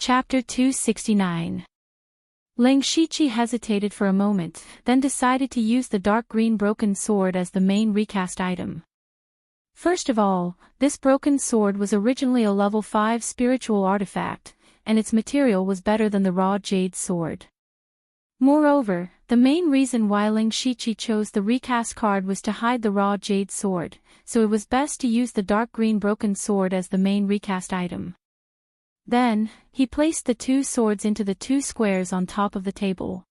Chapter 269. Ling Shiqi hesitated for a moment, then decided to use the dark green broken sword as the main recast item. First of all, this broken sword was originally a level 5 spiritual artifact, and its material was better than the raw jade sword. Moreover, the main reason why Ling Shiqi chose the recast card was to hide the raw jade sword, so it was best to use the dark green broken sword as the main recast item. Then, he placed the two swords into the two squares on top of the table.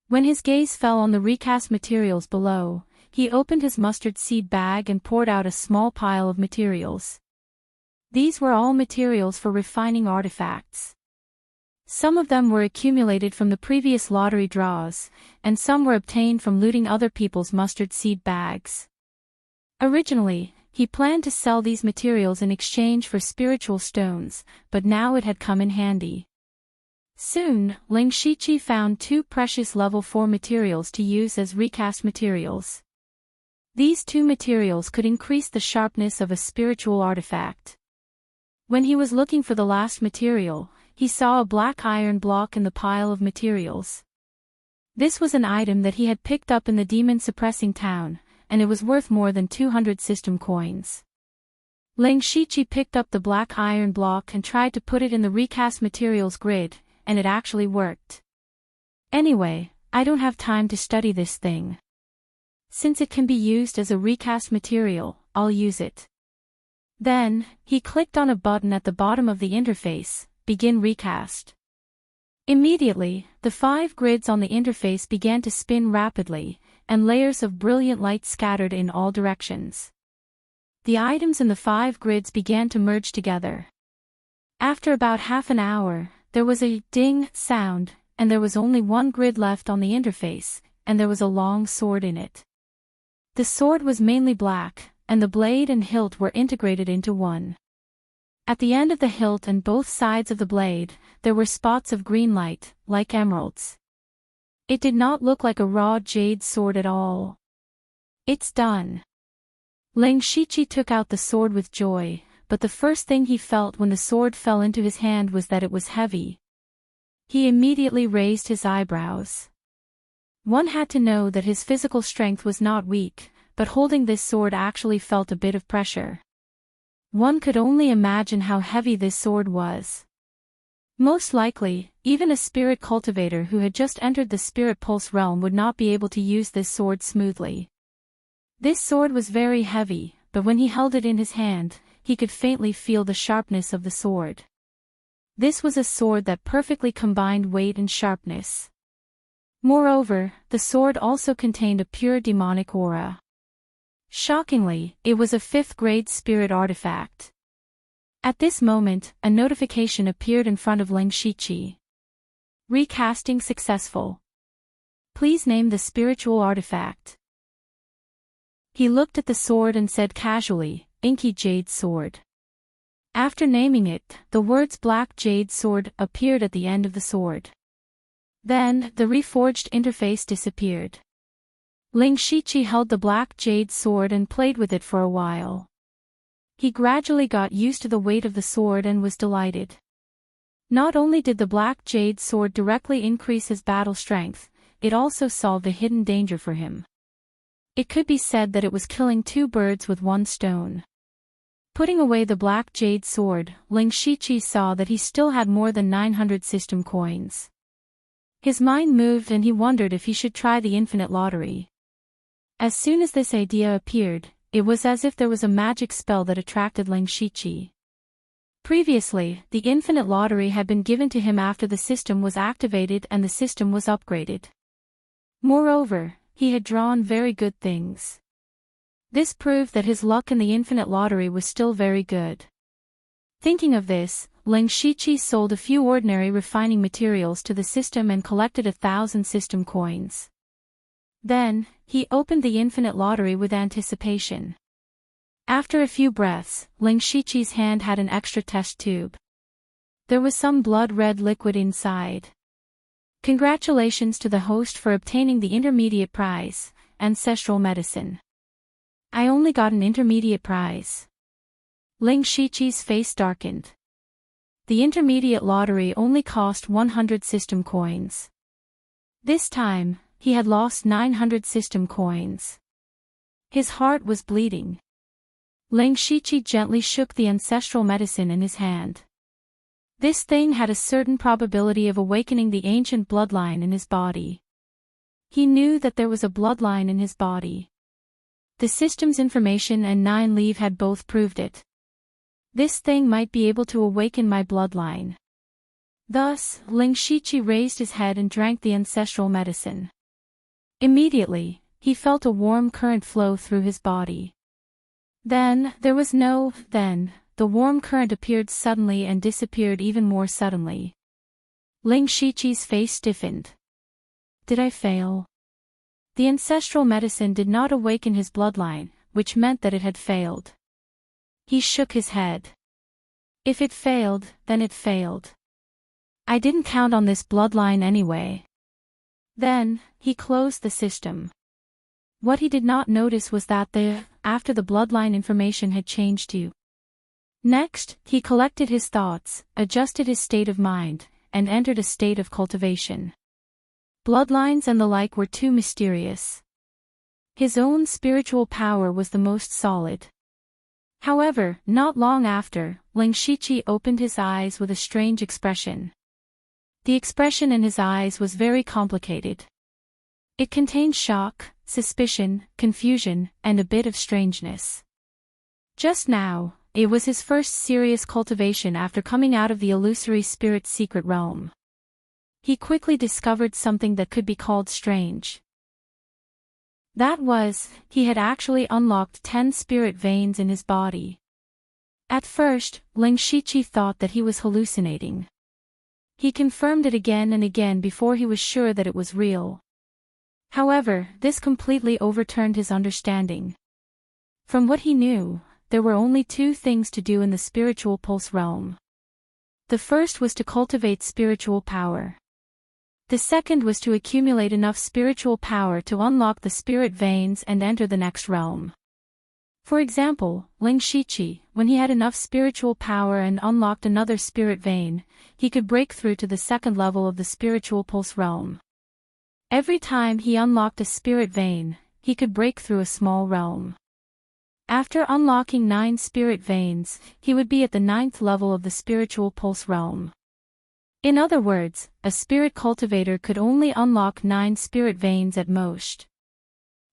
When his gaze fell on the recast materials below, he opened his mustard seed bag and poured out a small pile of materials. These were all materials for refining artifacts. Some of them were accumulated from the previous lottery draws, and some were obtained from looting other people's mustard seed bags. Originally, he planned to sell these materials in exchange for spiritual stones, but now it had come in handy. Soon, Ling Shiqi found two precious level 4 materials to use as recast materials. These two materials could increase the sharpness of a spiritual artifact. When he was looking for the last material, he saw a black iron block in the pile of materials. This was an item that he had picked up in the demon-suppressing town, and it was worth more than 200 system coins. Ling Shiqi picked up the black iron block and tried to put it in the recast materials grid, and it actually worked. Anyway, I don't have time to study this thing. Since it can be used as a recast material, I'll use it. Then, he clicked on a button at the bottom of the interface, Begin Recast. Immediately, the 5 grids on the interface began to spin rapidly, and layers of brilliant light scattered in all directions. The items in the 5 grids began to merge together. After about half an hour, there was a ding sound, and there was only one grid left on the interface, and there was a long sword in it. The sword was mainly black, and the blade and hilt were integrated into one. At the end of the hilt and both sides of the blade, there were spots of green light, like emeralds. It did not look like a raw jade sword at all. It's done. Ling Shiqi took out the sword with joy, but the first thing he felt when the sword fell into his hand was that it was heavy. He immediately raised his eyebrows. One had to know that his physical strength was not weak, but holding this sword actually felt a bit of pressure. One could only imagine how heavy this sword was. Most likely, even a spirit cultivator who had just entered the spirit pulse realm would not be able to use this sword smoothly. This sword was very heavy, but when he held it in his hand, he could faintly feel the sharpness of the sword. This was a sword that perfectly combined weight and sharpness. Moreover, the sword also contained a pure demonic aura. Shockingly, it was a 5th grade spirit artifact. At this moment, a notification appeared in front of Ling Shiqi. Recasting successful. Please name the spiritual artifact. He looked at the sword and said casually, Inky Jade Sword. After naming it, the words Black Jade Sword appeared at the end of the sword. Then, the reforged interface disappeared. Ling Shiqi held the Black Jade Sword and played with it for a while. He gradually got used to the weight of the sword and was delighted. Not only did the Black Jade Sword directly increase his battle strength, it also solved a hidden danger for him. It could be said that it was killing 2 birds with 1 stone. Putting away the Black Jade Sword, Ling Shiqi saw that he still had more than 900 system coins. His mind moved and he wondered if he should try the infinite lottery. As soon as this idea appeared, it was as if there was a magic spell that attracted Ling Shiqi. Previously, the infinite lottery had been given to him after the system was activated and the system was upgraded. Moreover, he had drawn very good things. This proved that his luck in the infinite lottery was still very good. Thinking of this, Ling Shiqi sold a few ordinary refining materials to the system and collected 1,000 system coins. Then, he opened the infinite lottery with anticipation. After a few breaths, Ling Shiqi's hand had an extra test tube. There was some blood-red liquid inside. Congratulations to the host for obtaining the intermediate prize, Ancestral Medicine. I only got an intermediate prize. Ling Shiqi's face darkened. the intermediate lottery only cost 100 system coins. This time, he had lost 900 system coins. His heart was bleeding. Ling Shiqi gently shook the ancestral medicine in his hand. This thing had a certain probability of awakening the ancient bloodline in his body. He knew that there was a bloodline in his body. The system's information and 9 leave had both proved it. This thing might be able to awaken my bloodline. Thus, Ling Shiqi raised his head and drank the ancestral medicine. Immediately, he felt a warm current flow through his body. The warm current appeared suddenly and disappeared even more suddenly. Ling Shiqi's face stiffened. Did I fail? The ancestral medicine did not awaken his bloodline, which meant that it had failed. He shook his head. If it failed, then it failed. I didn't count on this bloodline anyway. Then, he closed the system. What he did not notice was that after the bloodline information had changed to. Next, he collected his thoughts, adjusted his state of mind, and entered a state of cultivation. Bloodlines and the like were too mysterious. His own spiritual power was the most solid. However, not long after, Ling Shiqi opened his eyes with a strange expression. The expression in his eyes was very complicated. It contained shock, suspicion, confusion, and a bit of strangeness. Just now, it was his first serious cultivation after coming out of the illusory spirit secret realm. He quickly discovered something that could be called strange. That was, he had actually unlocked 10 spirit veins in his body. At first, Ling Shiqi thought that he was hallucinating. He confirmed it again and again before he was sure that it was real. However, this completely overturned his understanding. From what he knew, there were only 2 things to do in the spiritual pulse realm. The first was to cultivate spiritual power. The second was to accumulate enough spiritual power to unlock the spirit veins and enter the next realm. For example, Ling Shiqi, when he had enough spiritual power and unlocked another spirit vein, he could break through to the second level of the spiritual pulse realm. Every time he unlocked a spirit vein, he could break through a small realm. After unlocking 9 spirit veins, he would be at the 9th level of the spiritual pulse realm. In other words, a spirit cultivator could only unlock 9 spirit veins at most.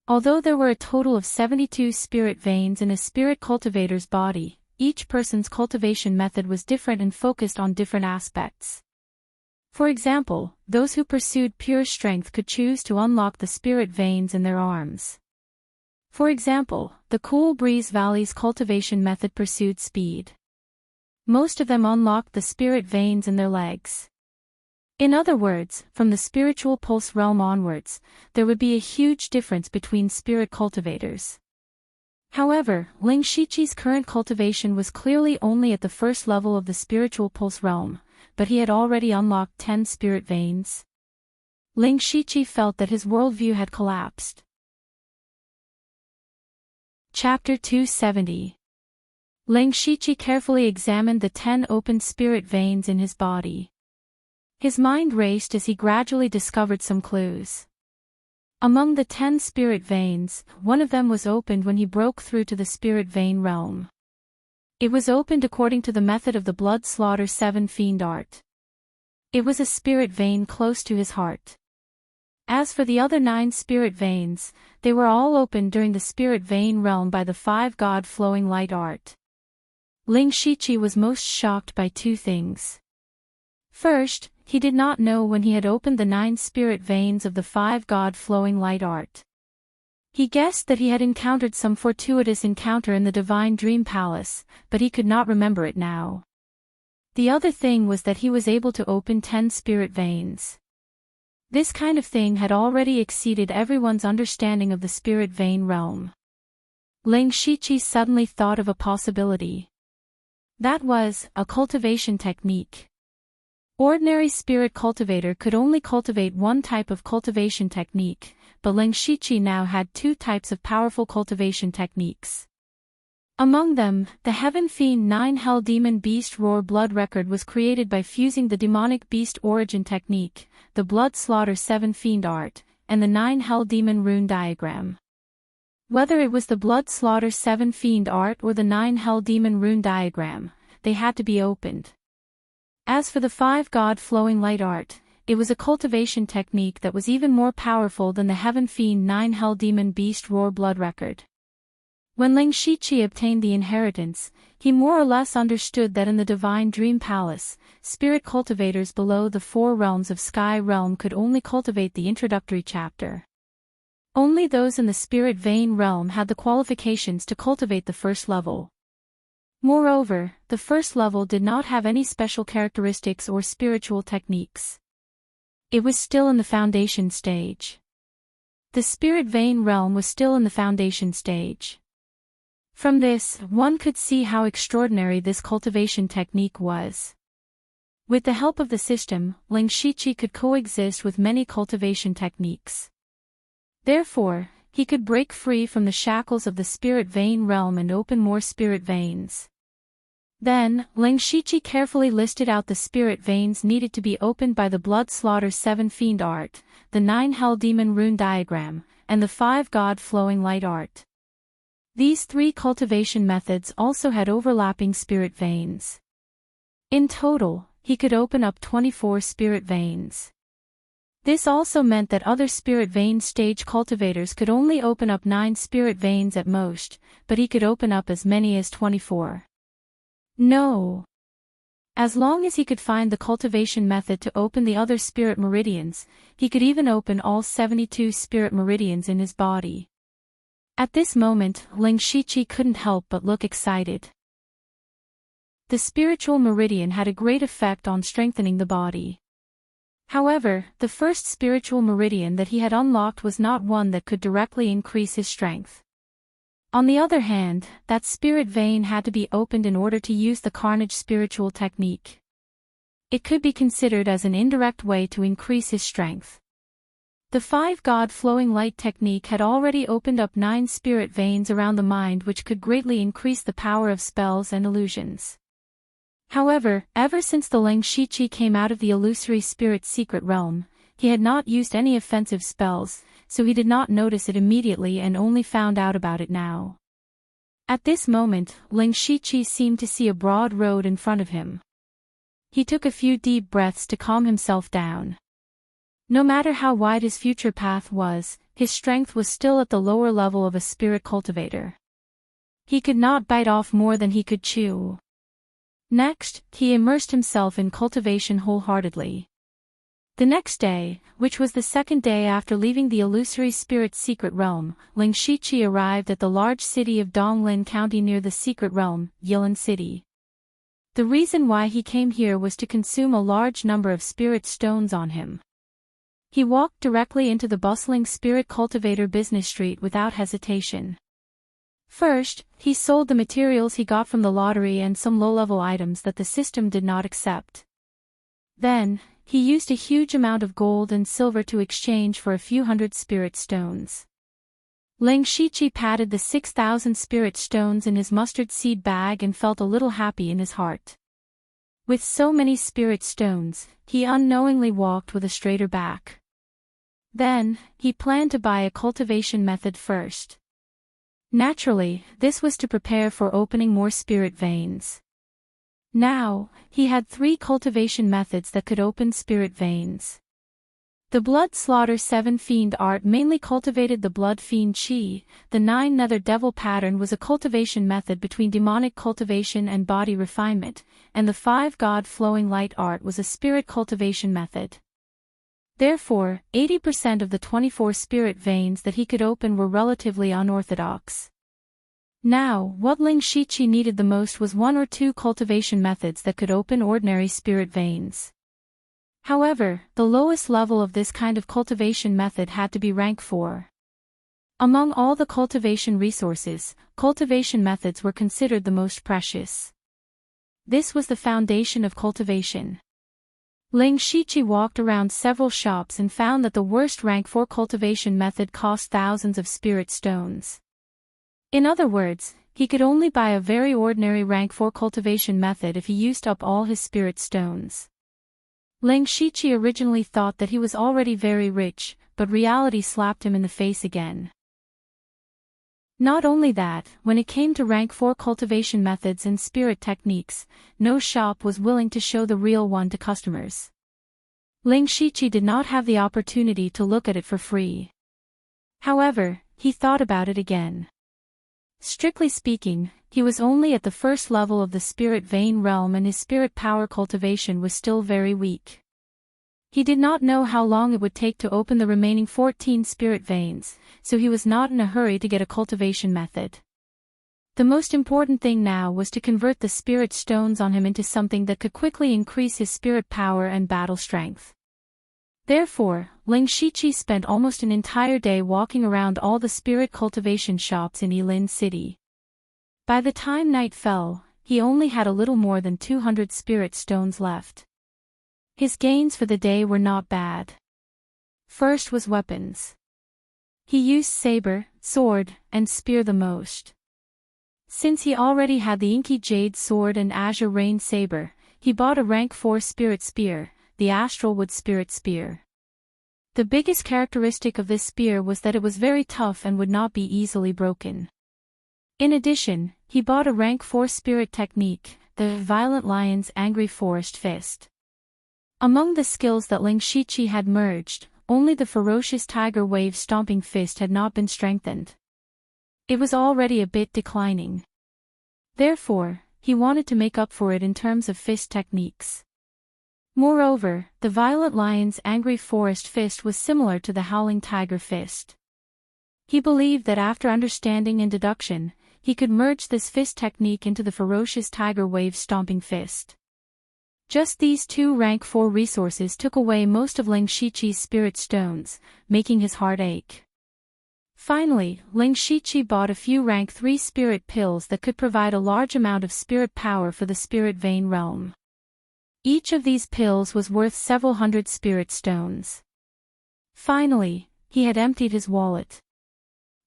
Although there were a total of 72 spirit veins in a spirit cultivator's body, each person's cultivation method was different and focused on different aspects. For example, those who pursued pure strength could choose to unlock the spirit veins in their arms. For example, the Cool Breeze Valley's cultivation method pursued speed. Most of them unlocked the spirit veins in their legs. In other words, from the spiritual pulse realm onwards, there would be a huge difference between spirit cultivators. However, Ling Shiqi's current cultivation was clearly only at the first level of the spiritual pulse realm, but he had already unlocked 10 spirit veins. Ling Shiqi felt that his worldview had collapsed. Chapter 270. Ling Shiqi carefully examined the 10 open spirit veins in his body. His mind raced as he gradually discovered some clues. Among the 10 spirit veins, one of them was opened when he broke through to the spirit vein realm. It was opened according to the method of the Blood Slaughter 7 Fiend art. It was a spirit vein close to his heart. As for the other 9 spirit veins, they were all opened during the spirit vein realm by the 5 God Flowing Light art. Ling Shiqi was most shocked by 2 things. First, he did not know when he had opened the 9 spirit veins of the 5 God Flowing Light art. He guessed that he had encountered some fortuitous encounter in the Divine Dream Palace, but he could not remember it now. The other thing was that he was able to open 10 spirit veins. This kind of thing had already exceeded everyone's understanding of the spirit vein realm. Ling Shiqi suddenly thought of a possibility. That was, a cultivation technique. Ordinary spirit cultivator could only cultivate one type of cultivation technique, but Ling Shiqi now had 2 types of powerful cultivation techniques. Among them, the Heaven Fiend 9 Hell Demon Beast Roar Blood record was created by fusing the demonic beast origin technique, the Blood Slaughter 7 Fiend art, and the 9 Hell Demon rune diagram. Whether it was the Blood Slaughter 7 Fiend art or the 9 Hell Demon rune diagram, they had to be opened. As for the 5 God Flowing Light art, it was a cultivation technique that was even more powerful than the Heaven Fiend 9 Hell Demon Beast Roar Blood record. When Ling Shiqi obtained the inheritance, he more or less understood that in the Divine Dream Palace, spirit cultivators below the 4 realms of Sky Realm could only cultivate the introductory chapter. Only those in the Spirit Vein realm had the qualifications to cultivate the first level. Moreover, the first level did not have any special characteristics or spiritual techniques. It was still in the foundation stage. The Spirit Vein realm was still in the foundation stage. From this, one could see how extraordinary this cultivation technique was. With the help of the system, Ling Shiqi could coexist with many cultivation techniques. Therefore, he could break free from the shackles of the Spirit Vein realm and open more spirit veins. Then, Ling Shiqi carefully listed out the spirit veins needed to be opened by the Blood Slaughter 7 Fiend art, the 9 Hell Demon rune diagram, and the 5 God Flowing Light art. These 3 cultivation methods also had overlapping spirit veins. In total, he could open up 24 spirit veins. This also meant that other spirit vein stage cultivators could only open up 9 spirit veins at most, but he could open up as many as 24. No. As long as he could find the cultivation method to open the other spirit meridians, he could even open all 72 spirit meridians in his body. At this moment, Ling Shiqi couldn't help but look excited. The spiritual meridian had a great effect on strengthening the body. However, the first spiritual meridian that he had unlocked was not one that could directly increase his strength. On the other hand, that spirit vein had to be opened in order to use the Carnage spiritual technique. It could be considered as an indirect way to increase his strength. The 5 God Flowing Light technique had already opened up 9 spirit veins around the mind which could greatly increase the power of spells and illusions. However, ever since the Ling Shiqi came out of the illusory spirit secret realm, he had not used any offensive spells, so he did not notice it immediately and only found out about it now. At this moment, Ling Shiqi seemed to see a broad road in front of him. He took a few deep breaths to calm himself down. No matter how wide his future path was, his strength was still at the lower level of a spirit cultivator. He could not bite off more than he could chew. Next, he immersed himself in cultivation wholeheartedly. The next day, which was the second day after leaving the illusory spirit secret realm, Ling Shiqi arrived at the large city of Donglin County near the secret realm, Yilan City. The reason why he came here was to consume a large number of spirit stones on him. He walked directly into the bustling spirit cultivator business street without hesitation. First, he sold the materials he got from the lottery and some low-level items that the system did not accept. Then, he used a huge amount of gold and silver to exchange for a few hundred spirit stones. Ling Shiqi patted the 6,000 spirit stones in his mustard seed bag and felt a little happy in his heart. With so many spirit stones, he unknowingly walked with a straighter back. Then, he planned to buy a cultivation method first. Naturally, this was to prepare for opening more spirit veins. Now, he had 3 cultivation methods that could open spirit veins. The Blood Slaughter 7 Fiend art mainly cultivated the Blood Fiend Chi, the 9 Nether Devil pattern was a cultivation method between demonic cultivation and body refinement, and the 5 God Flowing Light art was a spirit cultivation method. Therefore, 80% of the 24 spirit veins that he could open were relatively unorthodox. Now, what Ling Shiqi needed the most was 1 or 2 cultivation methods that could open ordinary spirit veins. However, the lowest level of this kind of cultivation method had to be rank 4. Among all the cultivation resources, cultivation methods were considered the most precious. This was the foundation of cultivation. Ling Shiqi walked around several shops and found that the worst rank 4 cultivation method cost thousands of spirit stones. In other words, He could only buy a very ordinary rank 4 cultivation method if he used up all his spirit stones. Ling Shiqi originally thought that he was already very rich, but reality slapped him in the face again. Not only that, when it came to rank 4 cultivation methods and spirit techniques, no shop was willing to show the real one to customers. Ling Shiqi did not have the opportunity to look at it for free. However, he thought about it again. Strictly speaking, he was only at the first level of the spirit vein realm and his spirit power cultivation was still very weak. He did not know how long it would take to open the remaining 14 spirit veins, so he was not in a hurry to get a cultivation method. The most important thing now was to convert the spirit stones on him into something that could quickly increase his spirit power and battle strength. Therefore, Ling Shiqi spent almost an entire day walking around all the spirit cultivation shops in Yilin City. By the time night fell, he only had a little more than 200 spirit stones left. His gains for the day were not bad. First was weapons. He used saber, sword, and spear the most. Since he already had the Inky Jade sword and Azure Rain saber, he bought a rank 4 spirit spear, the Astral Wood spirit spear. The biggest characteristic of this spear was that it was very tough and would not be easily broken. In addition, he bought a rank 4 spirit technique, the Violent Lion's Angry Forest Fist. Among the skills that Ling Shiqi had merged, only the Ferocious Tiger Wave Stomping Fist had not been strengthened. It was already a bit declining. Therefore, he wanted to make up for it in terms of fist techniques. Moreover, the Violent Lion's Angry Forest Fist was similar to the Howling Tiger Fist. He believed that after understanding and deduction, he could merge this fist technique into the Ferocious Tiger Wave Stomping Fist. Just these 2 rank 4 resources took away most of Ling Shiqi's spirit stones, making his heart ache. Finally, Ling Shiqi bought a few rank 3 spirit pills that could provide a large amount of spirit power for the spirit vein realm. Each of these pills was worth several hundred spirit stones. Finally, he had emptied his wallet.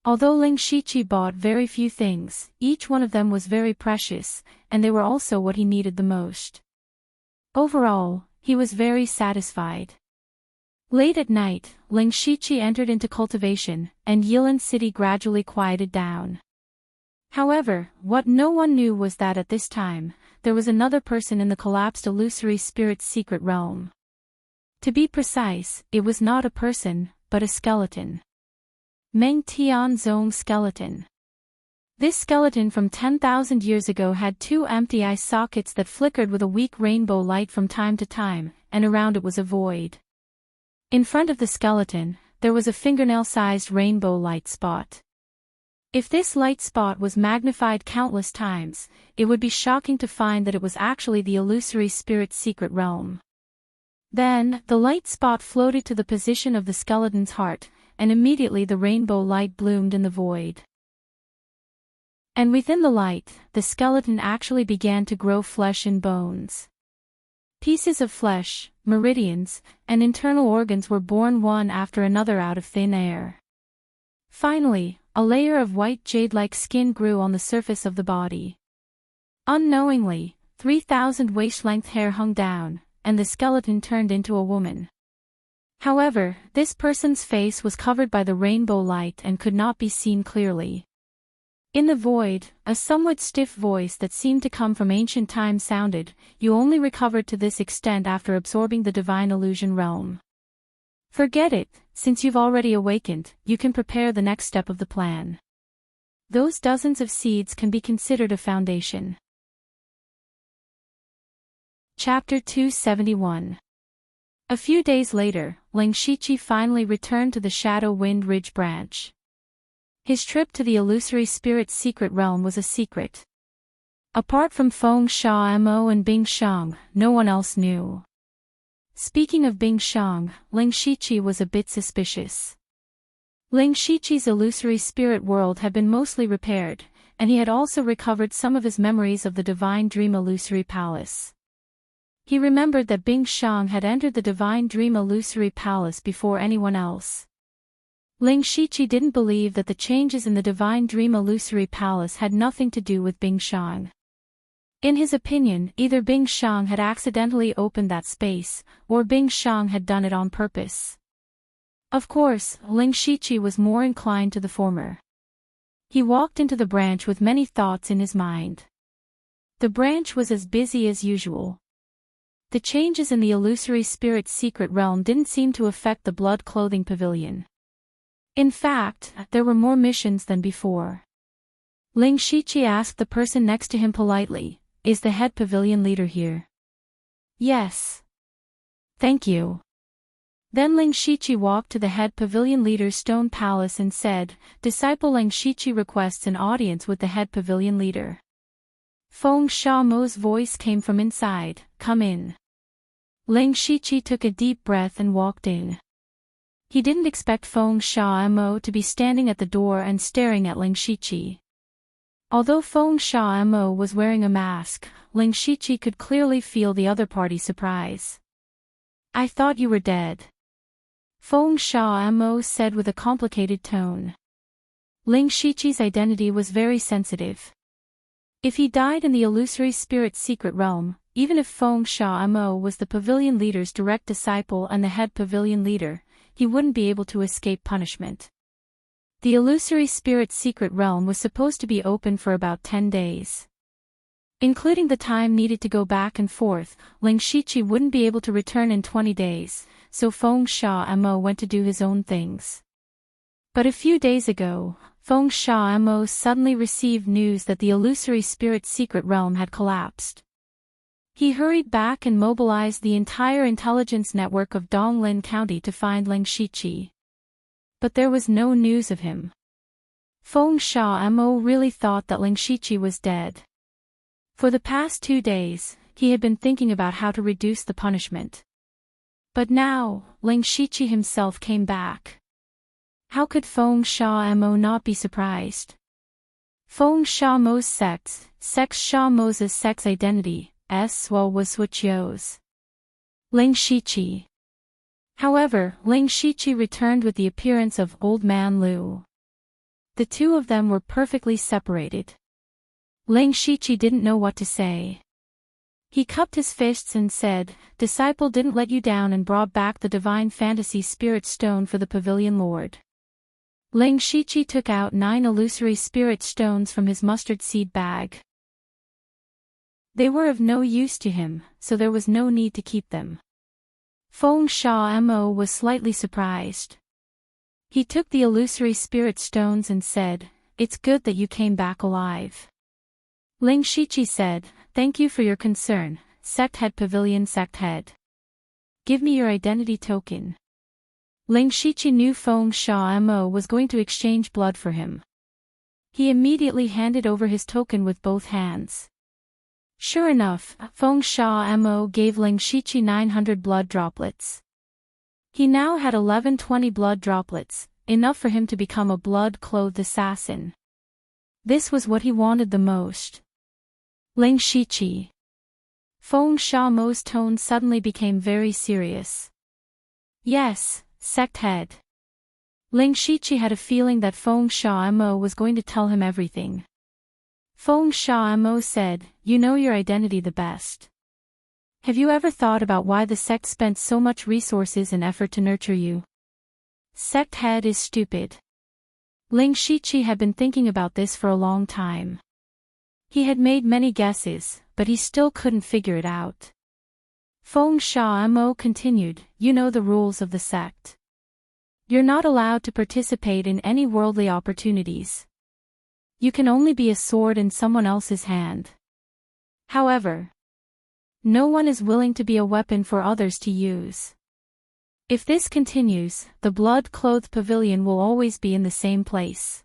Although Ling Shiqi bought very few things, each one of them was very precious, and they were also what he needed the most. Overall, he was very satisfied. Late at night, Ling Shiqi entered into cultivation, and Yilin City gradually quieted down. However, what no one knew was that at this time, there was another person in the collapsed illusory spirit's secret realm. To be precise, it was not a person, but a skeleton. Meng Tianzong skeleton. This skeleton from 10,000 years ago had 2 empty eye sockets that flickered with a weak rainbow light from time to time, and around it was a void. In front of the skeleton, there was a fingernail-sized rainbow light spot. If this light spot was magnified countless times, it would be shocking to find that it was actually the illusory spirit's secret realm. Then, the light spot floated to the position of the skeleton's heart, and immediately the rainbow light bloomed in the void. And within the light, the skeleton actually began to grow flesh and bones. Pieces of flesh, meridians, and internal organs were born one after another out of thin air. Finally, a layer of white jade-like skin grew on the surface of the body. Unknowingly, 3,000 waist-length hair hung down, and the skeleton turned into a woman. However, this person's face was covered by the rainbow light and could not be seen clearly. In the void, a somewhat stiff voice that seemed to come from ancient times sounded, "You only recovered to this extent after absorbing the divine illusion realm. Forget it, since you've already awakened, you can prepare the next step of the plan. Those dozens of seeds can be considered a foundation." Chapter 271. A few days later, Ling Shiqi finally returned to the Shadow Wind Ridge branch. His trip to the illusory spirit's secret realm was a secret. Apart from Feng Mo and Bing Shang, no one else knew. Speaking of Bing Shang, Ling Shiqi was a bit suspicious. Ling Shiqi's illusory spirit world had been mostly repaired, and he had also recovered some of his memories of the Divine Dream Illusory Palace. He remembered that Bing Shang had entered the Divine Dream Illusory Palace before anyone else. Ling Shiqi didn't believe that the changes in the Divine Dream Illusory Palace had nothing to do with Bing Shang. In his opinion, either Bing Shang had accidentally opened that space, or Bing Shang had done it on purpose. Of course, Ling Shiqi was more inclined to the former. He walked into the branch with many thoughts in his mind. The branch was as busy as usual. The changes in the illusory spirit's secret realm didn't seem to affect the blood clothing pavilion. In fact, there were more missions than before. Ling Shiqi asked the person next to him politely, "Is the head pavilion leader here?" "Yes. Thank you." Then Ling Shiqi walked to the head pavilion leader's stone palace and said, "Disciple Ling Shiqi requests an audience with the head pavilion leader." Feng Xiaomo's voice came from inside, "Come in." Ling Shiqi took a deep breath and walked in. He didn't expect Feng Xiaomo to be standing at the door and staring at Ling Shiqi. Although Feng Xiaomo was wearing a mask, Ling Shiqi could clearly feel the other party's surprise. "I thought you were dead," Feng Xiaomo said with a complicated tone. Ling Shiqi's identity was very sensitive. If he died in the illusory spirit's secret realm, even if Feng Xiaomo was the pavilion leader's direct disciple and the head pavilion leader, he wouldn't be able to escape punishment. The illusory spirit's secret realm was supposed to be open for about 10 days. Including the time needed to go back and forth, Ling Shiqi wouldn't be able to return in 20 days, so Feng Xiaomo went to do his own things. But a few days ago, Feng Xiaomo suddenly received news that the illusory spirit's secret realm had collapsed. He hurried back and mobilized the entire intelligence network of Donglin County to find Ling Shiqi. But there was no news of him. Feng Xiaomo really thought that Ling Shiqi was dead. For the past 2 days, he had been thinking about how to reduce the punishment. But now, Ling Shiqi himself came back. How could Feng Xiaomo not be surprised? Feng Xiaomo's sex Xiaomo's sex identity, was Suqiu's. Ling Shiqi. However, Ling Shiqi returned with the appearance of Old Man Liu. The two of them were perfectly separated. Ling Shiqi didn't know what to say. He cupped his fists and said, "Disciple didn't let you down and brought back the divine fantasy spirit stone for the pavilion lord." Ling Shiqi took out 9 illusory spirit stones from his mustard seed bag. They were of no use to him, so there was no need to keep them. Feng Xiaomo was slightly surprised. He took the illusory spirit stones and said, "It's good that you came back alive." Ling Shiqi said, "Thank you for your concern, Sect Head Pavilion Sect Head. Give me your identity token." Ling Shiqi knew Feng Xiaomo was going to exchange blood for him. He immediately handed over his token with both hands. Sure enough, Feng Xiaomo gave Ling Shiqi 900 blood droplets. He now had 1120 blood droplets, enough for him to become a blood-clothed assassin. This was what he wanted the most. Ling Shiqi. Feng Xiaomo's tone suddenly became very serious. "Yes, Sect Head." Ling Shiqi had a feeling that Feng Xiaomo was going to tell him everything. Feng Xiaomo said, "You know your identity the best. Have you ever thought about why the sect spent so much resources and effort to nurture you?" Sect Head is stupid. Ling Shiqi had been thinking about this for a long time. He had made many guesses, but he still couldn't figure it out. Feng Xiaomo continued, "You know the rules of the sect. You're not allowed to participate in any worldly opportunities. You can only be a sword in someone else's hand. However, no one is willing to be a weapon for others to use. If this continues, the blood-clothed pavilion will always be in the same place.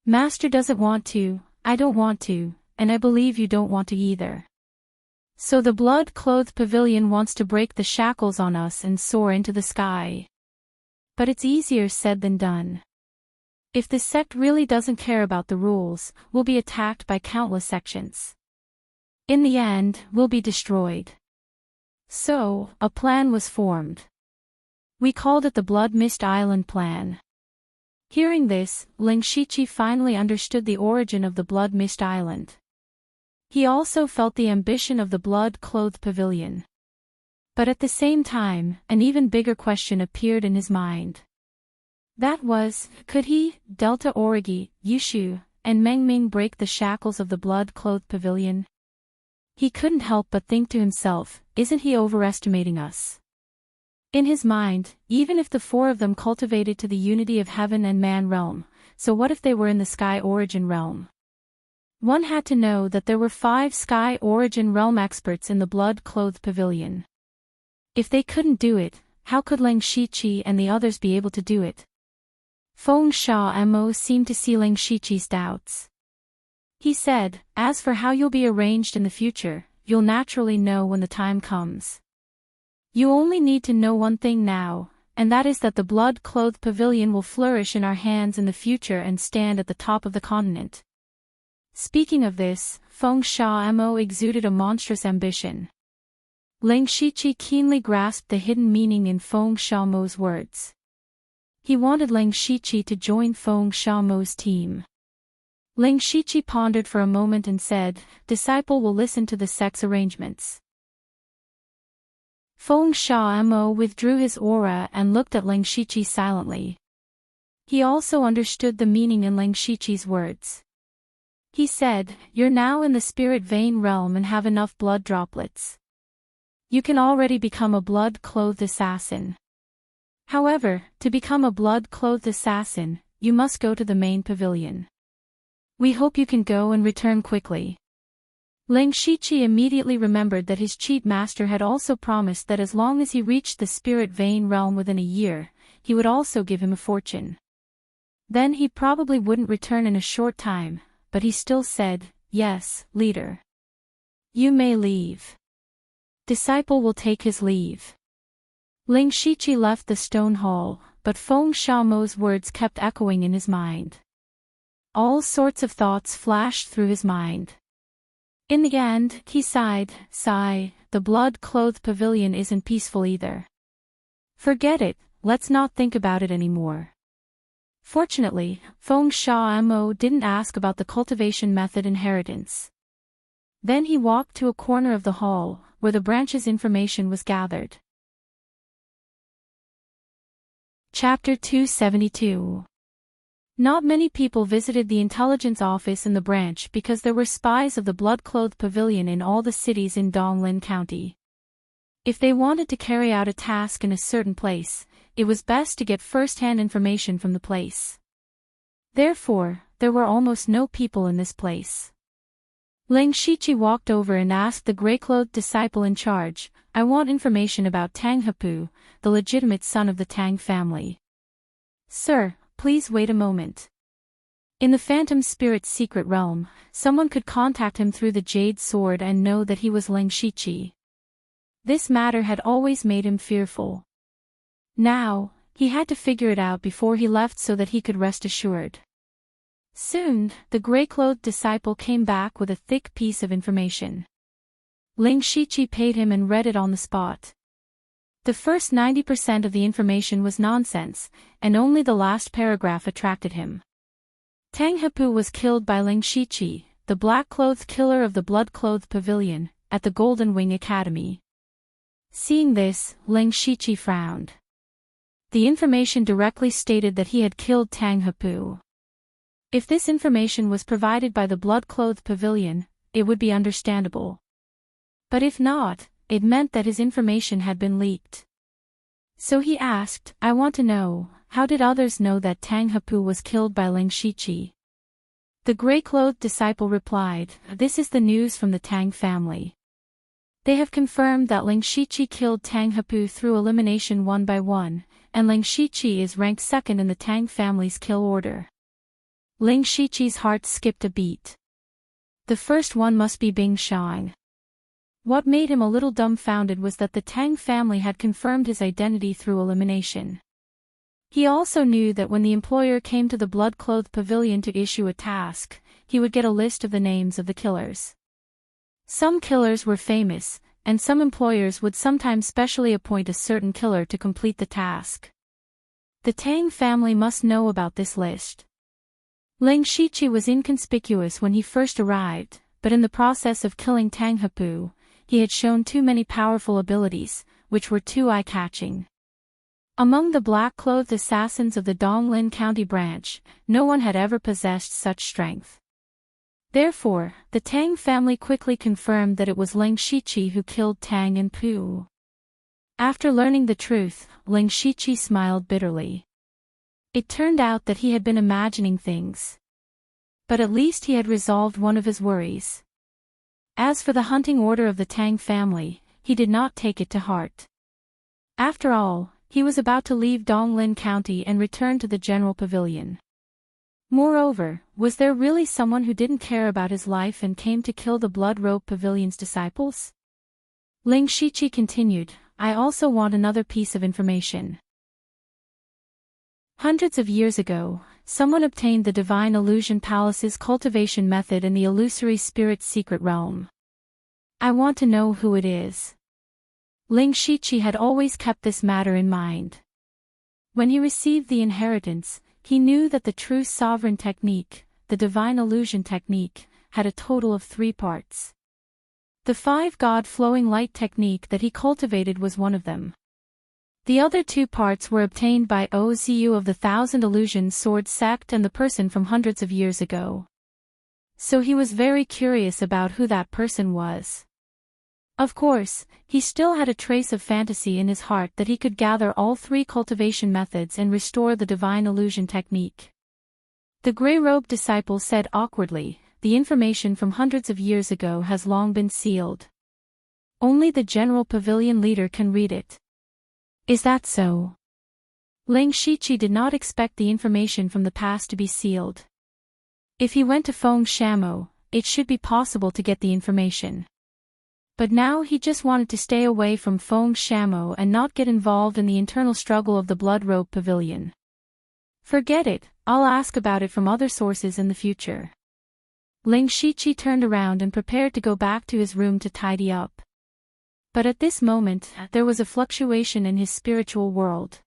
Master doesn't want to, I don't want to, and I believe you don't want to either. So the blood-clothed pavilion wants to break the shackles on us and soar into the sky. But it's easier said than done. If the sect really doesn't care about the rules, we'll be attacked by countless sections. In the end, we'll be destroyed." So, a plan was formed. We called it the Blood Mist Island Plan. Hearing this, Ling Shiqi finally understood the origin of the Blood Mist Island. He also felt the ambition of the blood-clothed pavilion. But at the same time, an even bigger question appeared in his mind. That was, could he, Delta Origi, Yushu, and Mengming break the shackles of the blood-clothed pavilion? He couldn't help but think to himself, isn't he overestimating us? In his mind, even if the four of them cultivated to the unity of heaven and man realm, so what if they were in the sky origin realm? One had to know that there were 5 sky origin realm experts in the blood-clothed pavilion. If they couldn't do it, how could Ling Shiqi and the others be able to do it? Feng Sha Mo seemed to see Ling Shiqi's doubts. He said, as for how you'll be arranged in the future, you'll naturally know when the time comes. You only need to know one thing now, and that is that the blood-clothed pavilion will flourish in our hands in the future and stand at the top of the continent. Speaking of this, Feng Sha Mo exuded a monstrous ambition. Ling Shiqi keenly grasped the hidden meaning in Feng Sha Mo's words. He wanted Ling Shiqi to join Feng Sha Mo's team. Ling Shiqi pondered for a moment and said, "Disciple will listen to the sex arrangements." Feng Sha Mo withdrew his aura and looked at Ling Shiqi silently. He also understood the meaning in Ling Shiqi's words. He said, "You're now in the spirit vein realm and have enough blood droplets. You can already become a blood-clothed assassin. However, to become a blood-clothed assassin, you must go to the main pavilion. We hope you can go and return quickly." Ling Shiqi immediately remembered that his cheat master had also promised that as long as he reached the spirit vein realm within a year, he would also give him a fortune. Then he probably wouldn't return in a short time, but he still said, "Yes, leader. You may leave." Disciple will take his leave. Ling Shiqi left the stone hall, but Feng Sha Mo's words kept echoing in his mind. All sorts of thoughts flashed through his mind. In the end, he sighed, the blood-clothed pavilion isn't peaceful either. Forget it, let's not think about it anymore. Fortunately, Feng Sha Mo didn't ask about the cultivation method inheritance. Then he walked to a corner of the hall, where the branch's information was gathered. Chapter 272. Not many people visited the intelligence office in the branch because there were spies of the blood-clothed pavilion in all the cities in Donglin County. If they wanted to carry out a task in a certain place, it was best to get first-hand information from the place. Therefore, there were almost no people in this place. Ling Shiqi walked over and asked the gray-clothed disciple in charge, "I want information about Tang Hepu, the legitimate son of the Tang family." "Sir, please wait a moment." In the Phantom Spirit's secret realm, someone could contact him through the Jade Sword and know that he was Ling Shiqi. This matter had always made him fearful. Now, he had to figure it out before he left so that he could rest assured. Soon, the gray-clothed disciple came back with a thick piece of information. Ling Shiqi paid him and read it on the spot. The first 90% of the information was nonsense, and only the last paragraph attracted him. Tang Hepu was killed by Ling Shiqi, the black-clothed killer of the blood-clothed pavilion, at the Golden Wing Academy. Seeing this, Ling Shiqi frowned. The information directly stated that he had killed Tang Hepu. If this information was provided by the blood-clothed pavilion, it would be understandable. But if not, it meant that his information had been leaked. So he asked, "I want to know, how did others know that Tang Hepu was killed by Ling Shiqi?" The gray-clothed disciple replied, "This is the news from the Tang family. They have confirmed that Ling Shiqi killed Tang Hepu through elimination 1 by 1, and Ling Shiqi is ranked second in the Tang family's kill order." Ling Shiqi's heart skipped a beat. The first one must be Bing Shang. What made him a little dumbfounded was that the Tang family had confirmed his identity through elimination. He also knew that when the employer came to the blood-clothed pavilion to issue a task, he would get a list of the names of the killers. Some killers were famous, and some employers would sometimes specially appoint a certain killer to complete the task. The Tang family must know about this list. Ling Shiqi was inconspicuous when he first arrived, but in the process of killing Tang Hepu, he had shown too many powerful abilities, which were too eye-catching. Among the black-clothed assassins of the Donglin County branch, no one had ever possessed such strength. Therefore, the Tang family quickly confirmed that it was Ling Shiqi who killed Tang and Pu. After learning the truth, Ling Shiqi smiled bitterly. It turned out that he had been imagining things. But at least he had resolved one of his worries. As for the hunting order of the Tang family, he did not take it to heart. After all, he was about to leave Donglin County and return to the general pavilion. Moreover, was there really someone who didn't care about his life and came to kill the Blood Robe Pavilion's disciples? Ling Shiqi continued, I also want another piece of information. Hundreds of years ago, someone obtained the Divine Illusion Palace's cultivation method in the illusory spirit's secret realm. I want to know who it is. Ling Shiqi had always kept this matter in mind. When he received the inheritance, he knew that the true sovereign technique, the Divine Illusion technique, had a total of 3 parts. The 5-god flowing light technique that he cultivated was one of them. The other 2 parts were obtained by Ozu of the Thousand Illusions Sword Sect and the person from hundreds of years ago. So he was very curious about who that person was. Of course, he still had a trace of fantasy in his heart that he could gather all 3 cultivation methods and restore the Divine Illusion technique. The Grey-robed disciple said awkwardly, the information from hundreds of years ago has long been sealed. Only the general pavilion leader can read it. Is that so? Ling Shiqi did not expect the information from the past to be sealed. If he went to Feng Shamo, it should be possible to get the information. But now he just wanted to stay away from Feng Shamo and not get involved in the internal struggle of the Blood Robe Pavilion. Forget it, I'll ask about it from other sources in the future. Ling Shiqi turned around and prepared to go back to his room to tidy up. But at this moment, there was a fluctuation in his spiritual world.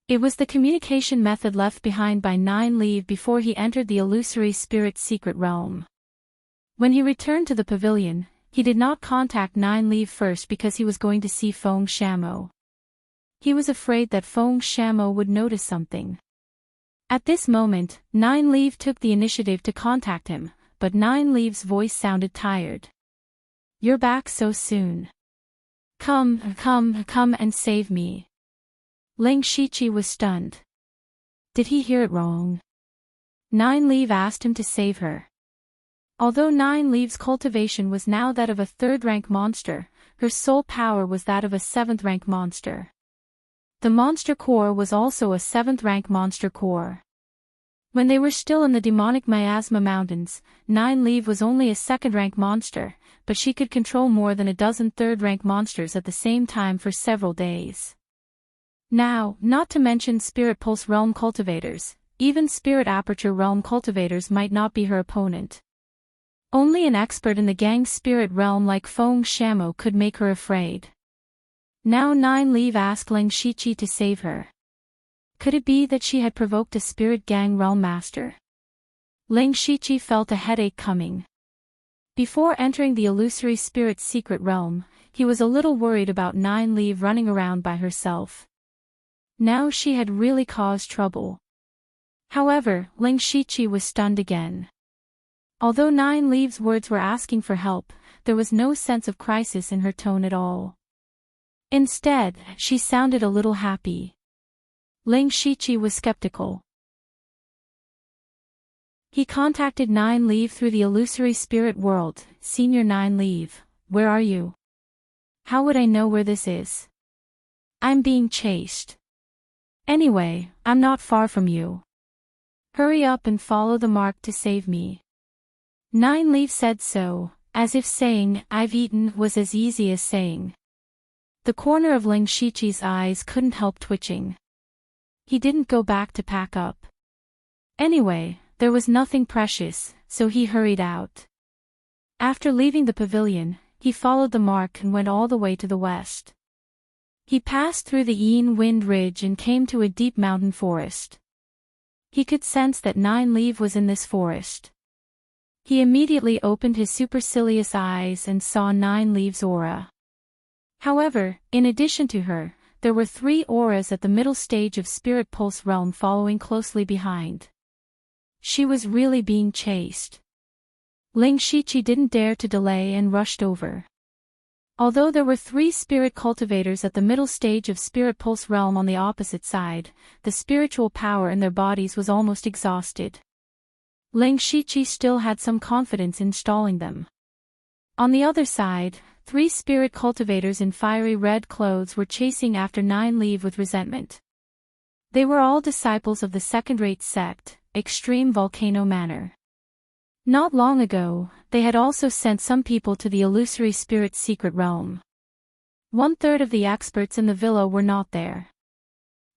It was the communication method left behind by Nine Leaf before he entered the illusory spirit's secret realm. When he returned to the pavilion, he did not contact Nine Leaf first because he was going to see Feng Shamo. He was afraid that Feng Shamo would notice something. At this moment, Nine Leaf took the initiative to contact him, but Nine Leaf's voice sounded tired. You're back so soon. Come and save me. Ling Shiqi was stunned. Did he hear it wrong? Nine Leaf asked him to save her. Although Nine Leaf's cultivation was now that of a 3rd-rank monster, her soul power was that of a 7th-rank monster. The monster core was also a 7th-rank monster core. When they were still in the demonic Miasma Mountains, Nine Leaf was only a 2nd-rank monster, but she could control more than a dozen 3rd-rank monsters at the same time for several days. Now, not to mention Spirit Pulse Realm cultivators, even Spirit Aperture Realm cultivators might not be her opponent. Only an expert in the Gang Spirit Realm like Feng Shamo could make her afraid. Now Nine Leaf asked Ling Shiqi to save her. Could it be that she had provoked a Spirit Gang Realm Master? Ling Shiqi felt a headache coming. Before entering the illusory spirit's secret realm, he was a little worried about Nine Leaf running around by herself. Now she had really caused trouble. However, Ling Shiqi was stunned again. Although Nine Leaf's words were asking for help, there was no sense of crisis in her tone at all. Instead, she sounded a little happy. Ling Shiqi was skeptical. He contacted Nine Leaf through the illusory spirit world. Senior Nine Leaf, where are you? How would I know where this is? I'm being chased. Anyway, I'm not far from you. Hurry up and follow the mark to save me. Nine Leaf said so, as if saying, I've eaten was as easy as saying. The corner of Ling Shiqi's eyes couldn't help twitching. He didn't go back to pack up. Anyway, there was nothing precious, so he hurried out. After leaving the pavilion, he followed the mark and went all the way to the west. He passed through the Yin Wind Ridge and came to a deep mountain forest. He could sense that Nine Leaf was in this forest. He immediately opened his supercilious eyes and saw Nine Leaf's aura. However, in addition to her, there were 3 auras at the middle stage of Spirit Pulse Realm following closely behind. She was really being chased. Ling Shiqi didn't dare to delay and rushed over. Although there were 3 spirit cultivators at the middle stage of Spirit Pulse Realm on the opposite side, the spiritual power in their bodies was almost exhausted. Ling Shiqi still had some confidence in stalling them. On the other side, 3 spirit cultivators in fiery red clothes were chasing after Nine Leaf with resentment. They were all disciples of the second-rate sect, Extreme Volcano Manor. Not long ago, they had also sent some people to the illusory spirit secret realm. 1/3 of the experts in the villa were not there.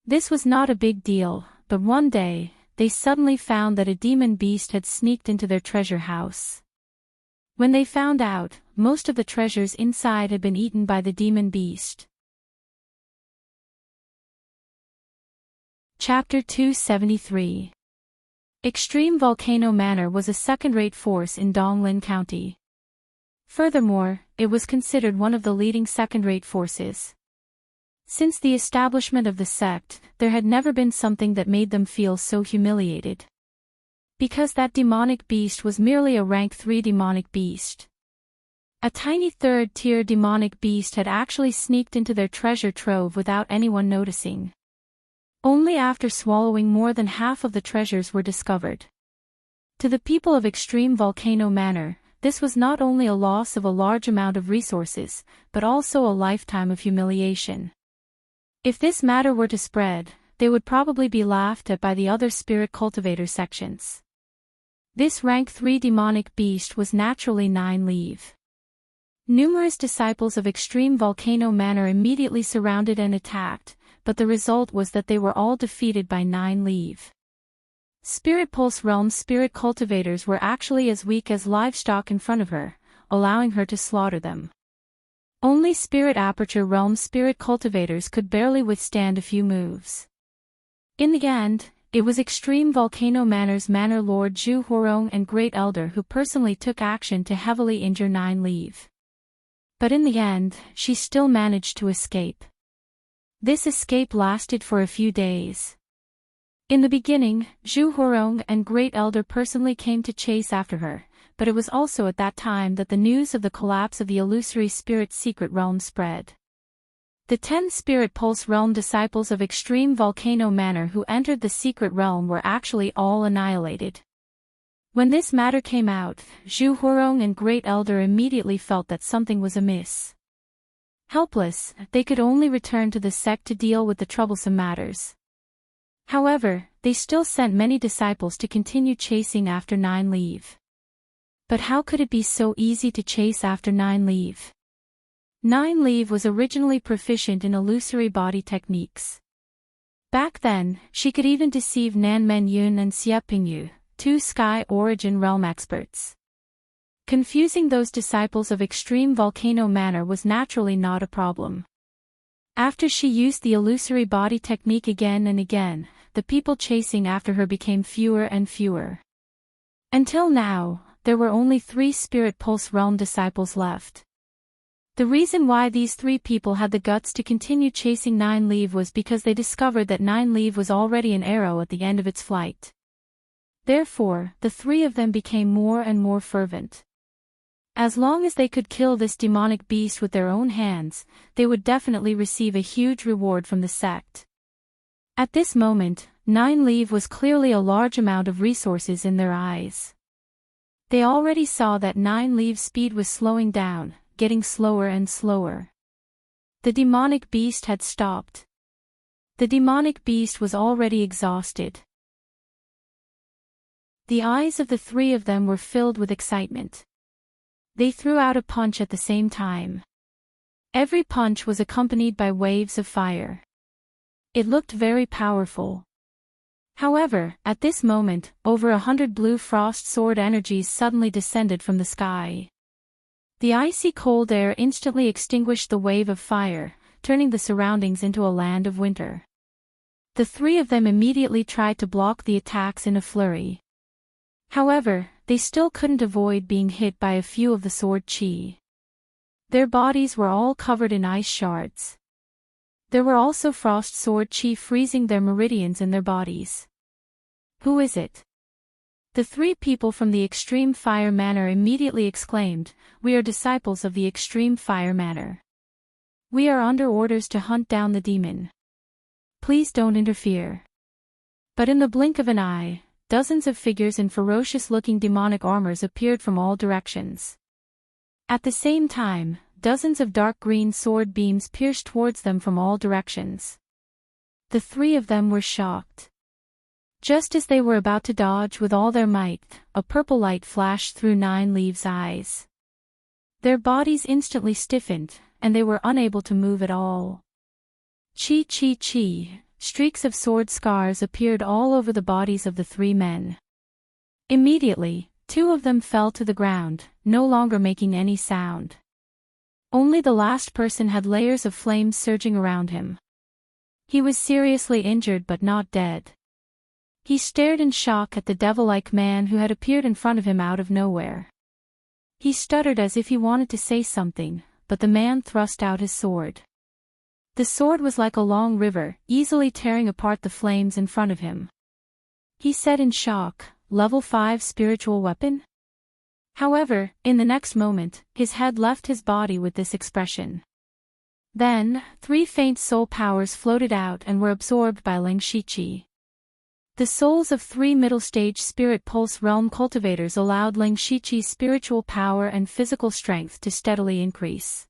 This was not a big deal, but one day, they suddenly found that a demon beast had sneaked into their treasure house. When they found out, most of the treasures inside had been eaten by the demon beast. Chapter 273. Extreme Volcano Manor was a second-rate force in Donglin County. Furthermore, it was considered one of the leading second-rate forces. Since the establishment of the sect, there had never been something that made them feel so humiliated. Because that demonic beast was merely a rank 3 demonic beast. A tiny 3rd-tier demonic beast had actually sneaked into their treasure trove without anyone noticing. Only after swallowing more than half of the treasures were discovered. To the people of Extreme Volcano Manor, this was not only a loss of a large amount of resources, but also a lifetime of humiliation. If this matter were to spread, they would probably be laughed at by the other spirit cultivator sections. This rank 3 demonic beast was naturally Nine Leaf. Numerous disciples of Extreme Volcano Manor immediately surrounded and attacked, but the result was that they were all defeated by Nine Leaf. Spirit Pulse Realm spirit cultivators were actually as weak as livestock in front of her, allowing her to slaughter them. Only Spirit Aperture Realm spirit cultivators could barely withstand a few moves. In the end, it was Extreme Volcano Manor's Manor Lord Zhu Huarong and Great Elder who personally took action to heavily injure Nine Leaf. But in the end, she still managed to escape. This escape lasted for a few days. In the beginning, Zhu Huarong and Great Elder personally came to chase after her, but it was also at that time that the news of the collapse of the illusory spirit secret realm spread. The 10 Spirit Pulse Realm disciples of Extreme Volcano Manor who entered the secret realm were actually all annihilated. When this matter came out, Zhu Huarong and Great Elder immediately felt that something was amiss. Helpless, they could only return to the sect to deal with the troublesome matters. However, they still sent many disciples to continue chasing after Nine Leaf. But how could it be so easy to chase after Nine Leaf? Nine Leaf was originally proficient in illusory body techniques. Back then, she could even deceive Nan Men Yun and Xie Pingyu, 2 Sky Origin Realm experts. Confusing those disciples of Extreme Volcano Manor was naturally not a problem. After she used the illusory body technique again and again, the people chasing after her became fewer and fewer. Until now, there were only 3 Spirit Pulse Realm disciples left. The reason why these 3 people had the guts to continue chasing Nine Leaf was because they discovered that Nine Leaf was already an arrow at the end of its flight. Therefore, the 3 of them became more and more fervent. As long as they could kill this demonic beast with their own hands, they would definitely receive a huge reward from the sect. At this moment, Nine Leaf was clearly a large amount of resources in their eyes. They already saw that Nine Leaf's speed was slowing down, getting slower and slower. The demonic beast had stopped. The demonic beast was already exhausted. The eyes of the 3 of them were filled with excitement. They threw out a punch at the same time. Every punch was accompanied by waves of fire. It looked very powerful. However, at this moment, over 100 blue frost sword energies suddenly descended from the sky. The icy cold air instantly extinguished the wave of fire, turning the surroundings into a land of winter. The three of them immediately tried to block the attacks in a flurry. However, they still couldn't avoid being hit by a few of the sword chi. Their bodies were all covered in ice shards. There were also frost sword chi freezing their meridians in their bodies. "Who is it?" The three people from the Extreme Fire Manor immediately exclaimed, "We are disciples of the Extreme Fire Manor. We are under orders to hunt down the demon. Please don't interfere." But in the blink of an eye, dozens of figures in ferocious-looking demonic armors appeared from all directions. At the same time, dozens of dark green sword beams pierced towards them from all directions. The three of them were shocked. Just as they were about to dodge with all their might, a purple light flashed through Nine Leaves' eyes. Their bodies instantly stiffened, and they were unable to move at all. Chi chi chi, streaks of sword scars appeared all over the bodies of the three men. Immediately, two of them fell to the ground, no longer making any sound. Only the last person had layers of flames surging around him. He was seriously injured but not dead. He stared in shock at the devil-like man who had appeared in front of him out of nowhere. He stuttered as if he wanted to say something, but the man thrust out his sword. The sword was like a long river, easily tearing apart the flames in front of him. He said in shock, "Level 5 spiritual weapon?" However, in the next moment, his head left his body with this expression. Then, three faint soul powers floated out and were absorbed by Ling Shiqi. The souls of three middle-stage spirit pulse realm cultivators allowed Ling Shiqi's spiritual power and physical strength to steadily increase.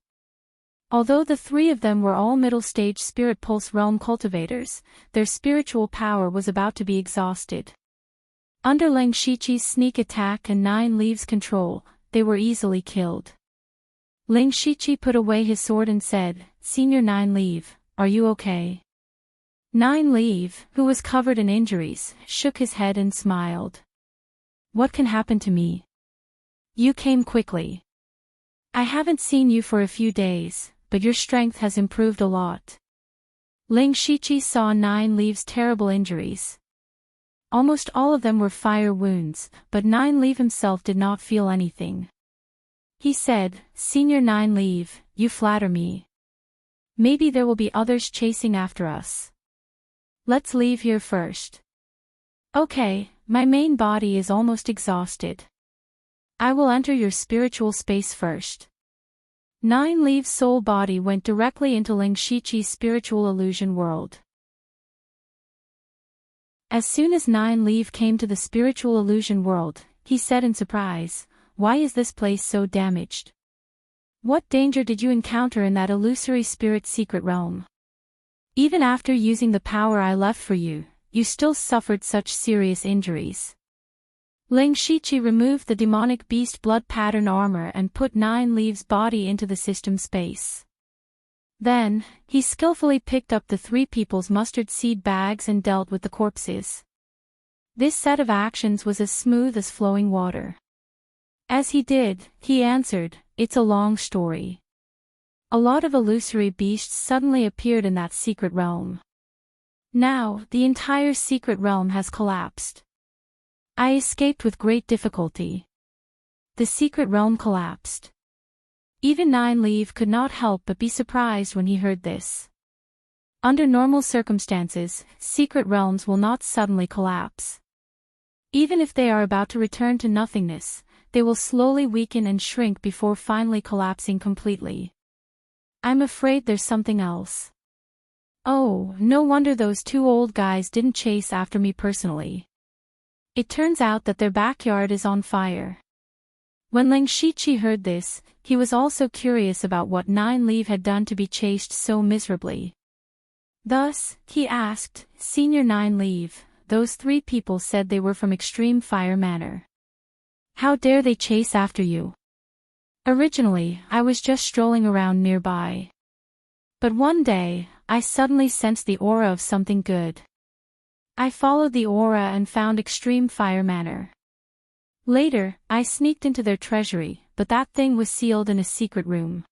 Although the three of them were all middle-stage spirit pulse realm cultivators, their spiritual power was about to be exhausted. Under Ling Shiqi's sneak attack and Nine Leaves' control, they were easily killed. Ling Shiqi put away his sword and said, "Senior Nine Leaf, are you okay?" Nine Leaf, who was covered in injuries, shook his head and smiled. "What can happen to me? You came quickly. I haven't seen you for a few days, but your strength has improved a lot." Ling Shiqi saw Nine Leaf's terrible injuries. Almost all of them were fire wounds, but Nine Leaf himself did not feel anything. He said, "Senior Nine Leaf, you flatter me. Maybe there will be others chasing after us. Let's leave here first." "Okay, my main body is almost exhausted. I will enter your spiritual space first." Nine Leaves' soul body went directly into Ling Shiqi's spiritual illusion world. As soon as Nine Leaf came to the spiritual illusion world, he said in surprise, "Why is this place so damaged? What danger did you encounter in that illusory spirit secret realm? Even after using the power I left for you, you still suffered such serious injuries." Ling Shiqi removed the demonic beast blood pattern armor and put Nine Leaves' body into the system space. Then, he skillfully picked up the three people's mustard seed bags and dealt with the corpses. This set of actions was as smooth as flowing water. As he did, he answered, "It's a long story. A lot of illusory beasts suddenly appeared in that secret realm. Now, the entire secret realm has collapsed. I escaped with great difficulty. The secret realm collapsed." Even Nine Leaf could not help but be surprised when he heard this. Under normal circumstances, secret realms will not suddenly collapse. Even if they are about to return to nothingness, they will slowly weaken and shrink before finally collapsing completely. I'm afraid there's something else. Oh, no wonder those two old guys didn't chase after me personally. It turns out that their backyard is on fire. When Ling Shiqi heard this, he was also curious about what Nine Leaf had done to be chased so miserably. Thus, he asked, "Senior Nine Leaf, those three people said they were from Extreme Fire Manor. How dare they chase after you? Originally, I was just strolling around nearby. But one day, I suddenly sensed the aura of something good. I followed the aura and found Extreme Fire Manor. Later, I sneaked into their treasury, but that thing was sealed in a secret room.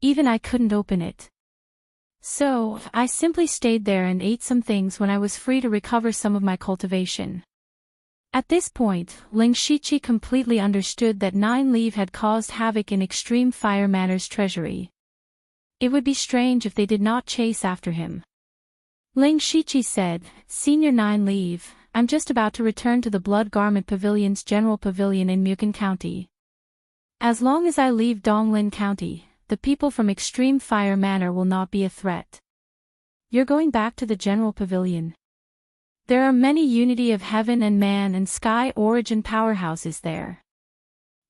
Even I couldn't open it. So, I simply stayed there and ate some things when I was free to recover some of my cultivation. At this point, Ling Shiqi completely understood that Nine Leaf had caused havoc in Extreme Fire Manor's treasury. It would be strange if they did not chase after him. Ling Shiqi said, "Senior Nine Leaf, I'm just about to return to the Blood Garment Pavilion's General Pavilion in Mukin County. As long as I leave Donglin County, the people from Extreme Fire Manor will not be a threat." "You're going back to the General Pavilion? There are many Unity of Heaven and Man and Sky origin powerhouses there."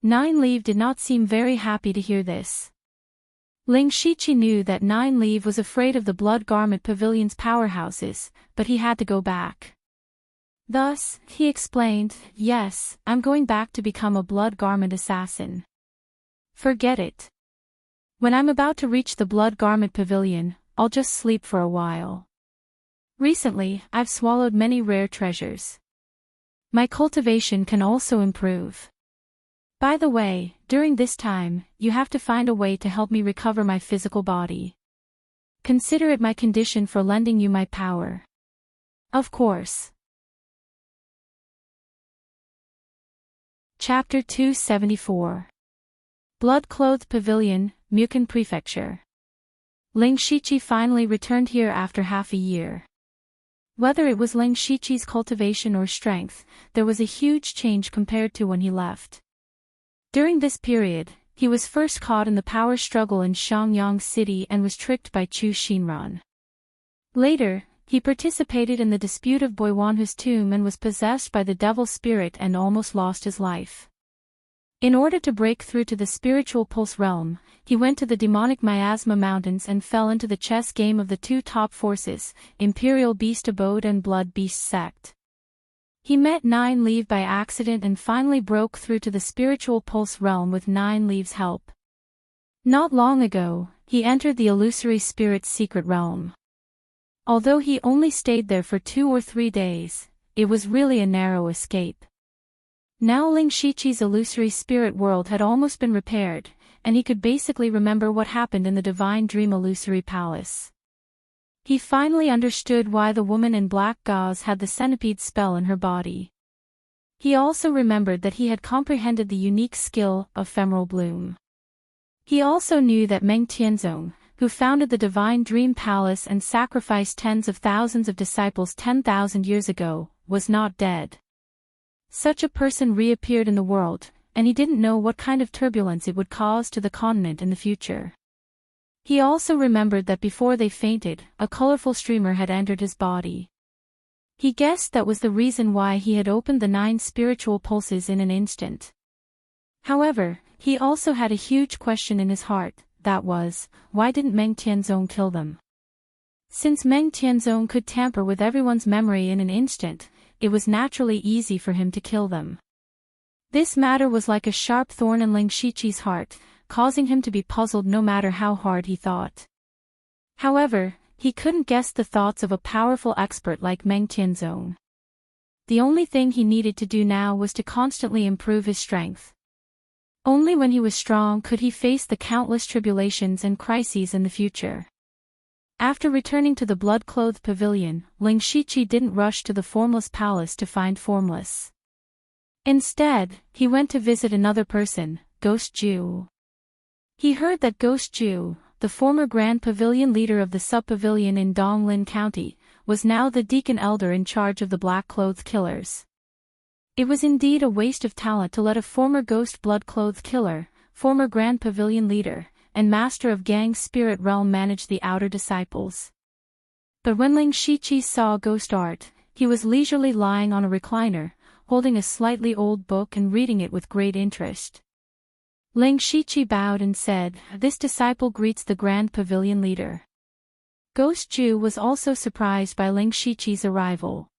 Nine Leaf did not seem very happy to hear this. Ling Shiqi knew that Nine Leaf was afraid of the Blood Garment Pavilion's powerhouses, but he had to go back. Thus, he explained, "Yes, I'm going back to become a Blood Garment assassin." "Forget it. When I'm about to reach the Blood Garment Pavilion, I'll just sleep for a while. Recently, I've swallowed many rare treasures. My cultivation can also improve. By the way, during this time, you have to find a way to help me recover my physical body. Consider it my condition for lending you my power." "Of course." Chapter 274. Blood-Clothed Pavilion, Mukin Prefecture. Ling Shiqi finally returned here after half a year. Whether it was Ling Shiqi's cultivation or strength, there was a huge change compared to when he left. During this period, he was first caught in the power struggle in Xiangyang City and was tricked by Chu Xinran. Later, he participated in the dispute of Boiwanhu's tomb and was possessed by the devil spirit and almost lost his life. In order to break through to the spiritual pulse realm, he went to the demonic Miasma Mountains and fell into the chess game of the two top forces, Imperial Beast Abode and Blood Beast Sect. He met Nine Leaf by accident and finally broke through to the spiritual pulse realm with Nine Leaf's help. Not long ago, he entered the illusory spirit's secret realm. Although he only stayed there for 2 or 3 days, it was really a narrow escape. Now Ling Shiqi's illusory spirit world had almost been repaired, and he could basically remember what happened in the Divine Dream Illusory Palace. He finally understood why the woman in black gauze had the centipede spell in her body. He also remembered that he had comprehended the unique skill of Ephemeral Bloom. He also knew that Meng Tianzong, who founded the Divine Dream Palace and sacrificed tens of thousands of disciples 10,000 years ago, was not dead. Such a person reappeared in the world, and he didn't know what kind of turbulence it would cause to the continent in the future. He also remembered that before they fainted, a colorful streamer had entered his body. He guessed that was the reason why he had opened the 9 spiritual pulses in an instant. However, he also had a huge question in his heart, that was, why didn't Meng Tianzong kill them? Since Meng Tianzong could tamper with everyone's memory in an instant, it was naturally easy for him to kill them. This matter was like a sharp thorn in Ling Shiqi's heart, causing him to be puzzled no matter how hard he thought. However, he couldn't guess the thoughts of a powerful expert like Meng Tianzong. The only thing he needed to do now was to constantly improve his strength. Only when he was strong could he face the countless tribulations and crises in the future. After returning to the blood-clothed pavilion, Ling Shiqi didn't rush to the Formless Palace to find Formless. Instead, he went to visit another person, Ghost Ju. He heard that Ghost Ju, the former Grand Pavilion leader of the sub-pavilion in Donglin County, was now the Deacon Elder in charge of the black-clothed killers. It was indeed a waste of talent to let a former ghost blood-clothed killer, former Grand Pavilion leader, and master of Gang's spirit realm manage the outer disciples. But when Ling Shiqi saw Ghost Art, he was leisurely lying on a recliner, holding a slightly old book and reading it with great interest. Ling Shiqi bowed and said, "This disciple greets the Grand Pavilion leader." Ghost Ju was also surprised by Ling Shiqi's arrival.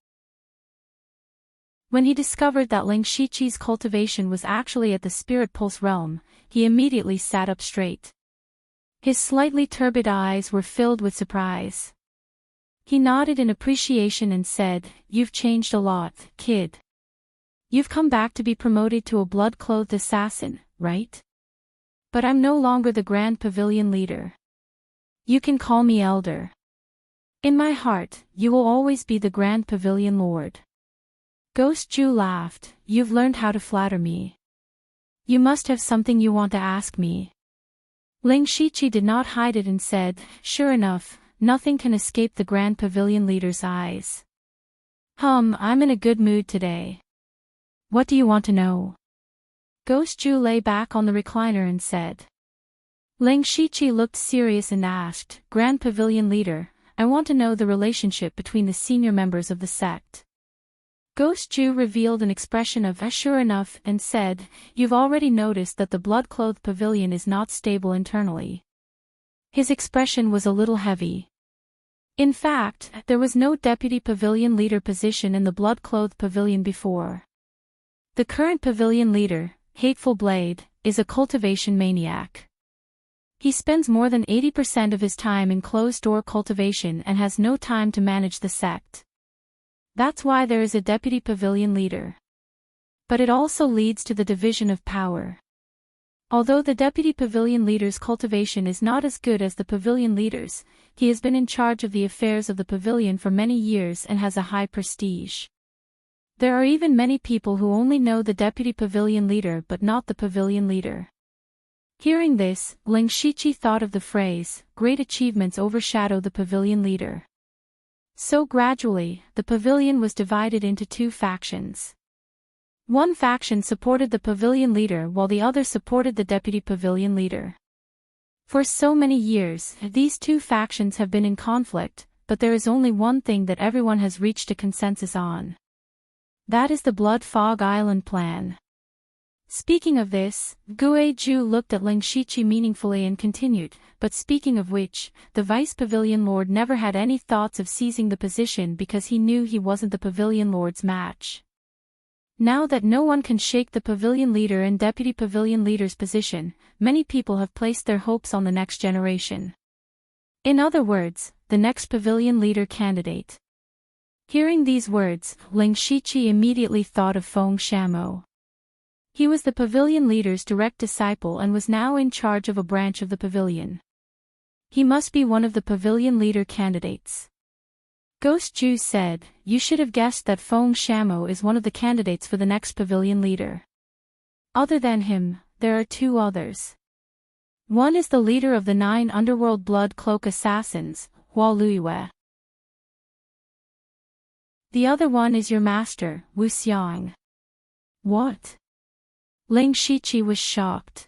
When he discovered that Ling Shiqi's cultivation was actually at the Spirit Pulse realm, he immediately sat up straight. His slightly turbid eyes were filled with surprise. He nodded in appreciation and said, "You've changed a lot, kid. You've come back to be promoted to a blood-clothed assassin, right? But I'm no longer the Grand Pavilion leader. You can call me Elder. In my heart, you will always be the Grand Pavilion Lord. Ghost Ju laughed. You've learned how to flatter me. You must have something you want to ask me. Ling Shiqi did not hide it and said, sure enough, nothing can escape the Grand Pavilion leader's eyes. I'm in a good mood today. What do you want to know? Ghost Ju lay back on the recliner and said. Ling Shiqi looked serious and asked, Grand Pavilion leader, I want to know the relationship between the senior members of the sect. Ghost Ju revealed an expression of sure enough and said, you've already noticed that the blood-clothed pavilion is not stable internally. His expression was a little heavy. In fact, there was no deputy pavilion leader position in the blood-clothed pavilion before. The current pavilion leader, Hateful Blade, is a cultivation maniac. He spends more than 80% of his time in closed-door cultivation and has no time to manage the sect. That's why there is a deputy pavilion leader. But it also leads to the division of power. Although the deputy pavilion leader's cultivation is not as good as the pavilion leader's, he has been in charge of the affairs of the pavilion for many years and has a high prestige. There are even many people who only know the deputy pavilion leader but not the pavilion leader. Hearing this, Ling Shiqi thought of the phrase, great achievements overshadow the pavilion leader. So gradually, the pavilion was divided into two factions. One faction supported the pavilion leader while the other supported the deputy pavilion leader. For so many years, these two factions have been in conflict, but there is only one thing that everyone has reached a consensus on. That is the Blood Fog Island plan. Speaking of this, Guizhu looked at Ling Shiqi meaningfully and continued, but speaking of which, the Vice Pavilion Lord never had any thoughts of seizing the position because he knew he wasn't the Pavilion Lord's match. Now that no one can shake the Pavilion Leader and Deputy Pavilion Leader's position, many people have placed their hopes on the next generation. In other words, the next Pavilion Leader candidate. Hearing these words, Ling Shiqi immediately thought of Feng Shamo. He was the pavilion leader's direct disciple and was now in charge of a branch of the pavilion. He must be one of the pavilion leader candidates. Ghost Ju said, you should have guessed that Feng Shamo is one of the candidates for the next pavilion leader. Other than him, there are two others. One is the leader of the 9 underworld blood cloak assassins, Hua Luiwei. The other one is your master, Wu Xiang. What? Ling Shiqi was shocked.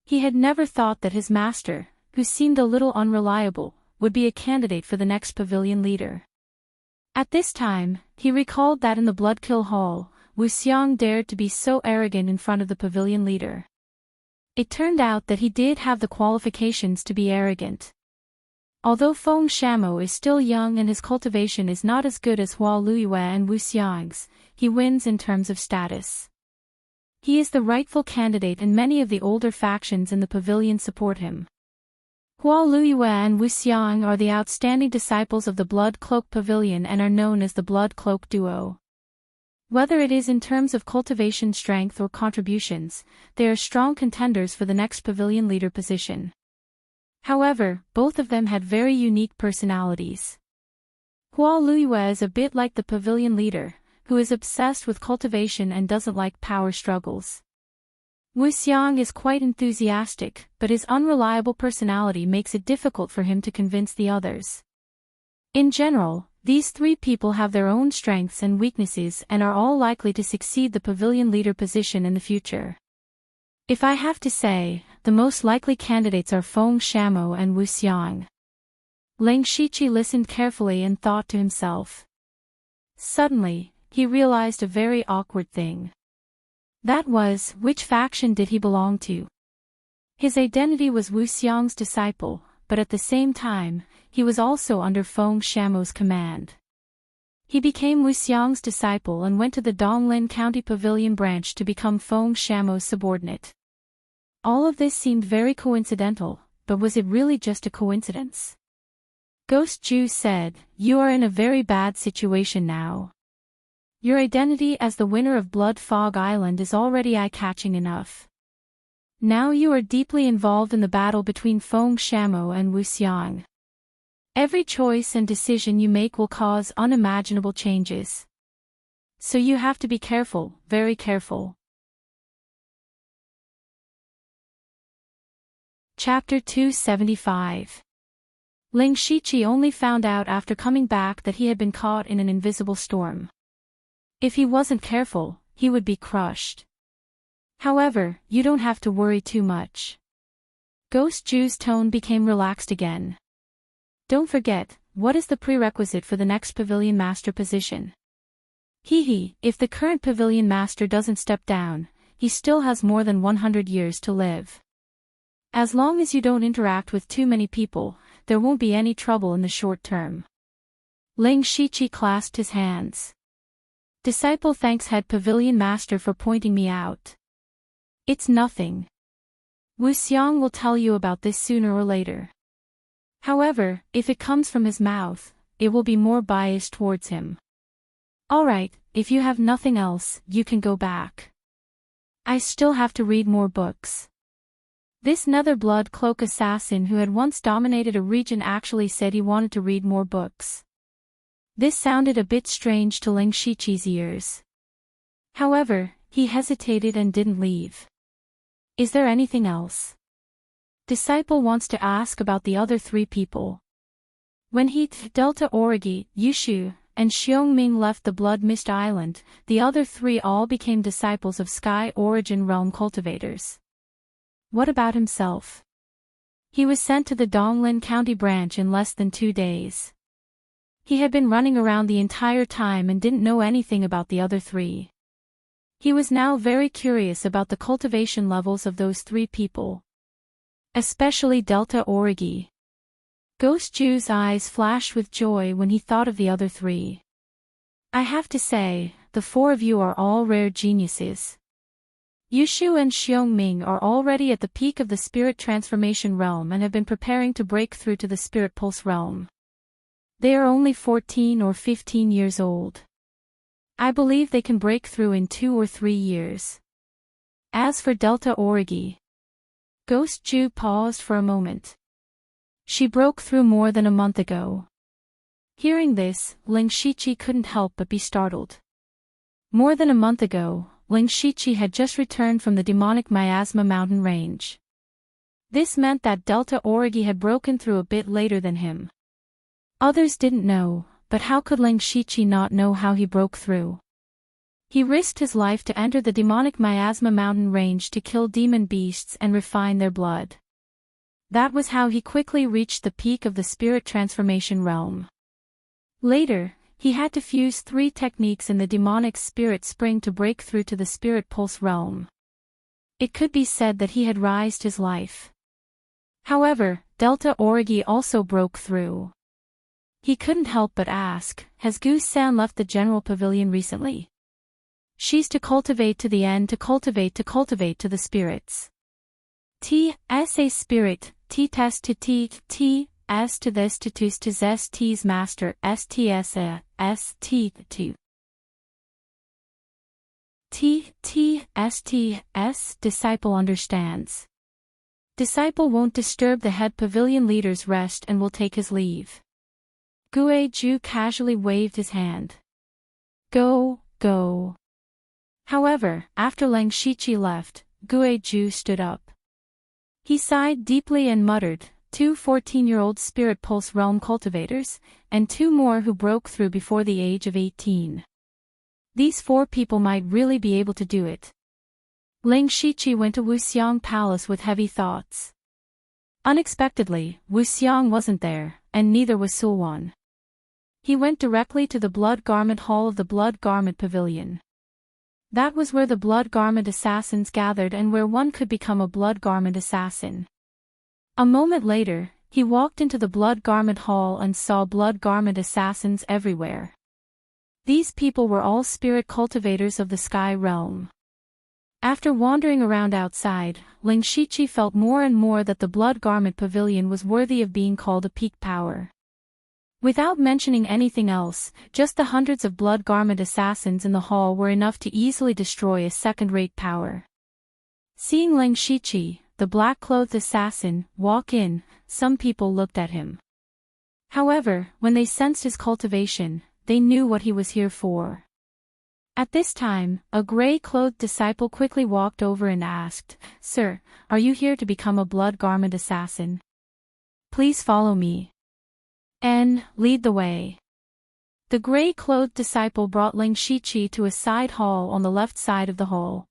He had never thought that his master, who seemed a little unreliable, would be a candidate for the next pavilion leader. At this time, he recalled that in the Bloodkill Hall, Wu Xiang dared to be so arrogant in front of the pavilion leader. It turned out that he did have the qualifications to be arrogant. Although Feng Shamo is still young and his cultivation is not as good as Hua Luiwei and Wu Xiang's, he wins in terms of status. He is the rightful candidate and many of the older factions in the pavilion support him. Hua Luiwei and Wu Xiang are the outstanding disciples of the Blood Cloak Pavilion and are known as the Blood Cloak Duo. Whether it is in terms of cultivation strength or contributions, they are strong contenders for the next pavilion leader position. However, both of them had very unique personalities. Hua Luiwei is a bit like the pavilion leader, who is obsessed with cultivation and doesn't like power struggles. Wu Xiang is quite enthusiastic, but his unreliable personality makes it difficult for him to convince the others. In general, these three people have their own strengths and weaknesses and are all likely to succeed the pavilion leader position in the future. If I have to say, the most likely candidates are Feng Shamo and Wu Xiang. Ling Shiqi listened carefully and thought to himself. Suddenly, he realized a very awkward thing. That was, which faction did he belong to? His identity was Wu Xiang's disciple, but at the same time, he was also under Feng Shamo's command. He became Wu Xiang's disciple and went to the Donglin County Pavilion branch to become Feng Shamo's subordinate. All of this seemed very coincidental, but was it really just a coincidence? Ghost Ju said, you are in a very bad situation now. Your identity as the winner of Blood Fog Island is already eye-catching enough. Now you are deeply involved in the battle between Feng Shamo and Wu Xiang. Every choice and decision you make will cause unimaginable changes. So you have to be careful, very careful. Chapter 275. Ling Shiqi only found out after coming back that he had been caught in an invisible storm. If he wasn't careful, he would be crushed. However, you don't have to worry too much. Ghost Ju's tone became relaxed again. Don't forget, what is the prerequisite for the next pavilion master position? If the current pavilion master doesn't step down, he still has more than 100 years to live. As long as you don't interact with too many people, there won't be any trouble in the short term. Ling Shiqi clasped his hands. Disciple thanks head pavilion master for pointing me out. It's nothing. Wu Xiang will tell you about this sooner or later. However, if it comes from his mouth, it will be more biased towards him. Alright, if you have nothing else, you can go back. I still have to read more books. This Nether Blood Cloak assassin who had once dominated a region actually said he wanted to read more books. This sounded a bit strange to Ling Shiqi's ears. However, he hesitated and didn't leave. Is there anything else? Disciple wants to ask about the other three people. When Delta Origi, Yushu, and Xiongming left the Blood Mist Island, the other three all became disciples of Sky Origin Realm cultivators. What about himself? He was sent to the Donglin County branch in less than 2 days. He had been running around the entire time and didn't know anything about the other three. He was now very curious about the cultivation levels of those three people. Especially Delta Origi. Ghost Ju's eyes flashed with joy when he thought of the other three. I have to say, the four of you are all rare geniuses. Yushu and Xiongming are already at the peak of the Spirit Transformation Realm and have been preparing to break through to the Spirit Pulse Realm. They are only 14 or 15 years old. I believe they can break through in 2 or 3 years. As for Delta Origi. Ghost Ju paused for a moment. She broke through more than a month ago. Hearing this, Ling Shiqi couldn't help but be startled. More than a month ago, Ling Shiqi had just returned from the demonic Miasma mountain range. This meant that Delta Origi had broken through a bit later than him. Others didn't know, but how could Ling Shiqi not know how he broke through? He risked his life to enter the demonic Miasma mountain range to kill demon beasts and refine their blood. That was how he quickly reached the peak of the Spirit Transformation Realm. Later, he had to fuse 3 techniques in the demonic Spirit Spring to break through to the Spirit Pulse Realm. It could be said that he had rised his life. However, Delta Origi also broke through. He couldn't help but ask, has Goose-san left the General Pavilion recently? She's to cultivate to the end to cultivate to the spirits. S a spirit, T test to T, S to this to tus to zes T's master, STS a, S T to. S disciple understands. Disciple won't disturb the head pavilion leader's rest and will take his leave. Gue Ju casually waved his hand. Go. However, after Ling Shiqi left, Gue Ju stood up. He sighed deeply and muttered, 2 14-year-old Spirit Pulse Realm cultivators, and 2 more who broke through before the age of 18. These 4 people might really be able to do it. Ling Shiqi went to Wuxiang Palace with heavy thoughts. Unexpectedly, Wuxiang wasn't there, and neither was Sulwan. He went directly to the Blood Garment Hall of the Blood Garment Pavilion. That was where the Blood Garment assassins gathered and where one could become a Blood Garment assassin. A moment later, he walked into the Blood Garment Hall and saw Blood Garment assassins everywhere. These people were all spirit cultivators of the Sky Realm. After wandering around outside, Ling Shiqi felt more and more that the Blood Garment Pavilion was worthy of being called a peak power. Without mentioning anything else, just the hundreds of Blood Garment assassins in the hall were enough to easily destroy a second-rate power. Seeing Ling Shiqi, the black-clothed assassin, walk in, some people looked at him. However, when they sensed his cultivation, they knew what he was here for. At this time, a gray-clothed disciple quickly walked over and asked, "Sir, are you here to become a blood garment assassin? Please follow me. And lead the way." The gray-clothed disciple brought Ling Shiqi to a side hall on the left side of the hall.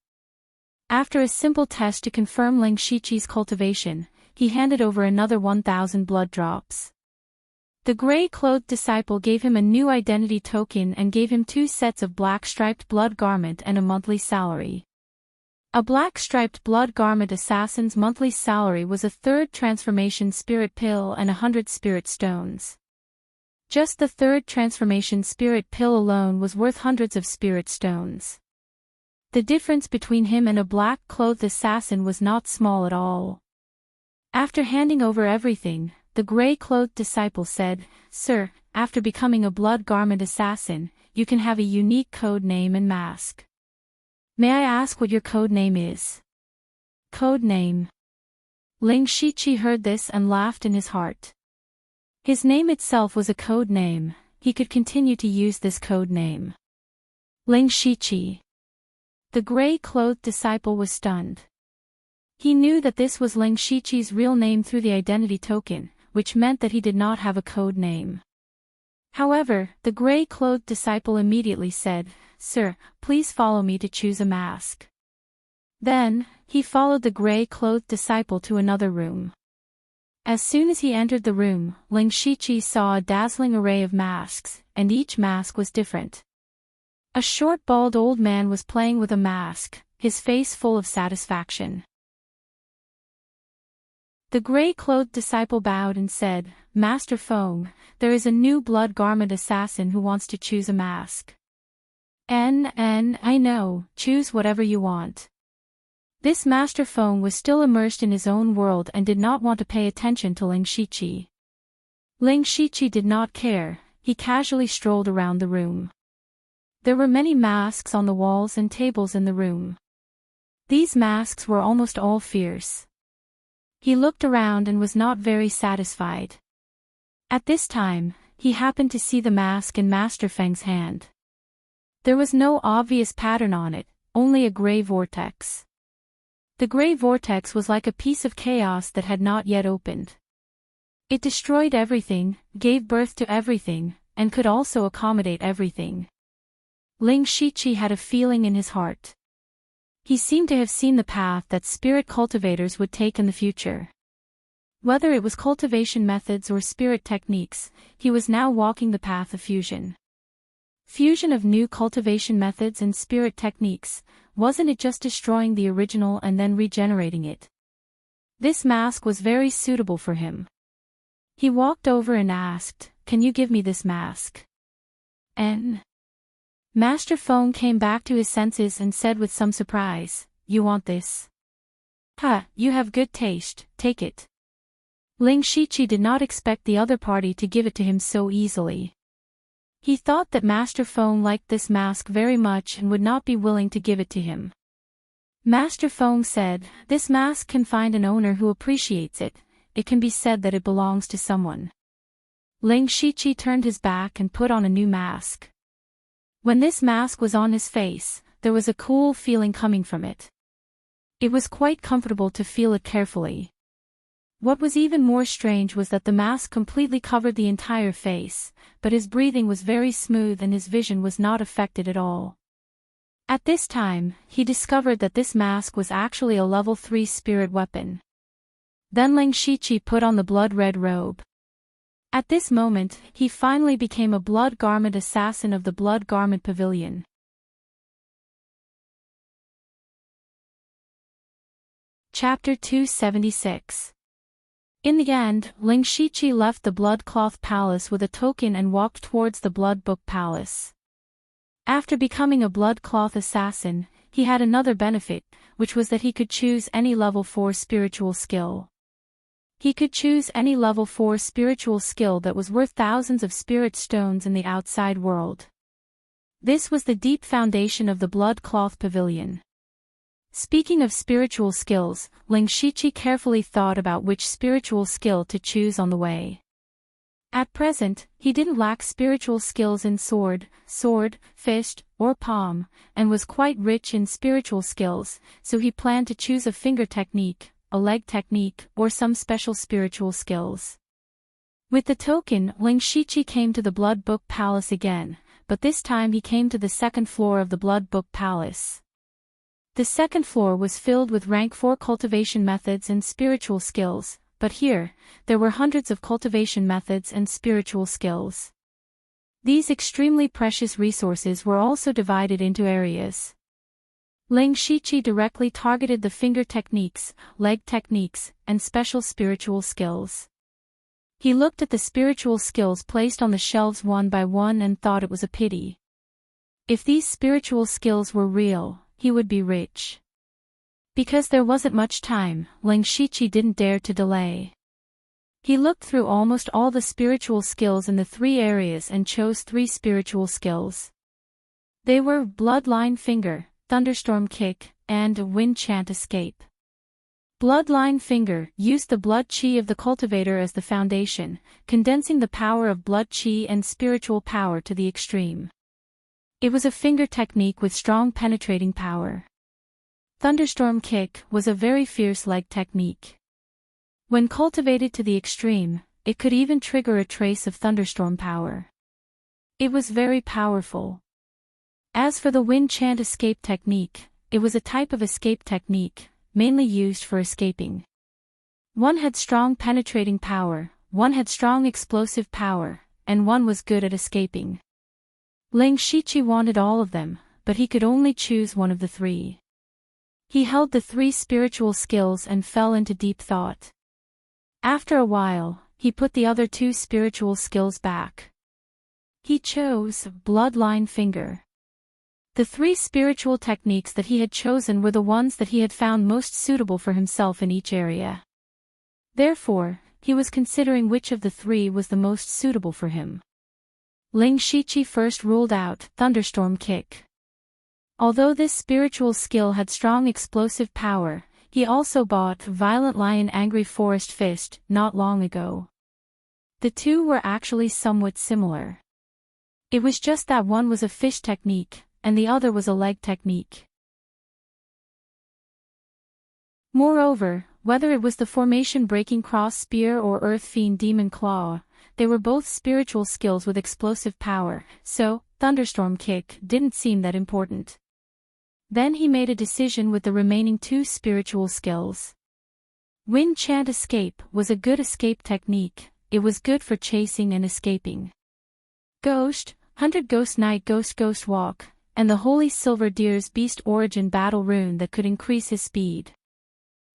After a simple test to confirm Ling Shiqi's cultivation, he handed over another 1,000 blood drops. The gray-clothed disciple gave him a new identity token and gave him 2 sets of black-striped blood garment and a monthly salary. A black-striped blood garment assassin's monthly salary was a 3rd transformation spirit pill and 100 spirit stones. Just the 3rd transformation spirit pill alone was worth hundreds of spirit stones. The difference between him and a black-clothed assassin was not small at all. After handing over everything, the gray-clothed disciple said, "Sir, after becoming a blood garment assassin, you can have a unique code name and mask. May I ask what your code name is?" Code name. Ling Shiqi heard this and laughed in his heart. His name itself was a code name, he could continue to use this code name. Ling Shiqi. The gray-clothed disciple was stunned. He knew that this was Ling Shiqi's real name through the identity token, which meant that he did not have a code name. However, the gray-clothed disciple immediately said, "Sir, please follow me to choose a mask." Then, he followed the gray-clothed disciple to another room. As soon as he entered the room, Ling Shiqi saw a dazzling array of masks, and each mask was different. A short bald old man was playing with a mask, his face full of satisfaction. The gray-clothed disciple bowed and said, "Master Feng, there is a new blood garment assassin who wants to choose a mask." I know, choose whatever you want." This Master Feng was still immersed in his own world and did not want to pay attention to Ling Shiqi. Ling Shiqi did not care, he casually strolled around the room. There were many masks on the walls and tables in the room. These masks were almost all fierce. He looked around and was not very satisfied. At this time, he happened to see the mask in Master Feng's hand. There was no obvious pattern on it, only a gray vortex. The gray vortex was like a piece of chaos that had not yet opened. It destroyed everything, gave birth to everything, and could also accommodate everything. Ling Shiqi had a feeling in his heart. He seemed to have seen the path that spirit cultivators would take in the future. Whether it was cultivation methods or spirit techniques, he was now walking the path of fusion. Fusion of new cultivation methods and spirit techniques, wasn't it just destroying the original and then regenerating it? This mask was very suitable for him. He walked over and asked, "Can you give me this mask?" Master Feng came back to his senses and said with some surprise, "You want this? You have good taste, take it." Ling Shiqi did not expect the other party to give it to him so easily. He thought that Master Feng liked this mask very much and would not be willing to give it to him. Master Feng said, "This mask can find an owner who appreciates it, it can be said that it belongs to someone." Ling Shiqi turned his back and put on a new mask. When this mask was on his face, there was a cool feeling coming from it. It was quite comfortable to feel it carefully. What was even more strange was that the mask completely covered the entire face, but his breathing was very smooth and his vision was not affected at all. At this time, he discovered that this mask was actually a level 3 spirit weapon. Then Ling Shiqi put on the blood-red robe. At this moment, he finally became a blood garment assassin of the Blood Garment Pavilion. Chapter 276. In the end, Ling Shiqi left the Blood Cloth Palace with a token and walked towards the Blood Book Palace. After becoming a Blood Cloth assassin, he had another benefit, which was that he could choose any level 4 spiritual skill. He could choose any level 4 spiritual skill that was worth thousands of spirit stones in the outside world. This was the deep foundation of the Blood Cloth Pavilion. Speaking of spiritual skills, Ling Shiqi carefully thought about which spiritual skill to choose on the way. At present, he didn't lack spiritual skills in sword, fist, or palm, and was quite rich in spiritual skills, so he planned to choose a finger technique, a leg technique, or some special spiritual skills. With the token, Ling Shiqi came to the Blood Book Palace again, but this time he came to the second floor of the Blood Book Palace. The second floor was filled with rank 4 cultivation methods and spiritual skills, but here, there were hundreds of cultivation methods and spiritual skills. These extremely precious resources were also divided into areas. Ling Shiqi directly targeted the finger techniques, leg techniques, and special spiritual skills. He looked at the spiritual skills placed on the shelves one by one and thought it was a pity. If these spiritual skills were real, he would be rich. Because there wasn't much time, Ling Shiqi didn't dare to delay. He looked through almost all the spiritual skills in the 3 areas and chose 3 spiritual skills. They were Bloodline Finger, Thunderstorm Kick, and Wind Chant Escape. Bloodline Finger used the blood chi of the cultivator as the foundation, condensing the power of blood chi and spiritual power to the extreme. It was a finger technique with strong penetrating power. Thunderstorm Kick was a very fierce leg technique. When cultivated to the extreme, it could even trigger a trace of thunderstorm power. It was very powerful. As for the Wind Chant Escape technique, it was a type of escape technique, mainly used for escaping. One had strong penetrating power, one had strong explosive power, and one was good at escaping. Ling Shiqi wanted all of them, but he could only choose one of the 3. He held the 3 spiritual skills and fell into deep thought. After a while, he put the other 2 spiritual skills back. He chose Bloodline Finger. The 3 spiritual techniques that he had chosen were the ones that he had found most suitable for himself in each area. Therefore, he was considering which of the 3 was the most suitable for him. Ling Shiqi first ruled out Thunderstorm Kick. Although this spiritual skill had strong explosive power, he also bought Violent Lion Angry Forest Fist not long ago. The 2 were actually somewhat similar. It was just that one was a fish technique, and the other was a leg technique. Moreover, whether it was the Formation Breaking Cross Spear or Earth Fiend Demon Claw, they were both spiritual skills with explosive power, so Thunderstorm Kick didn't seem that important. Then he made a decision with the remaining 2 spiritual skills. Wind Chant Escape was a good escape technique, it was good for chasing and escaping. Ghost, 100 Ghost Night Ghost Walk, and the Holy Silver Deer's Beast Origin Battle Rune that could increase his speed.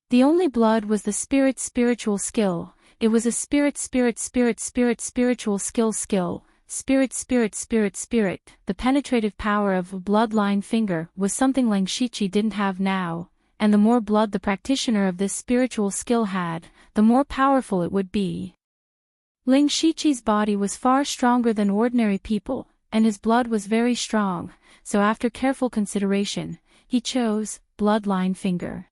The only blood was the Spirit spiritual skill, it was a Spirit spiritual skill. Spirit. The penetrative power of Bloodline Finger was something Ling Shiqi didn't have now, and the more blood the practitioner of this spiritual skill had, the more powerful it would be. Ling Shiqi's body was far stronger than ordinary people, and his blood was very strong, so after careful consideration, he chose Bloodline Finger.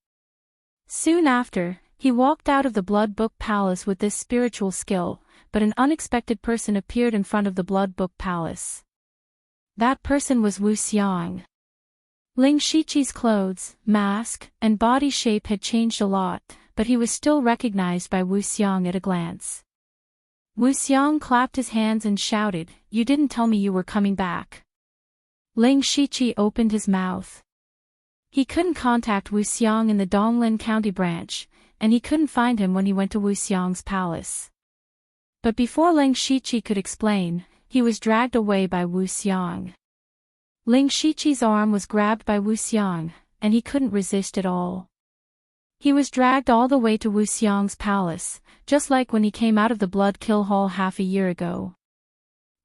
Soon after, he walked out of the Blood Book Palace with this spiritual skill, but an unexpected person appeared in front of the Blood Book Palace. That person was Wu Xiang. Ling Shiqi's clothes, mask, and body shape had changed a lot, but he was still recognized by Wu Xiang at a glance. Wu Xiang clapped his hands and shouted, "You didn't tell me you were coming back." Ling Shiqi opened his mouth. He couldn't contact Wu Xiang in the Donglin County branch, and he couldn't find him when he went to Wu Xiang's palace. But before Ling Shiqi could explain, he was dragged away by Wu Xiang. Ling Shiqi's arm was grabbed by Wu Xiang, and he couldn't resist at all. He was dragged all the way to Wu Xiang's palace, just like when he came out of the Blood Kill Hall half a year ago.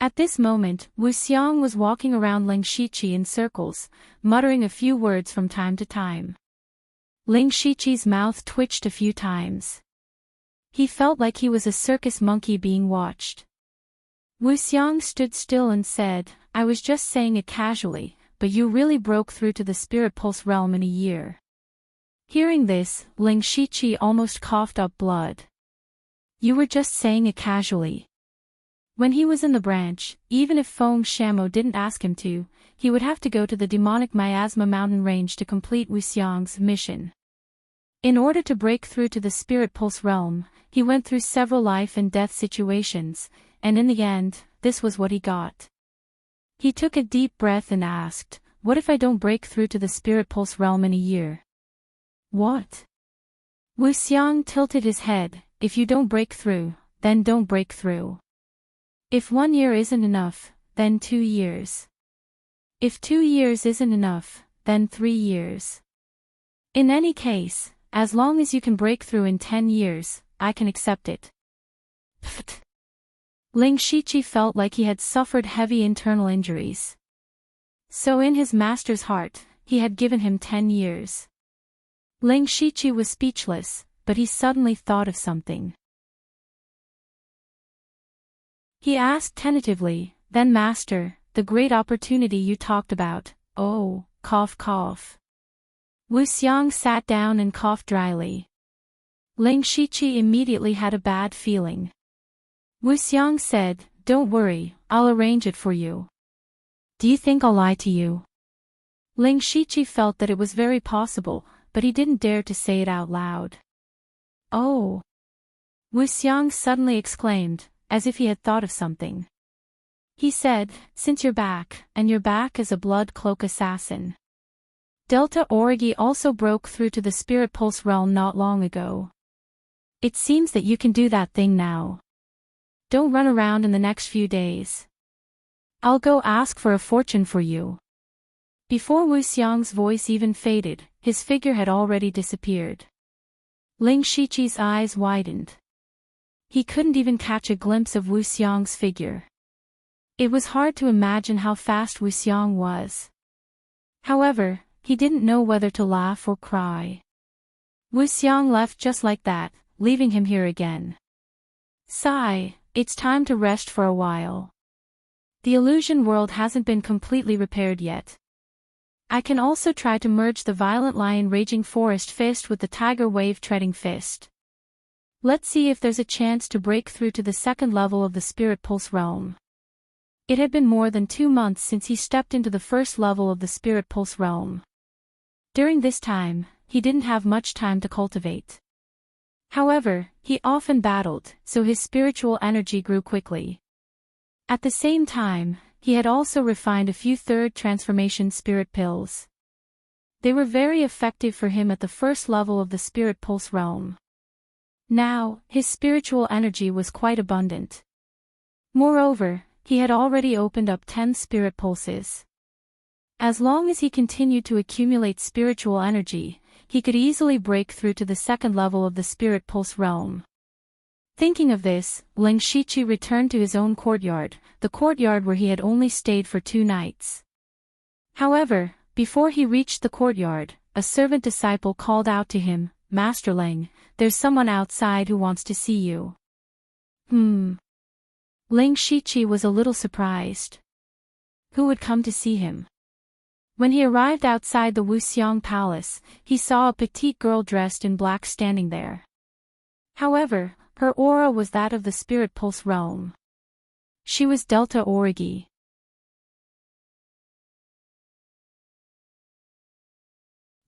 At this moment, Wu Xiang was walking around Ling Shiqi in circles, muttering a few words from time to time. Ling Shiqi's mouth twitched a few times. He felt like he was a circus monkey being watched. Wu Xiang stood still and said, "I was just saying it casually, but you really broke through to the Spirit Pulse realm in a year. Hearing this, Ling Shiqi almost coughed up blood. You were just saying it casually. When he was in the branch, even if Feng Shamo didn't ask him to, he would have to go to the demonic miasma mountain range to complete Wuxiang's mission. In order to break through to the Spirit Pulse realm, he went through several life and death situations, and in the end, this was what he got. He took a deep breath and asked, what if I don't break through to the Spirit Pulse realm in a year? What? Wuxiang tilted his head, if you don't break through, then don't break through. If 1 year isn't enough, then 2 years. If 2 years isn't enough, then 3 years. In any case, as long as you can break through in 10 years, I can accept it. Pfft. Ling Shiqi felt like he had suffered heavy internal injuries. So in his master's heart, he had given him 10 years. Ling Shiqi was speechless, but he suddenly thought of something. He asked tentatively, then Master, the great opportunity you talked about, oh, cough cough. Wuxiang sat down and coughed dryly. Ling Shiqi immediately had a bad feeling. Wuxiang said, don't worry, I'll arrange it for you. Do you think I'll lie to you? Ling Shiqi felt that it was very possible, but he didn't dare to say it out loud. Oh! Wuxiang suddenly exclaimed, as if he had thought of something. He said, since you're back, and you're back as a blood cloak assassin. Delta Origi also broke through to the Spirit Pulse realm not long ago. It seems that you can do that thing now. Don't run around in the next few days. I'll go ask for a fortune for you. Before Wuxiang's voice even faded, his figure had already disappeared. Ling Shiqi's eyes widened. He couldn't even catch a glimpse of Wuxiang's figure. It was hard to imagine how fast Wuxiang was. However, he didn't know whether to laugh or cry. Wuxiang left just like that, leaving him here again. Sigh, it's time to rest for a while. The illusion world hasn't been completely repaired yet. I can also try to merge the violent lion raging forest fist with the tiger wave treading fist. Let's see if there's a chance to break through to the second level of the Spirit Pulse realm. It had been more than 2 months since he stepped into the first level of the Spirit Pulse realm. During this time, he didn't have much time to cultivate. However, he often battled, so his spiritual energy grew quickly. At the same time, he had also refined a few third transformation spirit pills. They were very effective for him at the first level of the Spirit Pulse realm. Now, his spiritual energy was quite abundant. Moreover, he had already opened up 10 spirit pulses. As long as he continued to accumulate spiritual energy, he could easily break through to the second level of the Spirit Pulse realm. Thinking of this, Ling Shiqi returned to his own courtyard, the courtyard where he had only stayed for 2 nights. However, before he reached the courtyard, a servant disciple called out to him, Master Ling, there's someone outside who wants to see you. Ling Shiqi was a little surprised. Who would come to see him? When he arrived outside the Wuxiang Palace, he saw a petite girl dressed in black standing there. However, her aura was that of the Spirit Pulse realm. She was Delta Origi.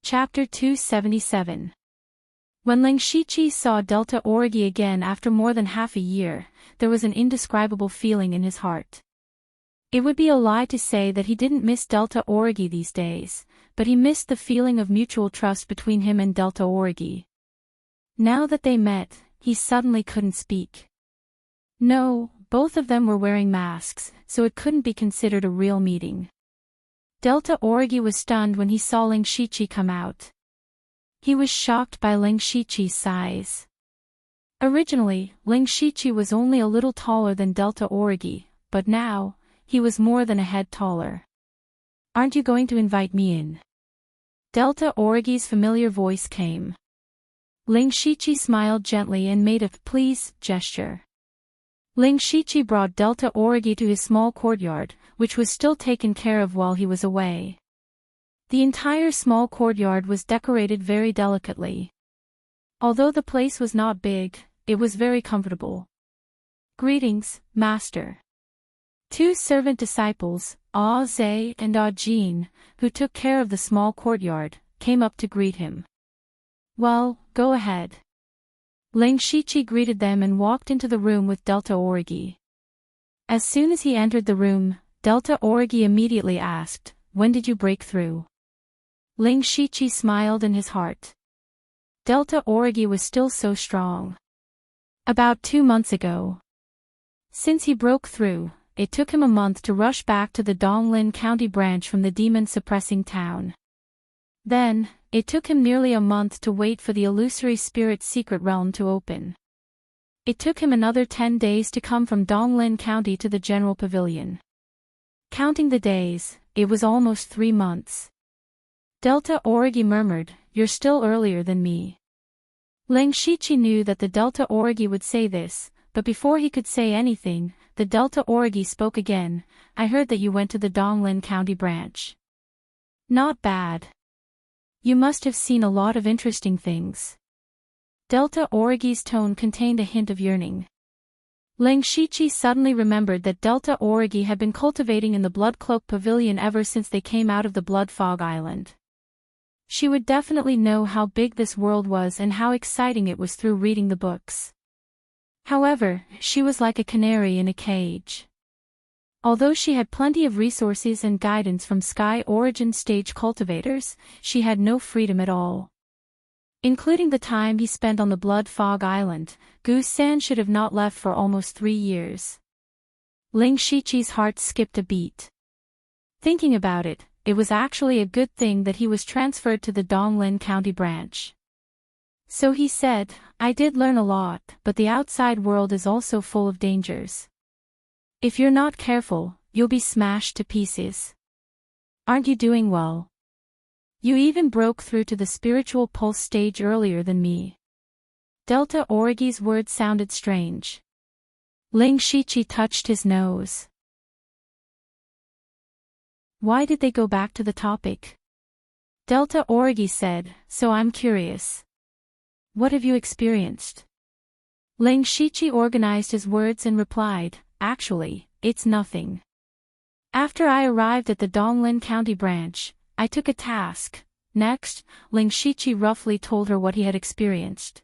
Chapter 277. When Ling Shiqi saw Delta Origi again after more than half a year, there was an indescribable feeling in his heart. It would be a lie to say that he didn't miss Delta Origi these days, but he missed the feeling of mutual trust between him and Delta Origi. Now that they met, he suddenly couldn't speak. No, both of them were wearing masks, so it couldn't be considered a real meeting. Delta Origi was stunned when he saw Ling Shiqi come out. He was shocked by Ling Shiqi's size. Originally, Ling Shiqi was only a little taller than Delta Origi, but now, he was more than a head taller. Aren't you going to invite me in? Delta Origi's familiar voice came. Ling Shiqi smiled gently and made a please gesture. Ling Shiqi brought Delta Origi to his small courtyard, which was still taken care of while he was away. The entire small courtyard was decorated very delicately. Although the place was not big, it was very comfortable. "Greetings, Master." Two servant disciples, Ah Zhe and Ah Jean, who took care of the small courtyard, came up to greet him. "Well, go ahead." Ling Shichi greeted them and walked into the room with Delta Origi. As soon as he entered the room, Delta Origi immediately asked, "When did you break through?" Ling Shichi smiled in his heart. Delta Origi was still so strong. About 2 months ago. Since he broke through, it took him a month to rush back to the Donglin County branch from the demon-suppressing town. Then, it took him nearly a month to wait for the illusory spirit secret realm to open. It took him another 10 days to come from Donglin County to the general pavilion. Counting the days, it was almost 3 months. Delta Origi murmured, "You're still earlier than me." Ling Shichi knew that the Delta Origi would say this, but before he could say anything, the Delta Origi spoke again. "I heard that you went to the Donglin County branch." "Not bad. You must have seen a lot of interesting things." Delta Origi's tone contained a hint of yearning. Ling Shichi suddenly remembered that Delta Origi had been cultivating in the Blood Cloak Pavilion ever since they came out of the Blood Fog Island. She would definitely know how big this world was and how exciting it was through reading the books. However, she was like a canary in a cage. Although she had plenty of resources and guidance from Sky Origin stage cultivators, she had no freedom at all. Including the time he spent on the Blood Fog Island, Gu-san should have not left for almost 3 years. Ling Shichi's heart skipped a beat. Thinking about it, it was actually a good thing that he was transferred to the Donglin County branch. So he said, "I did learn a lot, but the outside world is also full of dangers. If you're not careful, you'll be smashed to pieces. Aren't you doing well? You even broke through to the spiritual pulse stage earlier than me." Delta Origi's words sounded strange. Ling Shichi touched his nose. Why did they go back to the topic? Delta Origi said, "So I'm curious. What have you experienced?" Ling Shichi organized his words and replied, "Actually, it's nothing. After I arrived at the Donglin County branch, I took a task." Next, Ling Shichi roughly told her what he had experienced.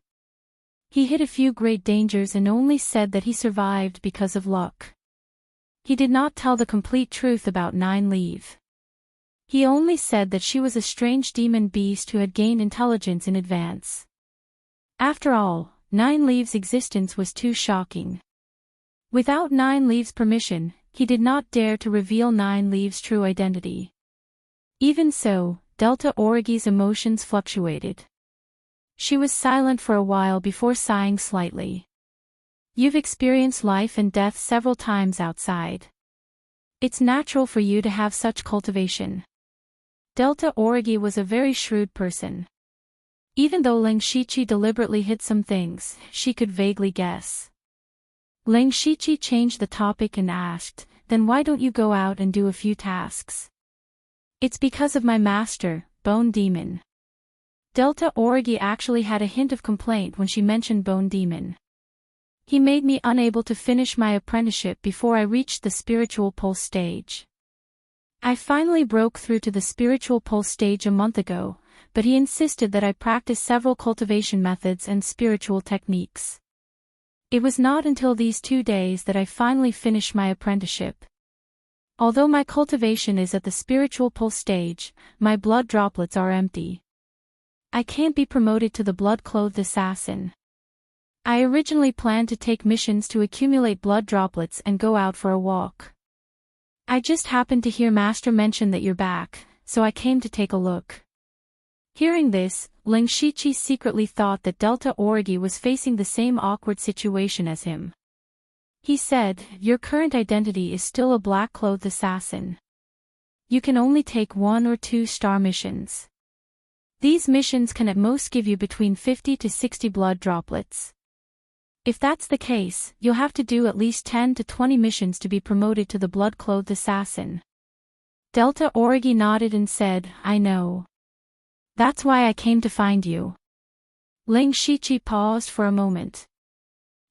He hit a few great dangers and only said that he survived because of luck. He did not tell the complete truth about Nine Leaf. He only said that she was a strange demon beast who had gained intelligence in advance. After all, Nine Leaf's existence was too shocking. Without Nine Leaf's permission, he did not dare to reveal Nine Leaf's true identity. Even so, Delta Origi's emotions fluctuated. She was silent for a while before sighing slightly. "You've experienced life and death several times outside. It's natural for you to have such cultivation." Delta Origi was a very shrewd person. Even though Ling Shichi deliberately hid some things, she could vaguely guess. Ling Shichi changed the topic and asked, "Then why don't you go out and do a few tasks?" "It's because of my master, Bone Demon." Delta Origi actually had a hint of complaint when she mentioned Bone Demon. "He made me unable to finish my apprenticeship before I reached the spiritual pulse stage. I finally broke through to the spiritual pulse stage a month ago, but he insisted that I practice several cultivation methods and spiritual techniques. It was not until these 2 days that I finally finished my apprenticeship. Although my cultivation is at the spiritual pulse stage, my blood droplets are empty. I can't be promoted to the blood-clothed assassin. I originally planned to take missions to accumulate blood droplets and go out for a walk. I just happened to hear Master mention that you're back, so I came to take a look." Hearing this, Ling Shichi secretly thought that Delta Origi was facing the same awkward situation as him. He said, "Your current identity is still a black-clothed assassin. You can only take 1 or 2 star missions. These missions can at most give you between 50 to 60 blood droplets. If that's the case, you'll have to do at least 10 to 20 missions to be promoted to the blood-clothed assassin." Delta Origi nodded and said, I know. That's why I came to find you. Ling Shichi paused for a moment.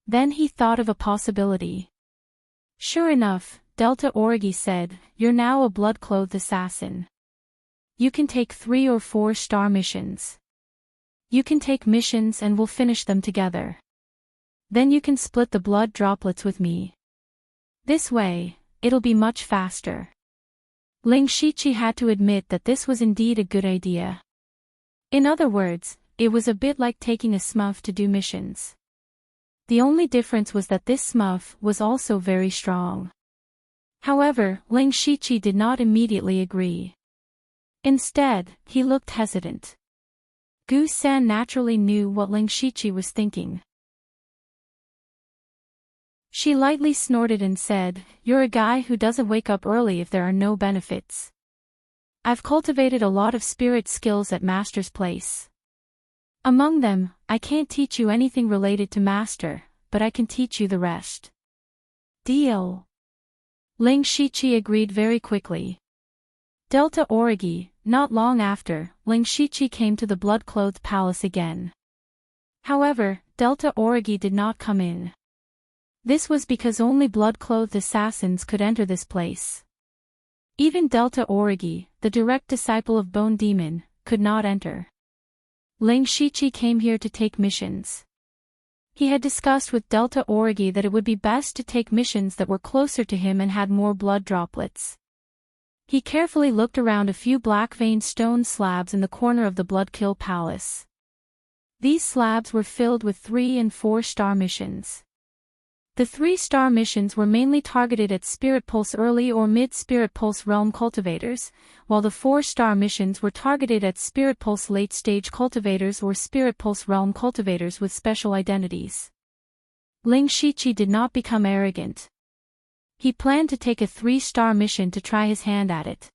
Then he thought of a possibility. Sure enough, Delta Origi said, you're now a blood-clothed assassin. You can take 3 or 4 star missions. You can take missions and we'll finish them together. Then you can split the blood droplets with me. This way, it'll be much faster. Ling Shichi had to admit that this was indeed a good idea. In other words, it was a bit like taking a smurf to do missions. The only difference was that this smurf was also very strong. However, Ling Shichi did not immediately agree. Instead, he looked hesitant. Gu San naturally knew what Ling Shichi was thinking. She lightly snorted and said, you're a guy who doesn't wake up early if there are no benefits. I've cultivated a lot of spirit skills at Master's place. Among them, I can't teach you anything related to Master, but I can teach you the rest. Deal. Ling Shichi agreed very quickly. Delta Origi, not long after, Ling Shichi came to the blood-clothed palace again. However, Delta Origi did not come in. This was because only blood-clothed assassins could enter this place. Even Delta Origi, the direct disciple of Bone Demon, could not enter. Ling Shichi came here to take missions. He had discussed with Delta Origi that it would be best to take missions that were closer to him and had more blood droplets. He carefully looked around a few black-veined stone slabs in the corner of the Bloodkill Palace. These slabs were filled with 3 and 4 star missions. The 3-star missions were mainly targeted at Spirit Pulse early or mid-Spirit Pulse realm cultivators, while the 4-star missions were targeted at Spirit Pulse late-stage cultivators or Spirit Pulse realm cultivators with special identities. Ling Shichi did not become arrogant. He planned to take a 3-star mission to try his hand at it.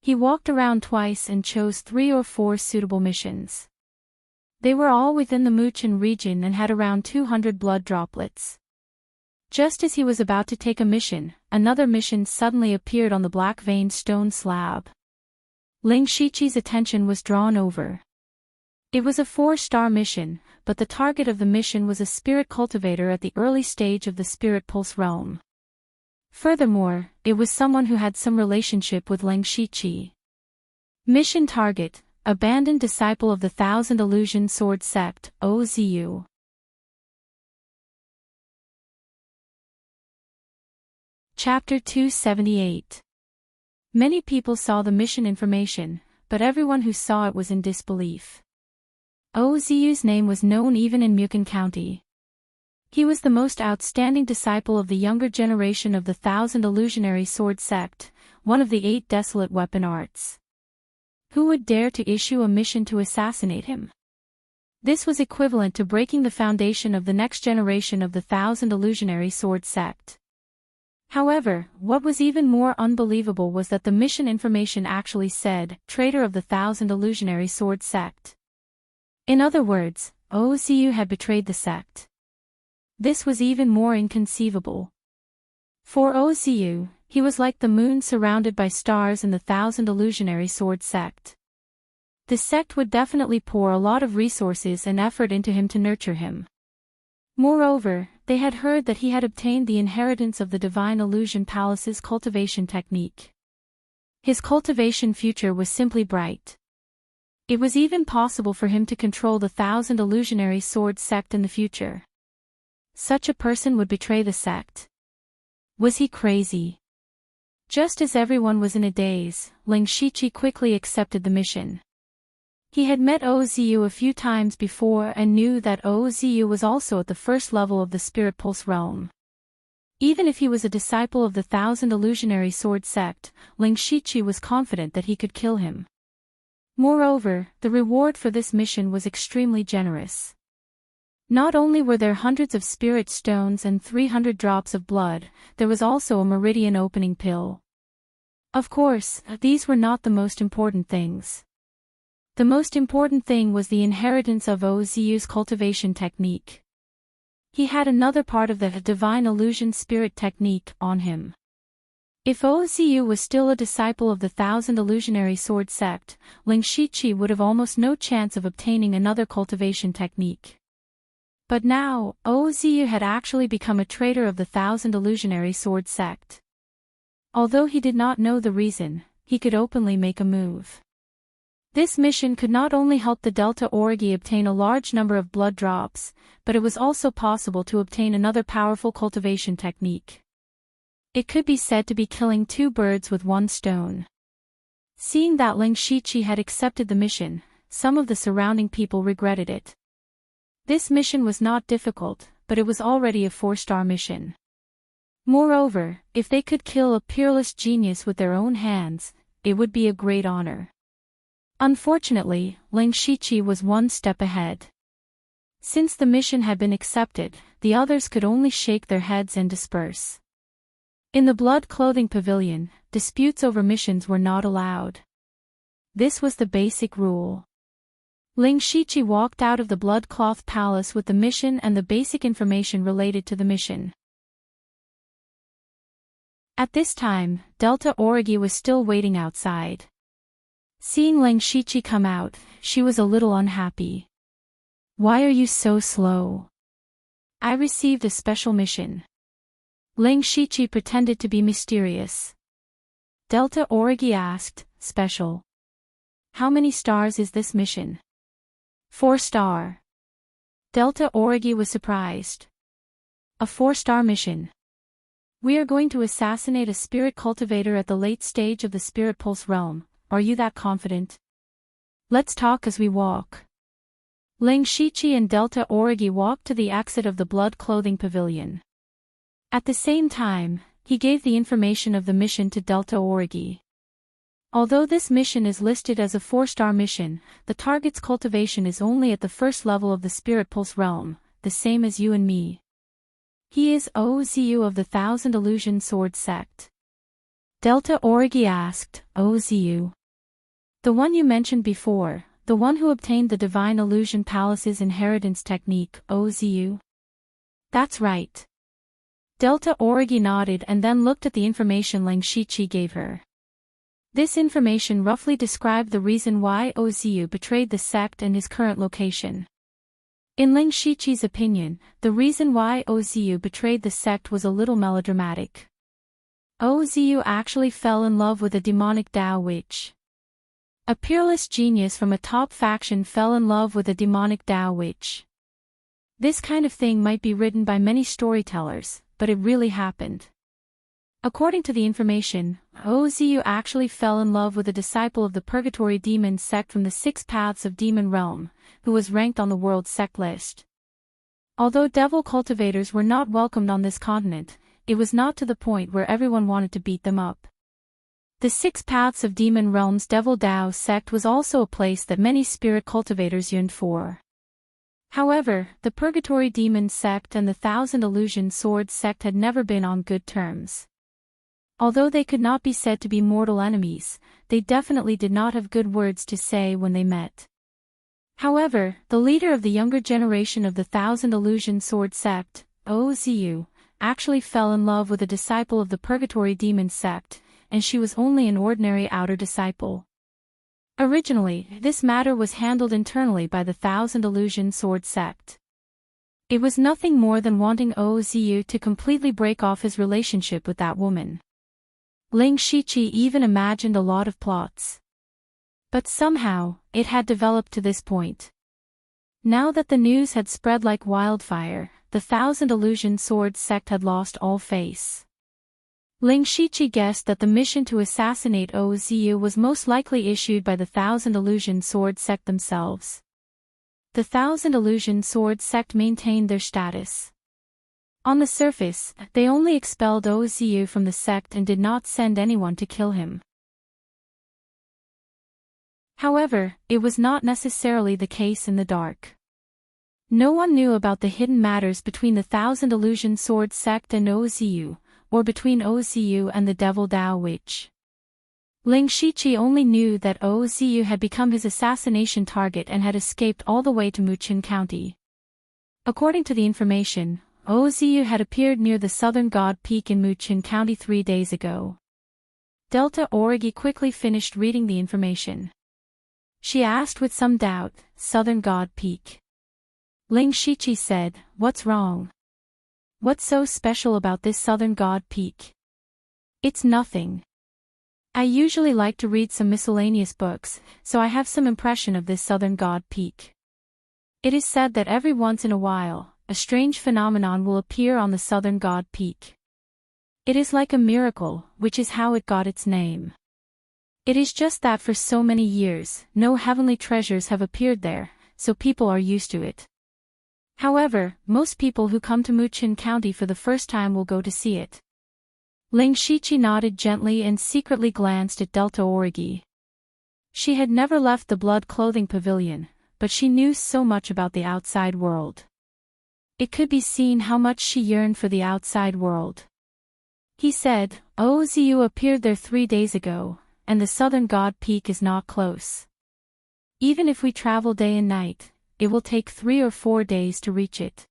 He walked around twice and chose 3 or 4 suitable missions. They were all within the Muchen region and had around 200 blood droplets. Just as he was about to take a mission, another mission suddenly appeared on the black-veined stone slab. Ling Shichi's attention was drawn over. It was a 4-star mission, but the target of the mission was a spirit cultivator at the early stage of the Spirit Pulse realm. Furthermore, it was someone who had some relationship with Ling Shichi. Mission target: abandoned disciple of the Thousand Illusion Sword Sect, OZU. Chapter 278. Many people saw the mission information, but everyone who saw it was in disbelief. OZU's name was known even in Muchen County. He was the most outstanding disciple of the younger generation of the Thousand Illusionary Sword Sect, one of the 8 desolate weapon arts. Who would dare to issue a mission to assassinate him? This was equivalent to breaking the foundation of the next generation of the Thousand Illusionary Sword Sect. However, what was even more unbelievable was that the mission information actually said, traitor of the Thousand Illusionary Sword Sect. In other words, OZU had betrayed the sect. This was even more inconceivable. For OZU, he was like the moon surrounded by stars in the Thousand Illusionary Sword Sect. The sect would definitely pour a lot of resources and effort into him to nurture him. Moreover, they had heard that he had obtained the inheritance of the Divine Illusion Palace's cultivation technique. His cultivation future was simply bright. It was even possible for him to control the Thousand Illusionary Sword Sect in the future. Such a person would betray the sect. Was he crazy? Just as everyone was in a daze, Ling Shichi quickly accepted the mission. He had met OZU a few times before and knew that OZU was also at the first level of the Spirit Pulse realm. Even if he was a disciple of the Thousand Illusionary Sword Sect, Ling Shichi was confident that he could kill him. Moreover, the reward for this mission was extremely generous. Not only were there hundreds of spirit stones and 300 drops of blood, there was also a meridian opening pill. Of course, these were not the most important things. The most important thing was the inheritance of OZU's cultivation technique. He had another part of the Divine Illusion Spirit technique on him. If Ozu was still a disciple of the Thousand Illusionary Sword sect, Ling Shiqi would have almost no chance of obtaining another cultivation technique. But now, Ozu had actually become a traitor of the Thousand Illusionary Sword sect. Although he did not know the reason, he could openly make a move. This mission could not only help the Delta Origi obtain a large number of blood drops, but it was also possible to obtain another powerful cultivation technique. It could be said to be killing two birds with one stone. Seeing that Ling Shiqi had accepted the mission, some of the surrounding people regretted it. This mission was not difficult, but it was already a 4-star mission. Moreover, if they could kill a peerless genius with their own hands, it would be a great honor. Unfortunately, Ling Shiqi was one step ahead. Since the mission had been accepted, the others could only shake their heads and disperse. In the Blood Clothing Pavilion, disputes over missions were not allowed. This was the basic rule. Ling Shiqi walked out of the Blood Cloth Palace with the mission and the basic information related to the mission. At this time, Delta Origi was still waiting outside. Seeing Ling Shiqi come out, she was a little unhappy. "Why are you so slow?" "I received a special mission." Ling Shiqi pretended to be mysterious. Delta Origi asked, "Special? How many stars is this mission?" 4-star. Delta Origi was surprised. A 4-star mission. "We are going to assassinate a spirit cultivator at the late stage of the Spirit Pulse realm. Are you that confident? Let's talk as we walk." Ling Shiqi and Delta Origi walked to the exit of the Blood Clothing Pavilion. At the same time, he gave the information of the mission to Delta Origi. Although this mission is listed as a 4-star mission, the target's cultivation is only at the first level of the Spirit Pulse realm, the same as you and me. He is Ozu of the Thousand Illusion Sword sect. Delta Origi asked, "Ozu? The one you mentioned before, the one who obtained the Divine Illusion Palace's inheritance technique, Ozu?" "That's right." Delta Origi nodded and then looked at the information Ling Shiqi gave her. This information roughly described the reason why Ozu betrayed the sect and his current location. In Ling Shiqi's opinion, the reason why Ozu betrayed the sect was a little melodramatic. Ozu actually fell in love with a demonic Dao witch. A peerless genius from a top faction fell in love with a demonic Dao witch. This kind of thing might be written by many storytellers, but it really happened. According to the information, Ozu actually fell in love with a disciple of the Purgatory Demon sect from the 6 Paths of Demon Realm, who was ranked on the world sect list. Although devil cultivators were not welcomed on this continent, it was not to the point where everyone wanted to beat them up. The 6 Paths of Demon Realm's Devil Dao sect was also a place that many spirit cultivators yearned for. However, the Purgatory Demon sect and the Thousand Illusion Sword sect had never been on good terms. Although they could not be said to be mortal enemies, they definitely did not have good words to say when they met. However, the leader of the younger generation of the Thousand Illusion Sword sect, Ozu, actually fell in love with a disciple of the Purgatory Demon sect, and she was only an ordinary outer disciple. Originally, this matter was handled internally by the Thousand Illusion Sword sect. It was nothing more than wanting Ozu to completely break off his relationship with that woman. Ling Shiqi even imagined a lot of plots. But somehow, it had developed to this point. Now that the news had spread like wildfire, the Thousand Illusion Sword sect had lost all face. Ling Shiqi guessed that the mission to assassinate Ozu was most likely issued by the Thousand Illusion Sword sect themselves. The Thousand Illusion Sword sect maintained their status. On the surface, they only expelled Ozu from the sect and did not send anyone to kill him. However, it was not necessarily the case in the dark. No one knew about the hidden matters between the Thousand Illusion Sword sect and Ozu, or between Ozu and the Devil Dao witch. Ling Shiqi only knew that Ozu had become his assassination target and had escaped all the way to Muqin County. According to the information, Ozu had appeared near the Southern God Peak in Muqin County 3 days ago. Delta Origi quickly finished reading the information. She asked with some doubt, Southern God Peak. Ling Shichi said, what's wrong? What's so special about this Southern God Peak? It's nothing. I usually like to read some miscellaneous books, so I have some impression of this Southern God Peak. It is said that every once in a while, a strange phenomenon will appear on the Southern God Peak. It is like a miracle, which is how it got its name. It is just that for so many years, no heavenly treasures have appeared there, so people are used to it. However, most people who come to Muchin County for the first time will go to see it. Ling Shichi nodded gently and secretly glanced at Delta Origi. She had never left the blood clothing pavilion, but she knew so much about the outside world. It could be seen how much she yearned for the outside world. He said, Ozu appeared there 3 days ago, and the Southern God Peak is not close. Even if we travel day and night, it will take 3 or 4 days to reach it.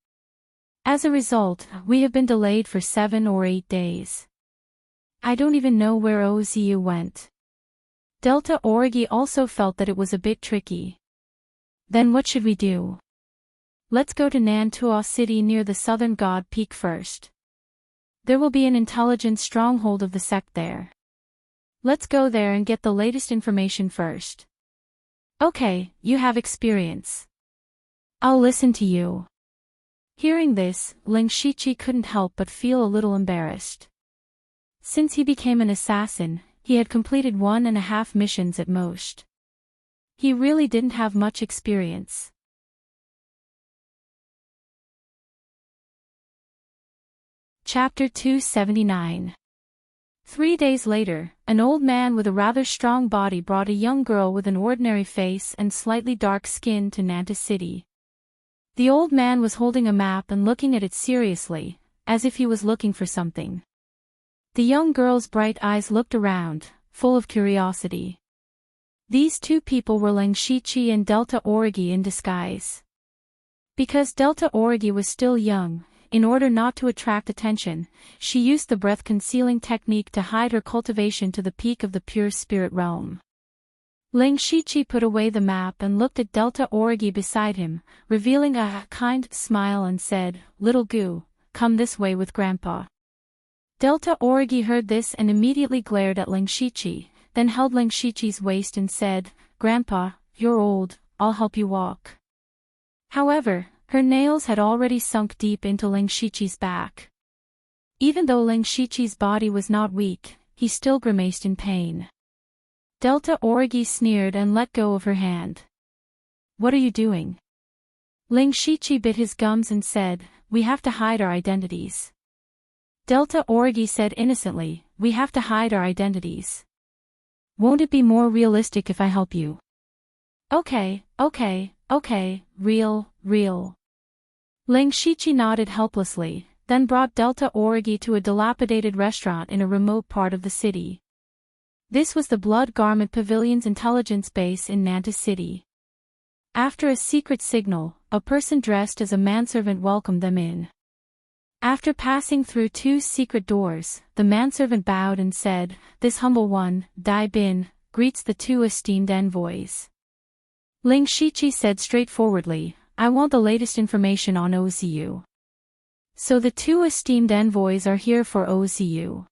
As a result, we have been delayed for 7 or 8 days. I don't even know where Ozu went. Delta Origi also felt that it was a bit tricky. Then what should we do? Let's go to Nantua City near the Southern God Peak first. There will be an intelligent stronghold of the sect there. Let's go there and get the latest information first. Okay, you have experience. I'll listen to you. Hearing this, Ling Shichi couldn't help but feel a little embarrassed. Since he became an assassin, he had completed 1.5 missions at most. He really didn't have much experience. Chapter 279. 3 days later, an old man with a rather strong body brought a young girl with an ordinary face and slightly dark skin to Nanta City. The old man was holding a map and looking at it seriously, as if he was looking for something. The young girl's bright eyes looked around, full of curiosity. These two people were Ling Shichi and Delta Origi in disguise. Because Delta Origi was still young, in order not to attract attention, she used the breath-concealing technique to hide her cultivation to the peak of the pure spirit realm. Ling Shichi put away the map and looked at Delta Origi beside him, revealing a kind smile and said, Little Goo, come this way with Grandpa. Delta Origi heard this and immediately glared at Ling Shichi, then held Ling Shichi's waist and said, Grandpa, you're old, I'll help you walk. However, her nails had already sunk deep into Ling Shichi's back. Even though Ling Shichi's body was not weak, he still grimaced in pain. Delta Origi sneered and let go of her hand. What are you doing? Ling Shichi bit his gums and said, We have to hide our identities. Delta Origi said innocently, We have to hide our identities. Won't it be more realistic if I help you? Okay, real. Ling Shichi nodded helplessly, then brought Delta Origi to a dilapidated restaurant in a remote part of the city. This was the Blood Garment Pavilion's intelligence base in Nanta City. After a secret signal, a person dressed as a manservant welcomed them in. After passing through 2 secret doors, the manservant bowed and said, This humble one, Dai Bin, greets the 2 esteemed envoys. Ling Shichi said straightforwardly, I want the latest information on Ozu. So the 2 esteemed envoys are here for Ozu.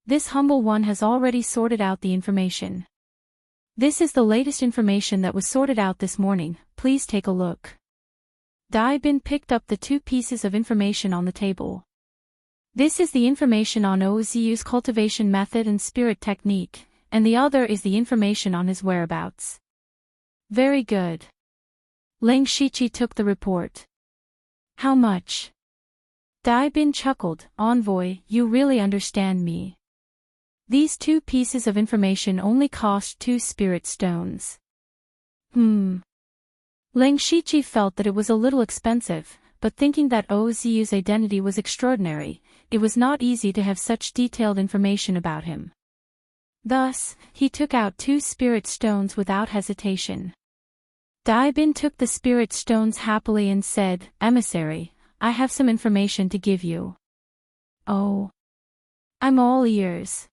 This humble one has already sorted out the information. This is the latest information that was sorted out this morning, please take a look. Dai Bin picked up the 2 pieces of information on the table. This is the information on Ozu's cultivation method and spirit technique, and the other is the information on his whereabouts. Very good. Ling Shichi took the report. How much? Dai Bin chuckled, Envoy, you really understand me. These 2 pieces of information only cost 2 spirit stones. Ling Shichi felt that it was a little expensive, but thinking that Ozu's identity was extraordinary, it was not easy to have such detailed information about him. Thus, he took out 2 spirit stones without hesitation. Dai Bin took the spirit stones happily and said, Emissary, I have some information to give you. Oh. I'm all ears.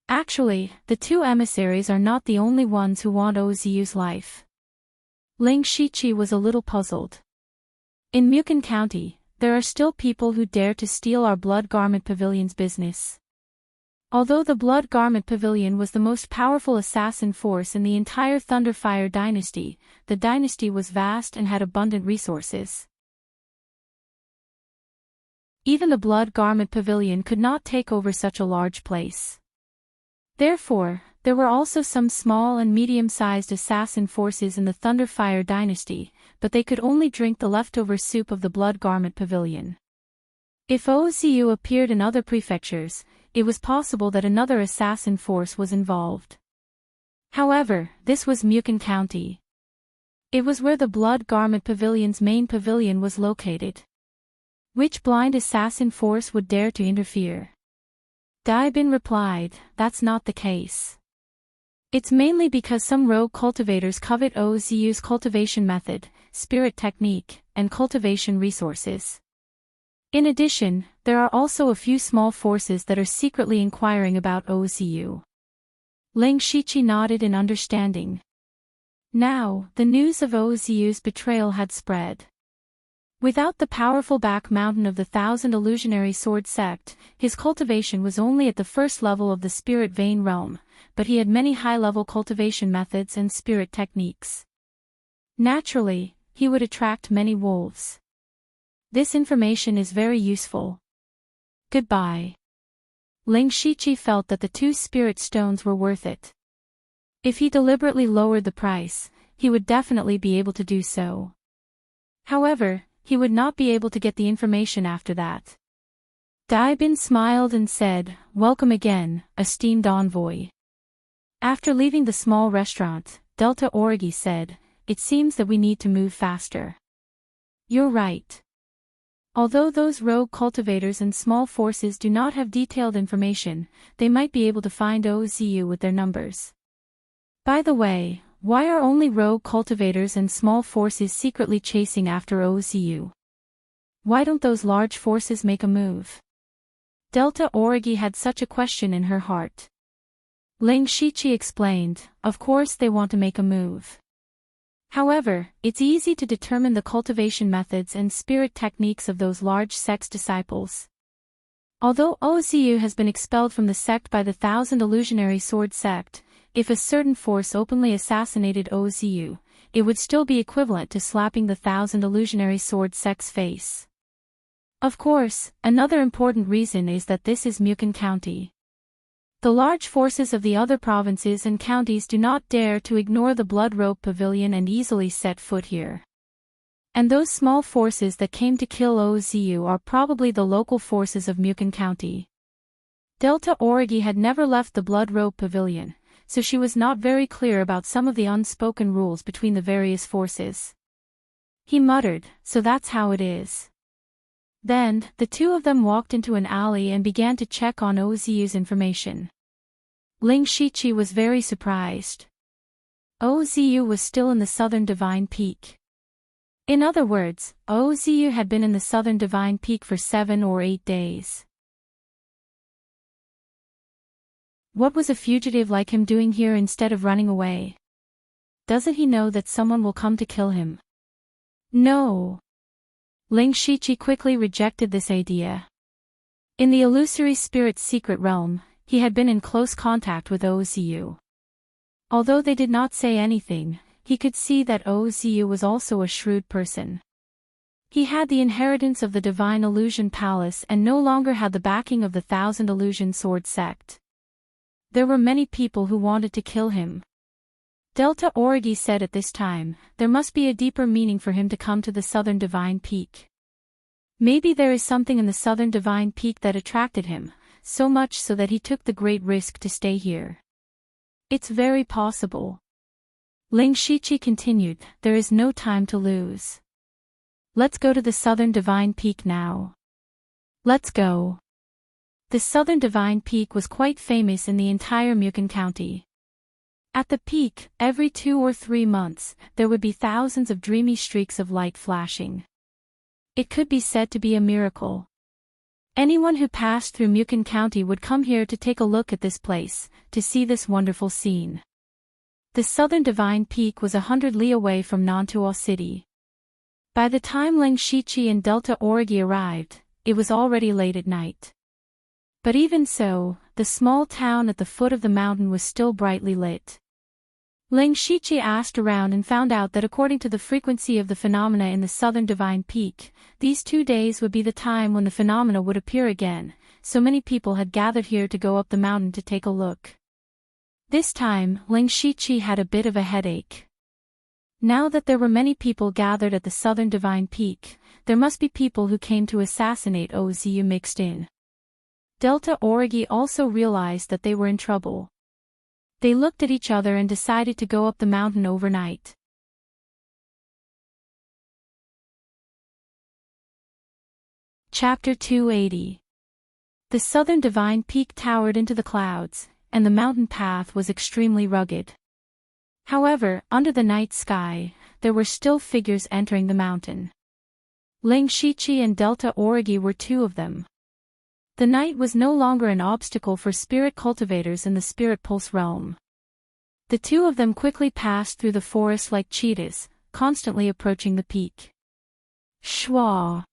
Actually, the two emissaries are not the only ones who want Ozu's life. Ling Shichi was a little puzzled. In Mukan County, there are still people who dare to steal our Blood Garment Pavilion's business. Although the Blood Garment Pavilion was the most powerful assassin force in the entire Thunderfire dynasty, the dynasty was vast and had abundant resources. Even the Blood Garment Pavilion could not take over such a large place. Therefore, there were also some small and medium-sized assassin forces in the Thunderfire dynasty, but they could only drink the leftover soup of the Blood Garment Pavilion. If Ozu appeared in other prefectures, it was possible that another assassin force was involved. However, this was Mukan County. It was where the Blood Garment Pavilion's main pavilion was located. Which blind assassin force would dare to interfere? Daibin replied, that's not the case. It's mainly because some rogue cultivators covet Ozu's cultivation method, spirit technique, and cultivation resources. In addition, there are also a few small forces that are secretly inquiring about Ozu. Ling Shichi nodded in understanding. Now, the news of Ozu's betrayal had spread. Without the powerful back mountain of the Thousand Illusionary Sword Sect, his cultivation was only at the first level of the Spirit Vein realm, but he had many high-level cultivation methods and spirit techniques. Naturally, he would attract many wolves. This information is very useful. Goodbye. Ling Shichi felt that the 2 spirit stones were worth it. If he deliberately lowered the price, he would definitely be able to do so. However, he would not be able to get the information after that. Daibin smiled and said, "Welcome again, esteemed envoy." After leaving the small restaurant, Delta Origi said, "It seems that we need to move faster." You're right. Although those rogue cultivators and small forces do not have detailed information, they might be able to find Ozu with their numbers. By the way, why are only rogue cultivators and small forces secretly chasing after Ozu? Why don't those large forces make a move? Delta Origi had such a question in her heart. Ling Shichi explained, of course they want to make a move. However, it's easy to determine the cultivation methods and spirit techniques of those large sect's disciples. Although Ozu has been expelled from the sect by the Thousand Illusionary Sword Sect, if a certain force openly assassinated Ozu, it would still be equivalent to slapping the Thousand Illusionary Sword Sect's face. Of course, another important reason is that this is Mukan County. The large forces of the other provinces and counties do not dare to ignore the Blood Rope Pavilion and easily set foot here. And those small forces that came to kill Ozu are probably the local forces of Mukan County. Delta Origi had never left the Blood Rope Pavilion, so she was not very clear about some of the unspoken rules between the various forces. He muttered, so that's how it is. Then, the two of them walked into an alley and began to check on Ozu's information. Ling Shichi was very surprised. Ozu was still in the Southern Divine Peak. In other words, Ozu had been in the Southern Divine Peak for 7 or 8 days. What was a fugitive like him doing here instead of running away? Doesn't he know that someone will come to kill him? No. Ling Shichi quickly rejected this idea. In the illusory spirit's secret realm, he had been in close contact with Ozu. Although they did not say anything, he could see that Ozu was also a shrewd person. He had the inheritance of the Divine Illusion Palace and no longer had the backing of the Thousand Illusion Sword Sect. There were many people who wanted to kill him. Delta Origi said at this time, there must be a deeper meaning for him to come to the Southern Divine Peak. Maybe there is something in the Southern Divine Peak that attracted him, so much so that he took the great risk to stay here. It's very possible. Ling Shichi continued, there is no time to lose. Let's go to the Southern Divine Peak now. Let's go. The Southern Divine Peak was quite famous in the entire Mukan County. At the peak, every 2 or 3 months, there would be thousands of dreamy streaks of light flashing. It could be said to be a miracle. Anyone who passed through Mukin County would come here to take a look at this place, to see this wonderful scene. The southern Divine Peak was 100 li away from Nantua City. By the time Ling Shichi and Delta Origi arrived, it was already late at night. But even so, the small town at the foot of the mountain was still brightly lit. Ling Shichi asked around and found out that according to the frequency of the phenomena in the southern Divine Peak, these 2 days would be the time when the phenomena would appear again, so many people had gathered here to go up the mountain to take a look. This time, Ling Shichi had a bit of a headache. Now that there were many people gathered at the southern Divine Peak, there must be people who came to assassinate Ozu mixed in. Delta Origi also realized that they were in trouble. They looked at each other and decided to go up the mountain overnight. Chapter 280. The southern Divine Peak towered into the clouds, and the mountain path was extremely rugged. However, under the night sky, there were still figures entering the mountain. Ling Shichi and Delta Origi were 2 of them. The night was no longer an obstacle for spirit cultivators in the Spirit Pulse realm. The 2 of them quickly passed through the forest like cheetahs, constantly approaching the peak. Shwa!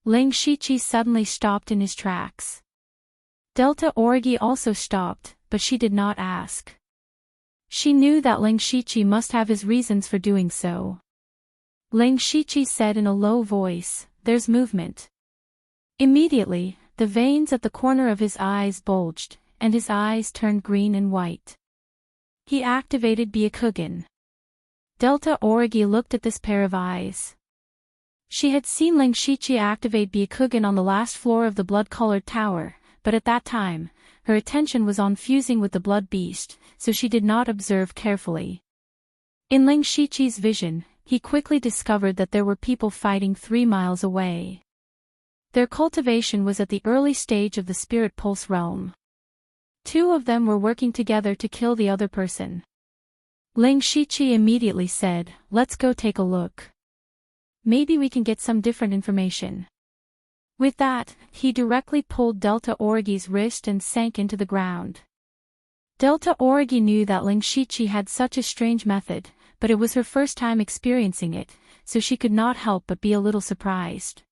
Ling Shichi suddenly stopped in his tracks. Delta Origi also stopped, but she did not ask. She knew that Ling Shichi must have his reasons for doing so. Ling Shichi said in a low voice, "There's movement." Immediately, the veins at the corner of his eyes bulged, and his eyes turned green and white. He activated Byakugan. Delta Origi looked at this pair of eyes. She had seen Ling Shichi activate Byakugan on the last floor of the blood-colored tower, but at that time, her attention was on fusing with the blood beast, so she did not observe carefully. In Ling Shichi's vision, he quickly discovered that there were people fighting 3 miles away. Their cultivation was at the early stage of the Spirit Pulse realm. 2 of them were working together to kill the other person. Ling Shichi immediately said, "Let's go take a look. Maybe we can get some different information." With that, he directly pulled Delta Origi's wrist and sank into the ground. Delta Origi knew that Ling Shichi had such a strange method, but it was her first time experiencing it, so she could not help but be a little surprised.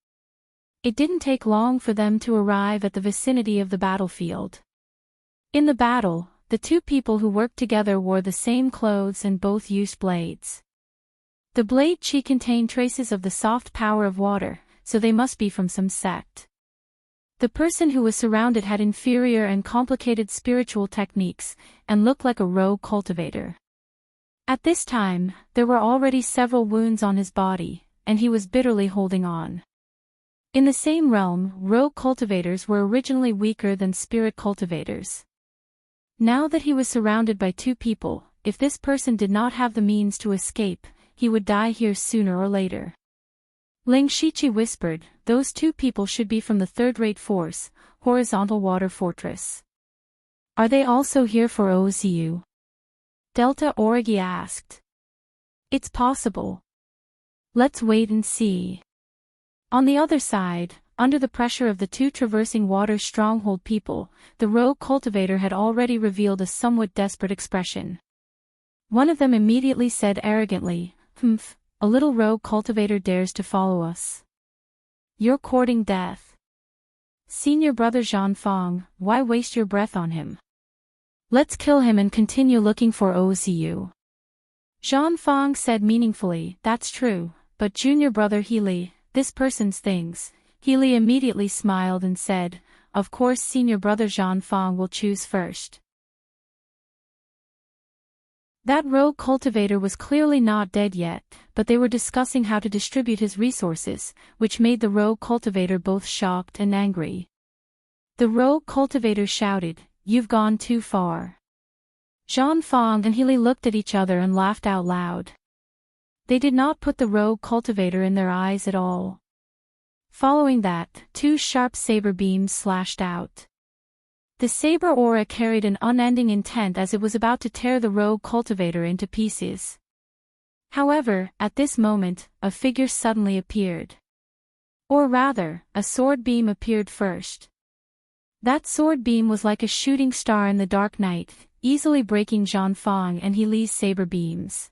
It didn't take long for them to arrive at the vicinity of the battlefield. In the battle, the 2 people who worked together wore the same clothes and both used blades. The blade chi contained traces of the soft power of water, so they must be from some sect. The person who was surrounded had inferior and complicated spiritual techniques, and looked like a rogue cultivator. At this time, there were already several wounds on his body, and he was bitterly holding on. In the same realm, rogue cultivators were originally weaker than spirit cultivators. Now that he was surrounded by 2 people, if this person did not have the means to escape, he would die here sooner or later. Ling Shichi whispered, "Those 2 people should be from the third-rate force, Horizontal Water Fortress. Are they also here for Ozu?" Delta Origi asked. "It's possible. Let's wait and see." On the other side, under the pressure of the 2 traversing water stronghold people, the rogue cultivator had already revealed a somewhat desperate expression. One of them immediately said arrogantly, "Humph, a little rogue cultivator dares to follow us. You're courting death. Senior brother Zhanfang, why waste your breath on him? Let's kill him and continue looking for Ozu." Zhanfang said meaningfully, "That's true, but junior brother Healy, this person's things." Healy immediately smiled and said, "Of course senior brother Zhanfang will choose first." That rogue cultivator was clearly not dead yet, but they were discussing how to distribute his resources, which made the rogue cultivator both shocked and angry. The rogue cultivator shouted, "You've gone too far." Zhanfang and Healy looked at each other and laughed out loud. They did not put the rogue cultivator in their eyes at all. Following that, 2 sharp saber beams slashed out. The saber aura carried an unending intent as it was about to tear the rogue cultivator into pieces. However, at this moment, a figure suddenly appeared. Or rather, a sword beam appeared first. That sword beam was like a shooting star in the dark night, easily breaking Zhang and He Li's saber beams.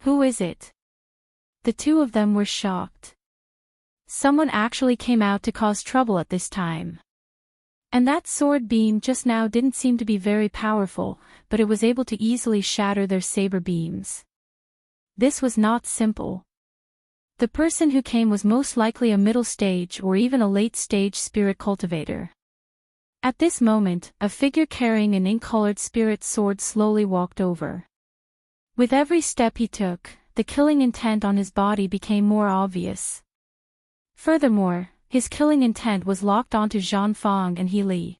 Who is it? The two of them were shocked. Someone actually came out to cause trouble at this time. And that sword beam just now didn't seem to be very powerful, but it was able to easily shatter their saber beams. This was not simple. The person who came was most likely a middle stage or even a late stage spirit cultivator. At this moment, a figure carrying an ink-colored spirit sword slowly walked over. With every step he took, the killing intent on his body became more obvious. Furthermore, his killing intent was locked onto Zhang and He Li.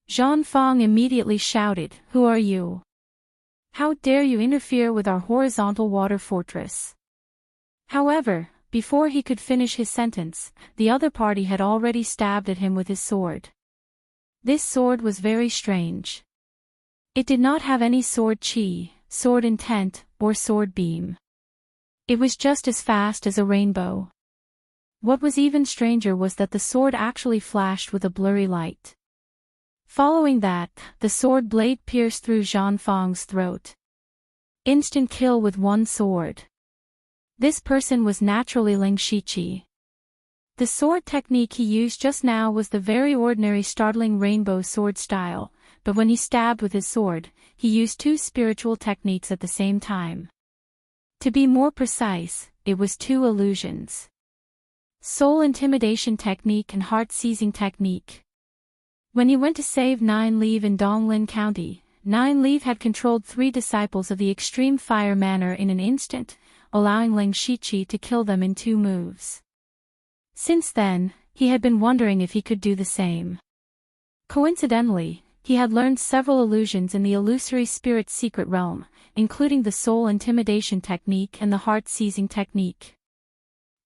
Zhang immediately shouted, "Who are you? How dare you interfere with our horizontal water fortress?" However, before he could finish his sentence, the other party had already stabbed at him with his sword. This sword was very strange. It did not have any sword chi, sword intent, or sword beam. It was just as fast as a rainbow. What was even stranger was that the sword actually flashed with a blurry light. Following that, the sword blade pierced through Zhang throat. Instant kill with one sword. This person was naturally Ling Shiqi. The sword technique he used just now was the very ordinary startling rainbow sword style, but when he stabbed with his sword, he used two spiritual techniques at the same time. To be more precise, it was two illusions. Soul intimidation technique and heart seizing technique. When he went to save Nine Leave in Donglin County, Nine Leave had controlled 3 disciples of the extreme fire manner in an instant, allowing Ling Shiqi to kill them in 2 moves. Since then, he had been wondering if he could do the same. Coincidentally, he had learned several illusions in the illusory spirit secret realm, including the soul intimidation technique and the heart seizing technique.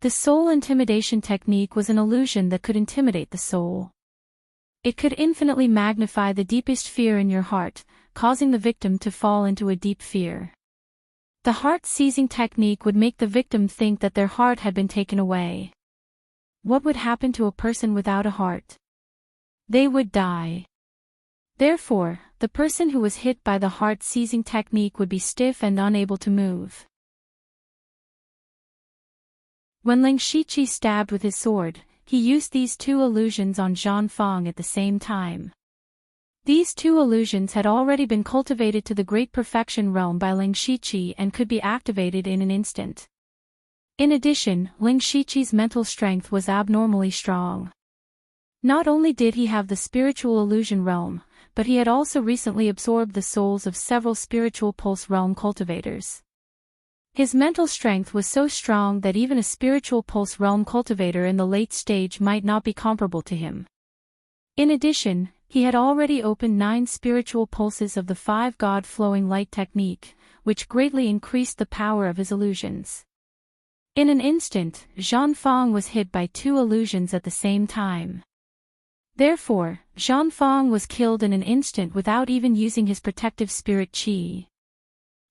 The soul intimidation technique was an illusion that could intimidate the soul. It could infinitely magnify the deepest fear in your heart, causing the victim to fall into a deep fear. The heart seizing technique would make the victim think that their heart had been taken away. What would happen to a person without a heart? They would die. Therefore, the person who was hit by the heart seizing technique would be stiff and unable to move. When Ling Shiqi stabbed with his sword, he used these 2 illusions on Zhang at the same time. These 2 illusions had already been cultivated to the great perfection realm by Ling Shiqi and could be activated in an instant. In addition, Ling Shiqi's mental strength was abnormally strong. Not only did he have the spiritual illusion realm, but he had also recently absorbed the souls of several spiritual pulse realm cultivators. His mental strength was so strong that even a spiritual pulse realm cultivator in the late stage might not be comparable to him. In addition, he had already opened 9 spiritual pulses of the 5 God flowing light technique, which greatly increased the power of his illusions. In an instant, Zhang was hit by 2 illusions at the same time. Therefore, Zhang was killed in an instant without even using his protective spirit qi.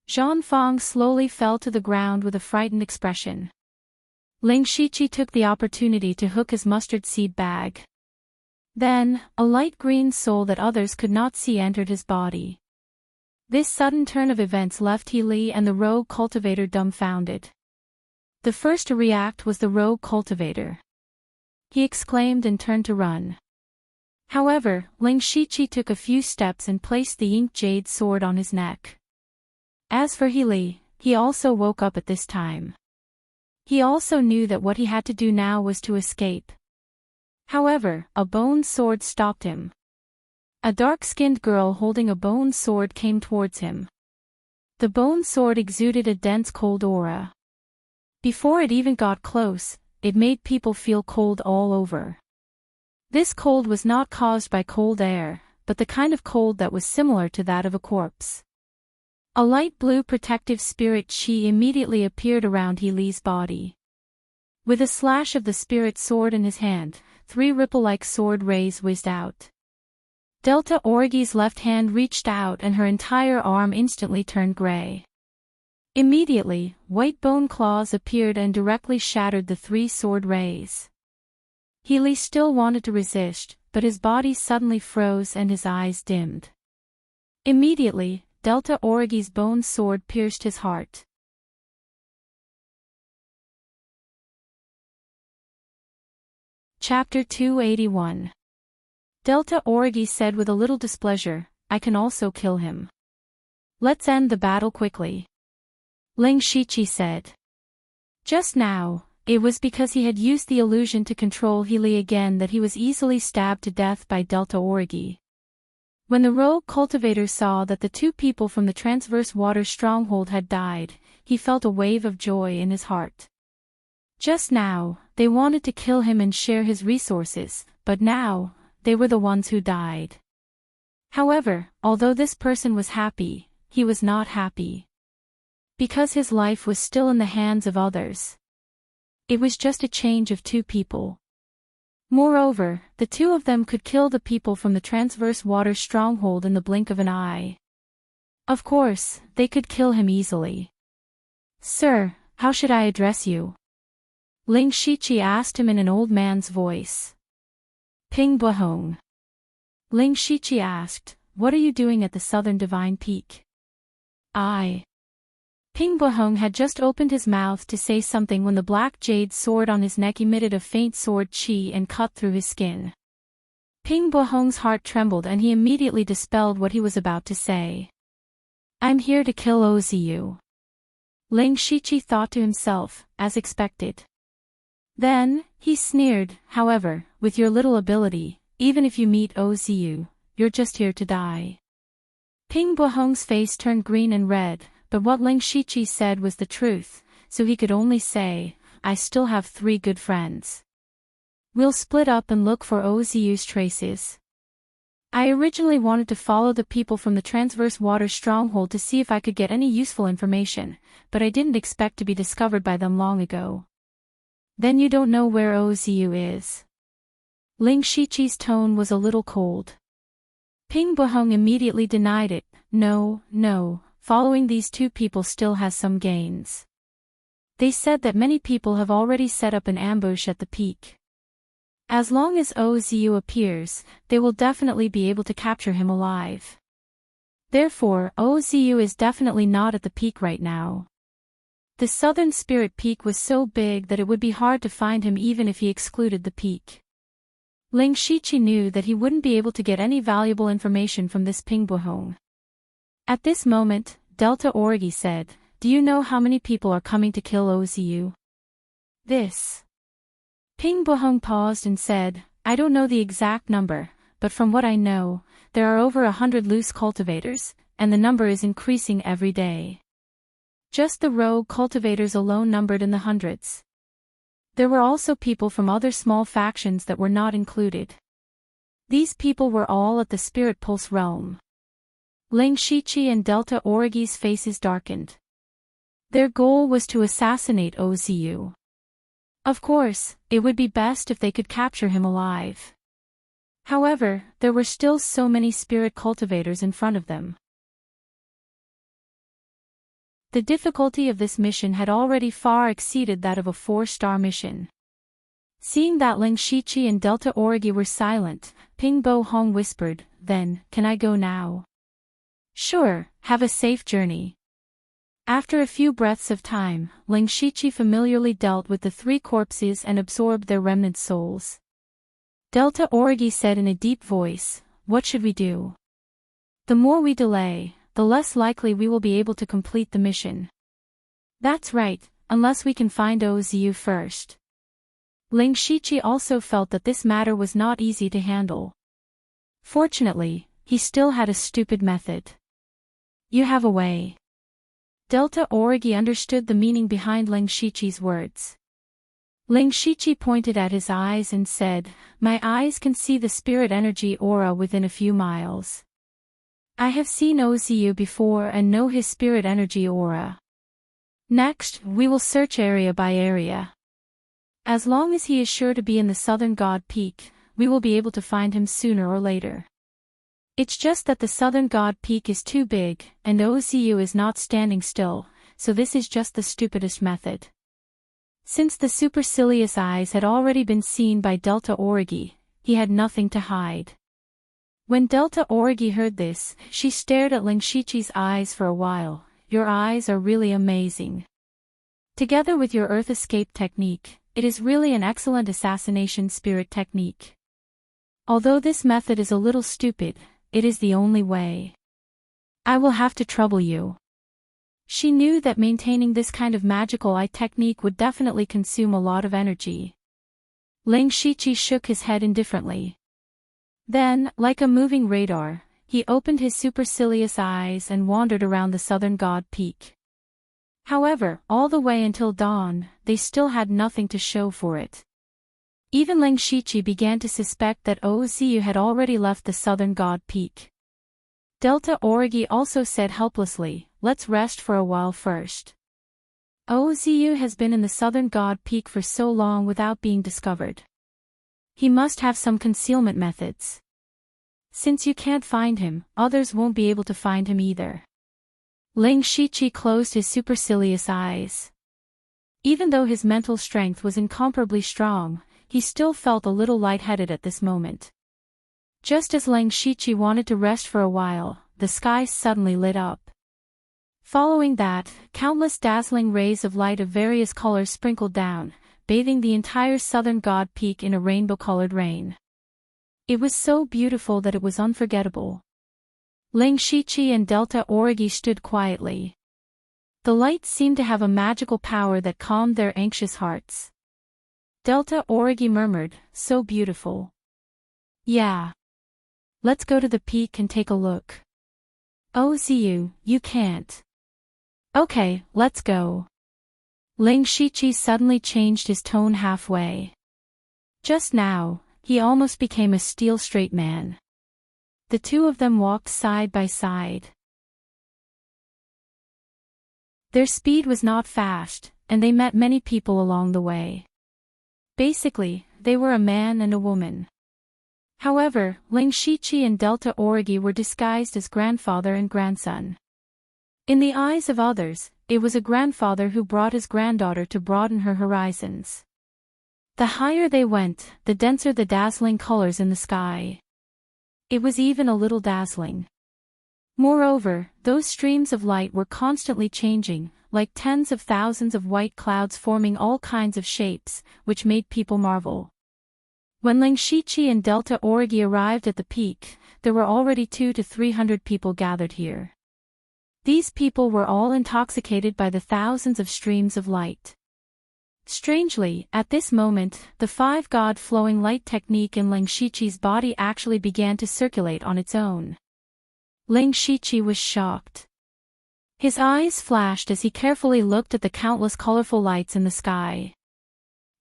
Zhang slowly fell to the ground with a frightened expression. Ling Shiqi took the opportunity to hook his mustard seed bag. Then, a light green soul that others could not see entered his body. This sudden turn of events left He Li and the rogue cultivator dumbfounded. The first to react was the rogue cultivator. He exclaimed and turned to run. However, Ling Shiqi took a few steps and placed the ink jade sword on his neck. As for He Li, he also woke up at this time. He also knew that what he had to do now was to escape. However, a bone sword stopped him. A dark-skinned girl holding a bone sword came towards him. The bone sword exuded a dense cold aura. Before it even got close, it made people feel cold all over. This cold was not caused by cold air, but the kind of cold that was similar to that of a corpse. A light blue protective spirit chi immediately appeared around He Li's body. With a slash of the spirit sword in his hand, 3 ripple-like sword rays whizzed out. Delta Orgi's left hand reached out and her entire arm instantly turned gray. Immediately, white bone claws appeared and directly shattered the 3 sword rays. Healy still wanted to resist, but his body suddenly froze and his eyes dimmed. Immediately, Delta Origi's bone sword pierced his heart. Chapter 281. Delta Origi said with a little displeasure, I can also kill him. Let's end the battle quickly. Ling Shiqi said. Just now, it was because he had used the illusion to control Healy again that he was easily stabbed to death by Delta Origi. When the rogue cultivator saw that the two people from the transverse water stronghold had died, he felt a wave of joy in his heart. Just now, they wanted to kill him and share his resources, but now, they were the ones who died. However, although this person was happy, he was not happy. Because his life was still in the hands of others. It was just a change of two people. Moreover, the two of them could kill the people from the transverse water stronghold in the blink of an eye. Of course, they could kill him easily. Sir, how should I address you? Ling Shiqi asked him in an old man's voice. Ping Buhong. Ling Shiqi asked, what are you doing at the southern divine peak? Ping Buhong had just opened his mouth to say something when the black jade sword on his neck emitted a faint sword chi and cut through his skin. Ping Buhong's heart trembled and he immediately dispelled what he was about to say. I'm here to kill Ozu. Ling Shiqi thought to himself, as expected. Then, he sneered, however, with your little ability, even if you meet Ozu, you're just here to die. Ping Buhong's face turned green and red, but what Ling Shiqi said was the truth, so he could only say, I still have 3 good friends. We'll split up and look for Ozu's traces. I originally wanted to follow the people from the transverse water stronghold to see if I could get any useful information, but I didn't expect to be discovered by them long ago. Then you don't know where Ozu is. Ling Shiqi's tone was a little cold. Ping Buhong immediately denied it, no, following these two people still has some gains. They said that many people have already set up an ambush at the peak. As long as Ozu appears, they will definitely be able to capture him alive. Therefore, Ozu is definitely not at the peak right now. The southern spirit peak was so big that it would be hard to find him even if he excluded the peak. Ling Shiqi knew that he wouldn't be able to get any valuable information from this Ping Buhong. At this moment, Delta Origi said, do you know how many people are coming to kill Ozu? This. Ping Buhong paused and said, I don't know the exact number, but from what I know, there are over 100 loose cultivators, and the number is increasing every day. Just the rogue cultivators alone numbered in the hundreds. There were also people from other small factions that were not included. These people were all at the Spirit Pulse realm. Ling Shiqi and Delta Origi's faces darkened. Their goal was to assassinate Ozu. Of course, it would be best if they could capture him alive. However, there were still so many spirit cultivators in front of them. The difficulty of this mission had already far exceeded that of a 4-star mission. Seeing that Ling Shiqi and Delta Origi were silent, Ping Buhong whispered, then, can I go now? Sure, have a safe journey. After a few breaths of time, Ling Shiqi familiarly dealt with the 3 corpses and absorbed their remnant souls. Delta Origi said in a deep voice, what should we do? The more we delay, the less likely we will be able to complete the mission. That's right, unless we can find Ozu first. Ling Shiqi also felt that this matter was not easy to handle. Fortunately, he still had a stupid method. You have a way. Delta Origi understood the meaning behind Ling Shiqi's words. Ling Shiqi pointed at his eyes and said, my eyes can see the spirit energy aura within a few miles. I have seen Ozu before and know his spirit energy aura. Next, we will search area by area. As long as he is sure to be in the southern god peak, we will be able to find him sooner or later. It's just that the southern god peak is too big, and Ozu is not standing still, so this is just the stupidest method. Since the supercilious eyes had already been seen by Delta Origi, he had nothing to hide. When Delta Origi heard this, she stared at Lingshichi's eyes for a while. "Your eyes are really amazing. Together with your Earth Escape technique, it is really an excellent assassination spirit technique. Although this method is a little stupid, it is the only way. I will have to trouble you." She knew that maintaining this kind of magical eye technique would definitely consume a lot of energy. Lingshichi shook his head indifferently. Then, like a moving radar, he opened his supercilious eyes and wandered around the southern god peak. However, all the way until dawn, they still had nothing to show for it. Even Lingshichi began to suspect that Ozu had already left the southern god peak. Delta Origi also said helplessly, "Let's rest for a while first. Ozu has been in the southern god peak for so long without being discovered. He must have some concealment methods. Since you can't find him, others won't be able to find him either." Lingshichi closed his supercilious eyes. Even though his mental strength was incomparably strong, he still felt a little lightheaded at this moment. Just as Lingshichi wanted to rest for a while, the sky suddenly lit up. Following that, countless dazzling rays of light of various colors sprinkled down, bathing the entire southern god peak in a rainbow-colored rain. It was so beautiful that it was unforgettable. Lingshichi and Delta Origi stood quietly. The light seemed to have a magical power that calmed their anxious hearts. Delta Origi murmured, "So beautiful." "Yeah. Let's go to the peak and take a look." "Ozu, you can't." "Okay, let's go." Lingshichi suddenly changed his tone halfway. Just now, he almost became a steel-straight man. The two of them walked side by side. Their speed was not fast, and they met many people along the way. Basically, they were a man and a woman. However, Lingshichi and Delta Origi were disguised as grandfather and grandson. In the eyes of others, it was a grandfather who brought his granddaughter to broaden her horizons. The higher they went, the denser the dazzling colors in the sky. It was even a little dazzling. Moreover, those streams of light were constantly changing, like tens of thousands of white clouds forming all kinds of shapes, which made people marvel. When Lingshichi and Delta Origi arrived at the peak, there were already 200 to 300 people gathered here. These people were all intoxicated by the thousands of streams of light. Strangely, at this moment, the five-god flowing light technique in Lingshichi's body actually began to circulate on its own. Lingshichi was shocked. His eyes flashed as he carefully looked at the countless colorful lights in the sky.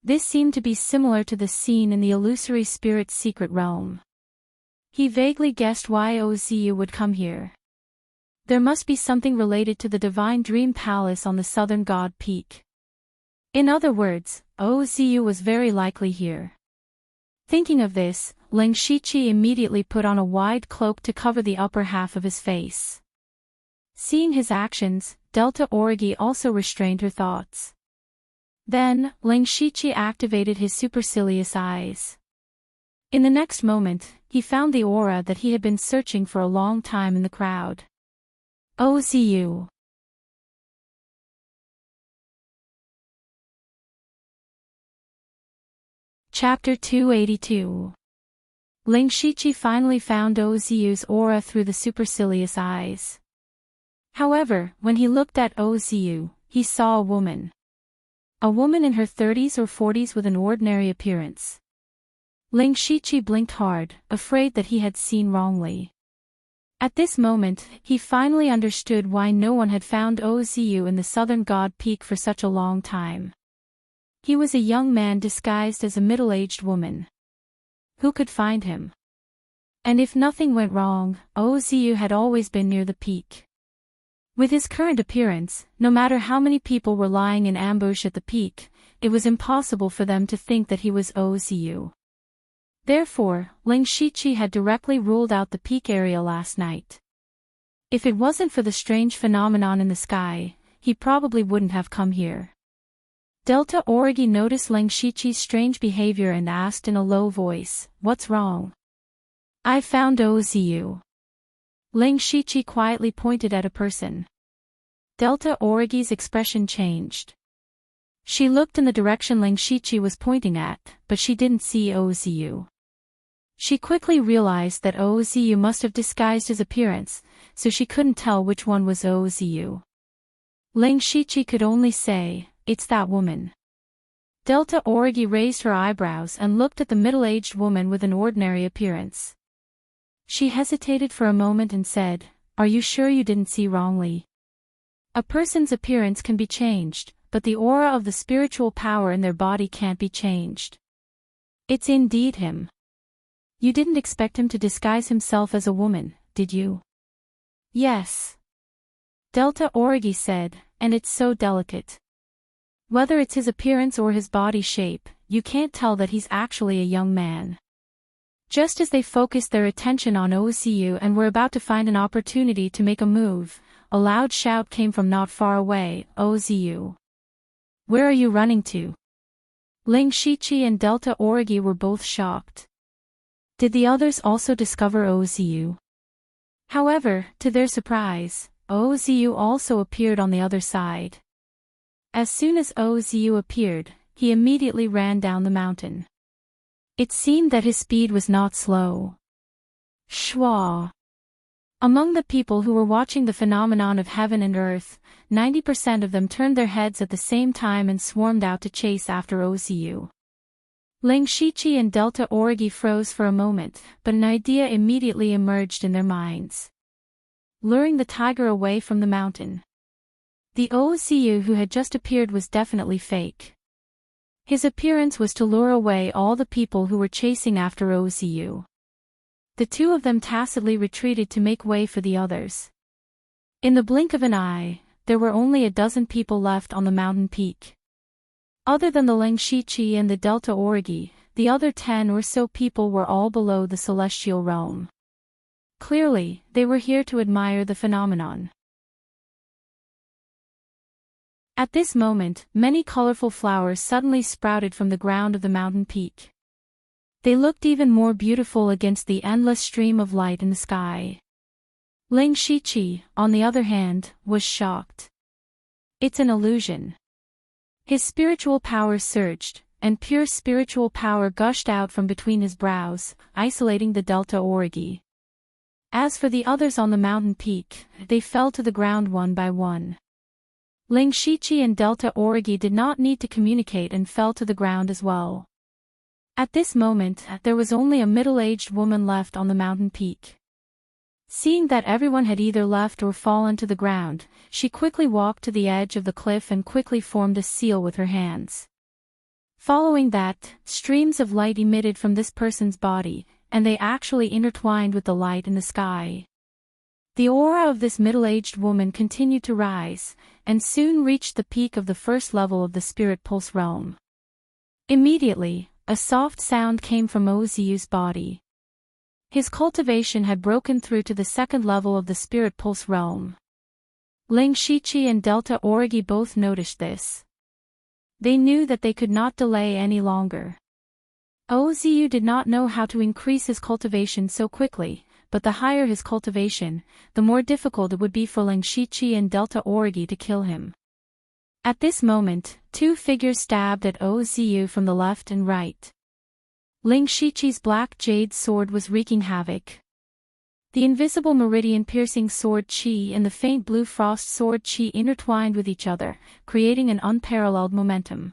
This seemed to be similar to the scene in the illusory spirit's secret realm. He vaguely guessed why Ozu would come here. There must be something related to the divine dream palace on the southern god peak. In other words, Ozu was very likely here. Thinking of this, Lingshichi immediately put on a wide cloak to cover the upper half of his face. Seeing his actions, Delta Origi also restrained her thoughts. Then, Lingshichi activated his supercilious eyes. In the next moment, he found the aura that he had been searching for a long time in the crowd. Ozu. Chapter 282. Lingshichi finally found Ozu's aura through the supercilious eyes. However, when he looked at Ozu, he saw a woman. A woman in her 30s or 40s with an ordinary appearance. Lingshichi blinked hard, afraid that he had seen wrongly. At this moment, he finally understood why no one had found Ozu in the southern god peak for such a long time. He was a young man disguised as a middle-aged woman. Who could find him? And if nothing went wrong, Ozu had always been near the peak. With his current appearance, no matter how many people were lying in ambush at the peak, it was impossible for them to think that he was Ozu. Therefore, Lingshichi had directly ruled out the peak area last night. If it wasn't for the strange phenomenon in the sky, he probably wouldn't have come here. Delta Origi noticed Ling Shiqi's strange behavior and asked in a low voice, "What's wrong?" "I found Oziu." Ling Shiqi quietly pointed at a person. Delta Origi's expression changed. She looked in the direction Ling Shiqi was pointing at, but she didn't see Oziu. She quickly realized that Oziu must have disguised his appearance, so she couldn't tell which one was Oziu. Ling Shiqi could only say, "It's that woman." Delta Origi raised her eyebrows and looked at the middle-aged woman with an ordinary appearance. She hesitated for a moment and said, "Are you sure you didn't see wrongly? A person's appearance can be changed, but the aura of the spiritual power in their body can't be changed. It's indeed him. You didn't expect him to disguise himself as a woman, did you?" "Yes," Delta Origi said, "and it's so delicate. Whether it's his appearance or his body shape, you can't tell that he's actually a young man." Just as they focused their attention on Oziu and were about to find an opportunity to make a move, a loud shout came from not far away, "Oziu! Where are you running to?" Ling Shiqi and Delta Origi were both shocked. Did the others also discover Oziu? However, to their surprise, Oziu also appeared on the other side. As soon as Oziu appeared, he immediately ran down the mountain. It seemed that his speed was not slow. Shwa! Among the people who were watching the phenomenon of heaven and earth, 90% of them turned their heads at the same time and swarmed out to chase after Oziu. Ling Shiqi and Delta Origi froze for a moment, but an idea immediately emerged in their minds. Luring the tiger away from the mountain. The Oziu who had just appeared was definitely fake. His appearance was to lure away all the people who were chasing after Oziu. The two of them tacitly retreated to make way for the others. In the blink of an eye, there were only a dozen people left on the mountain peak. Other than the Ling Shiqi and the Delta Origi, the other 10 or so people were all below the celestial realm. Clearly, they were here to admire the phenomenon. At this moment, many colorful flowers suddenly sprouted from the ground of the mountain peak. They looked even more beautiful against the endless stream of light in the sky. Ling Shiqi, on the other hand, was shocked. "It's an illusion." His spiritual power surged, and pure spiritual power gushed out from between his brows, isolating the Delta Origi. As for the others on the mountain peak, they fell to the ground one by one. Ling Shiqi and Delta Origi did not need to communicate and fell to the ground as well. At this moment, there was only a middle-aged woman left on the mountain peak. Seeing that everyone had either left or fallen to the ground, she quickly walked to the edge of the cliff and quickly formed a seal with her hands. Following that, streams of light emitted from this person's body, and they actually intertwined with the light in the sky. The aura of this middle-aged woman continued to rise, and soon reached the peak of the first level of the spirit pulse realm. Immediately, a soft sound came from Oziu's body. His cultivation had broken through to the second level of the spirit pulse realm. Ling Shiqi and Delta Origi both noticed this. They knew that they could not delay any longer. Oziu did not know how to increase his cultivation so quickly, but the higher his cultivation, the more difficult it would be for Ling Shiqi and Delta Origi to kill him. At this moment, two figures stabbed at Oziu from the left and right. Ling Shiqi's black jade sword was wreaking havoc. The invisible meridian-piercing sword Qi and the faint blue frost sword Qi intertwined with each other, creating an unparalleled momentum.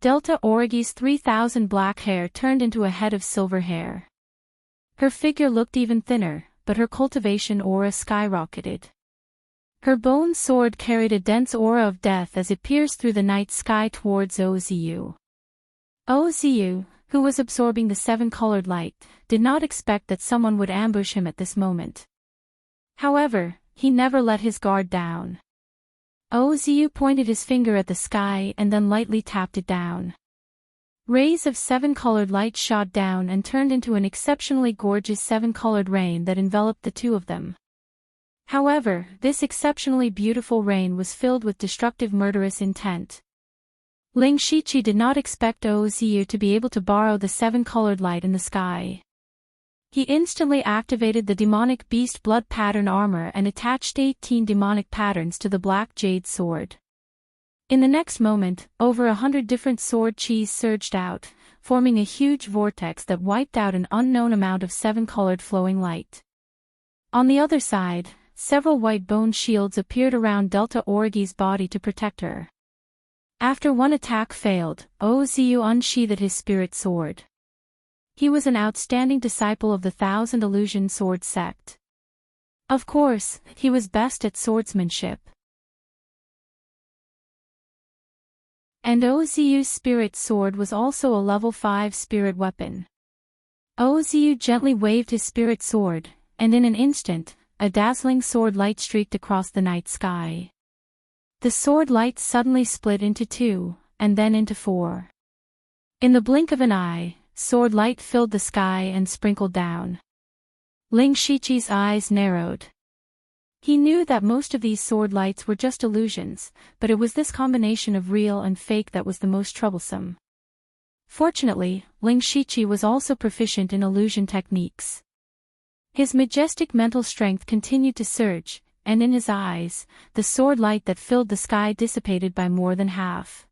Delta Origi's 3,000 black hair turned into a head of silver hair. Her figure looked even thinner, but her cultivation aura skyrocketed. Her bone sword carried a dense aura of death as it pierced through the night sky towards Oziu. Oziu, who was absorbing the seven-colored light, did not expect that someone would ambush him at this moment. However, he never let his guard down. Oziu pointed his finger at the sky and then lightly tapped it down. Rays of seven-colored light shot down and turned into an exceptionally gorgeous seven-colored rain that enveloped the two of them. However, this exceptionally beautiful rain was filled with destructive murderous intent. Ling Shiqi did not expect Oziyu to be able to borrow the seven-colored light in the sky. He instantly activated the demonic beast blood pattern armor and attached 18 demonic patterns to the black jade sword. In the next moment, over 100 different sword chis surged out, forming a huge vortex that wiped out an unknown amount of seven-colored flowing light. On the other side, several white bone shields appeared around Delta Origi's body to protect her. After one attack failed, Oziyu unsheathed his spirit sword. He was an outstanding disciple of the Thousand Illusion Sword sect. Of course, he was best at swordsmanship. And Oziyu's spirit sword was also a level 5 spirit weapon. Oziyu gently waved his spirit sword, and in an instant, a dazzling sword light streaked across the night sky. The sword light suddenly split into 2, and then into 4. In the blink of an eye, sword light filled the sky and sprinkled down. Ling Shiqi's eyes narrowed. He knew that most of these sword lights were just illusions, but it was this combination of real and fake that was the most troublesome. Fortunately, Ling Shiqi was also proficient in illusion techniques. His majestic mental strength continued to surge, and in his eyes, the sword light that filled the sky dissipated by more than half.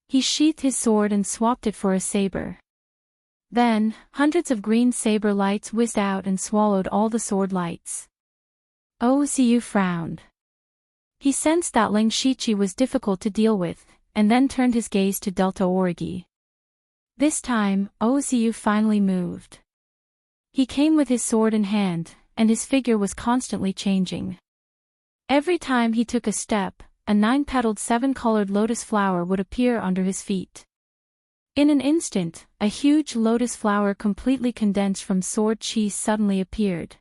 He sheathed his sword and swapped it for a saber. Then, hundreds of green saber lights whizzed out and swallowed all the sword lights. Oziyu frowned. He sensed that Ling Shiqi was difficult to deal with, and then turned his gaze to Delta Origi. This time, Oziyu finally moved. He came with his sword in hand, and his figure was constantly changing. Every time he took a step, a 9-petaled 7-colored lotus flower would appear under his feet. In an instant, a huge lotus flower completely condensed from sword chi suddenly appeared.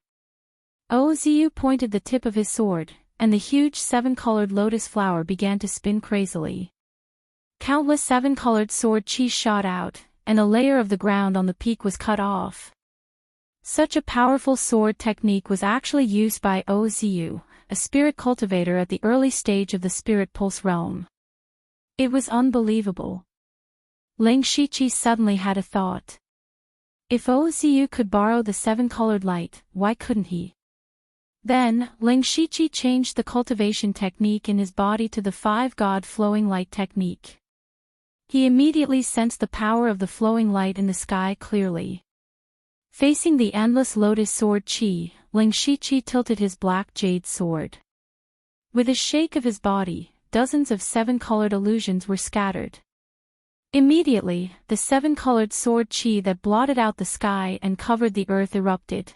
Oziyu pointed the tip of his sword, and the huge 7-colored lotus flower began to spin crazily. Countless 7-colored sword chi shot out, and a layer of the ground on the peak was cut off. Such a powerful sword technique was actually used by Oziyu, a spirit cultivator at the early stage of the Spirit Pulse realm. It was unbelievable. Ling Shiqi suddenly had a thought. If Oziyu could borrow the 7-colored light, why couldn't he? Then, Ling Shiqi changed the cultivation technique in his body to the 5-god flowing light technique. He immediately sensed the power of the flowing light in the sky clearly. Facing the endless lotus sword chi, Ling Shiqi tilted his black jade sword. With a shake of his body, dozens of 7-colored illusions were scattered. Immediately, the 7-colored sword chi that blotted out the sky and covered the earth erupted.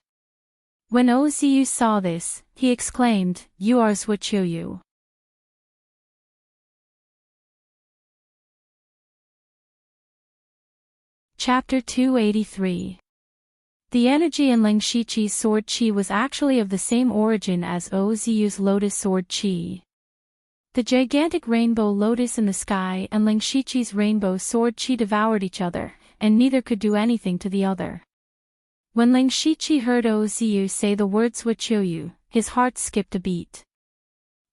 When Oziyu saw this, he exclaimed, "You are Zhuqiu." Chapter 283. The energy in Ling Shiqi's sword chi was actually of the same origin as Oziyu's lotus sword chi. The gigantic rainbow lotus in the sky and Ling Shiqi's rainbow sword chi devoured each other, and neither could do anything to the other. When Ling Shiqi heard Oziyu say the word Zhuqiu, his heart skipped a beat.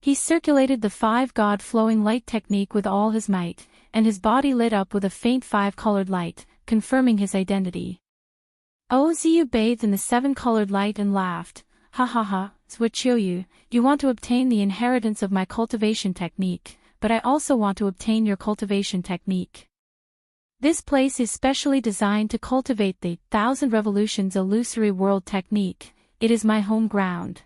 He circulated the 5-god flowing light technique with all his might, and his body lit up with a faint 5-colored light, confirming his identity. Oziyu bathed in the 7-colored light and laughed, "Ha ha ha, Zhuqiu, you want to obtain the inheritance of my cultivation technique, but I also want to obtain your cultivation technique. This place is specially designed to cultivate the 1,000 Revolutions illusory world technique. It is my home ground."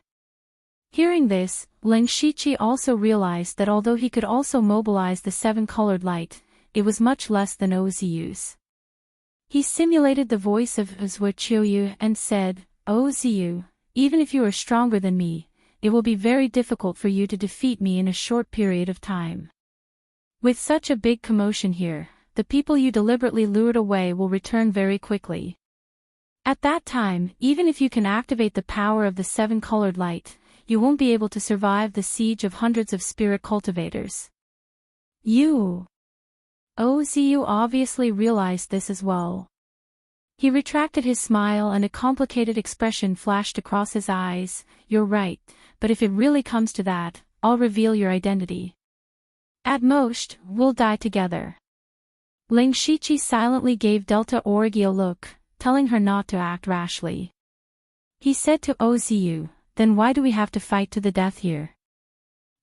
Hearing this, Ling Shiqi also realized that although he could also mobilize the 7-colored light, it was much less than Oziyu's. He simulated the voice of Zhuqiu and said, "Oziyu, even if you are stronger than me, it will be very difficult for you to defeat me in a short period of time. With such a big commotion here, the people you deliberately lured away will return very quickly. At that time, even if you can activate the power of the 7-colored light, you won't be able to survive the siege of hundreds of spirit cultivators." Oziyu obviously realized this as well. He retracted his smile and a complicated expression flashed across his eyes. "You're right, but if it really comes to that, I'll reveal your identity." At most, we'll die together. Ling Shiqi silently gave Delta Orgy a look, telling her not to act rashly. He said to Ozu, then why do we have to fight to the death here?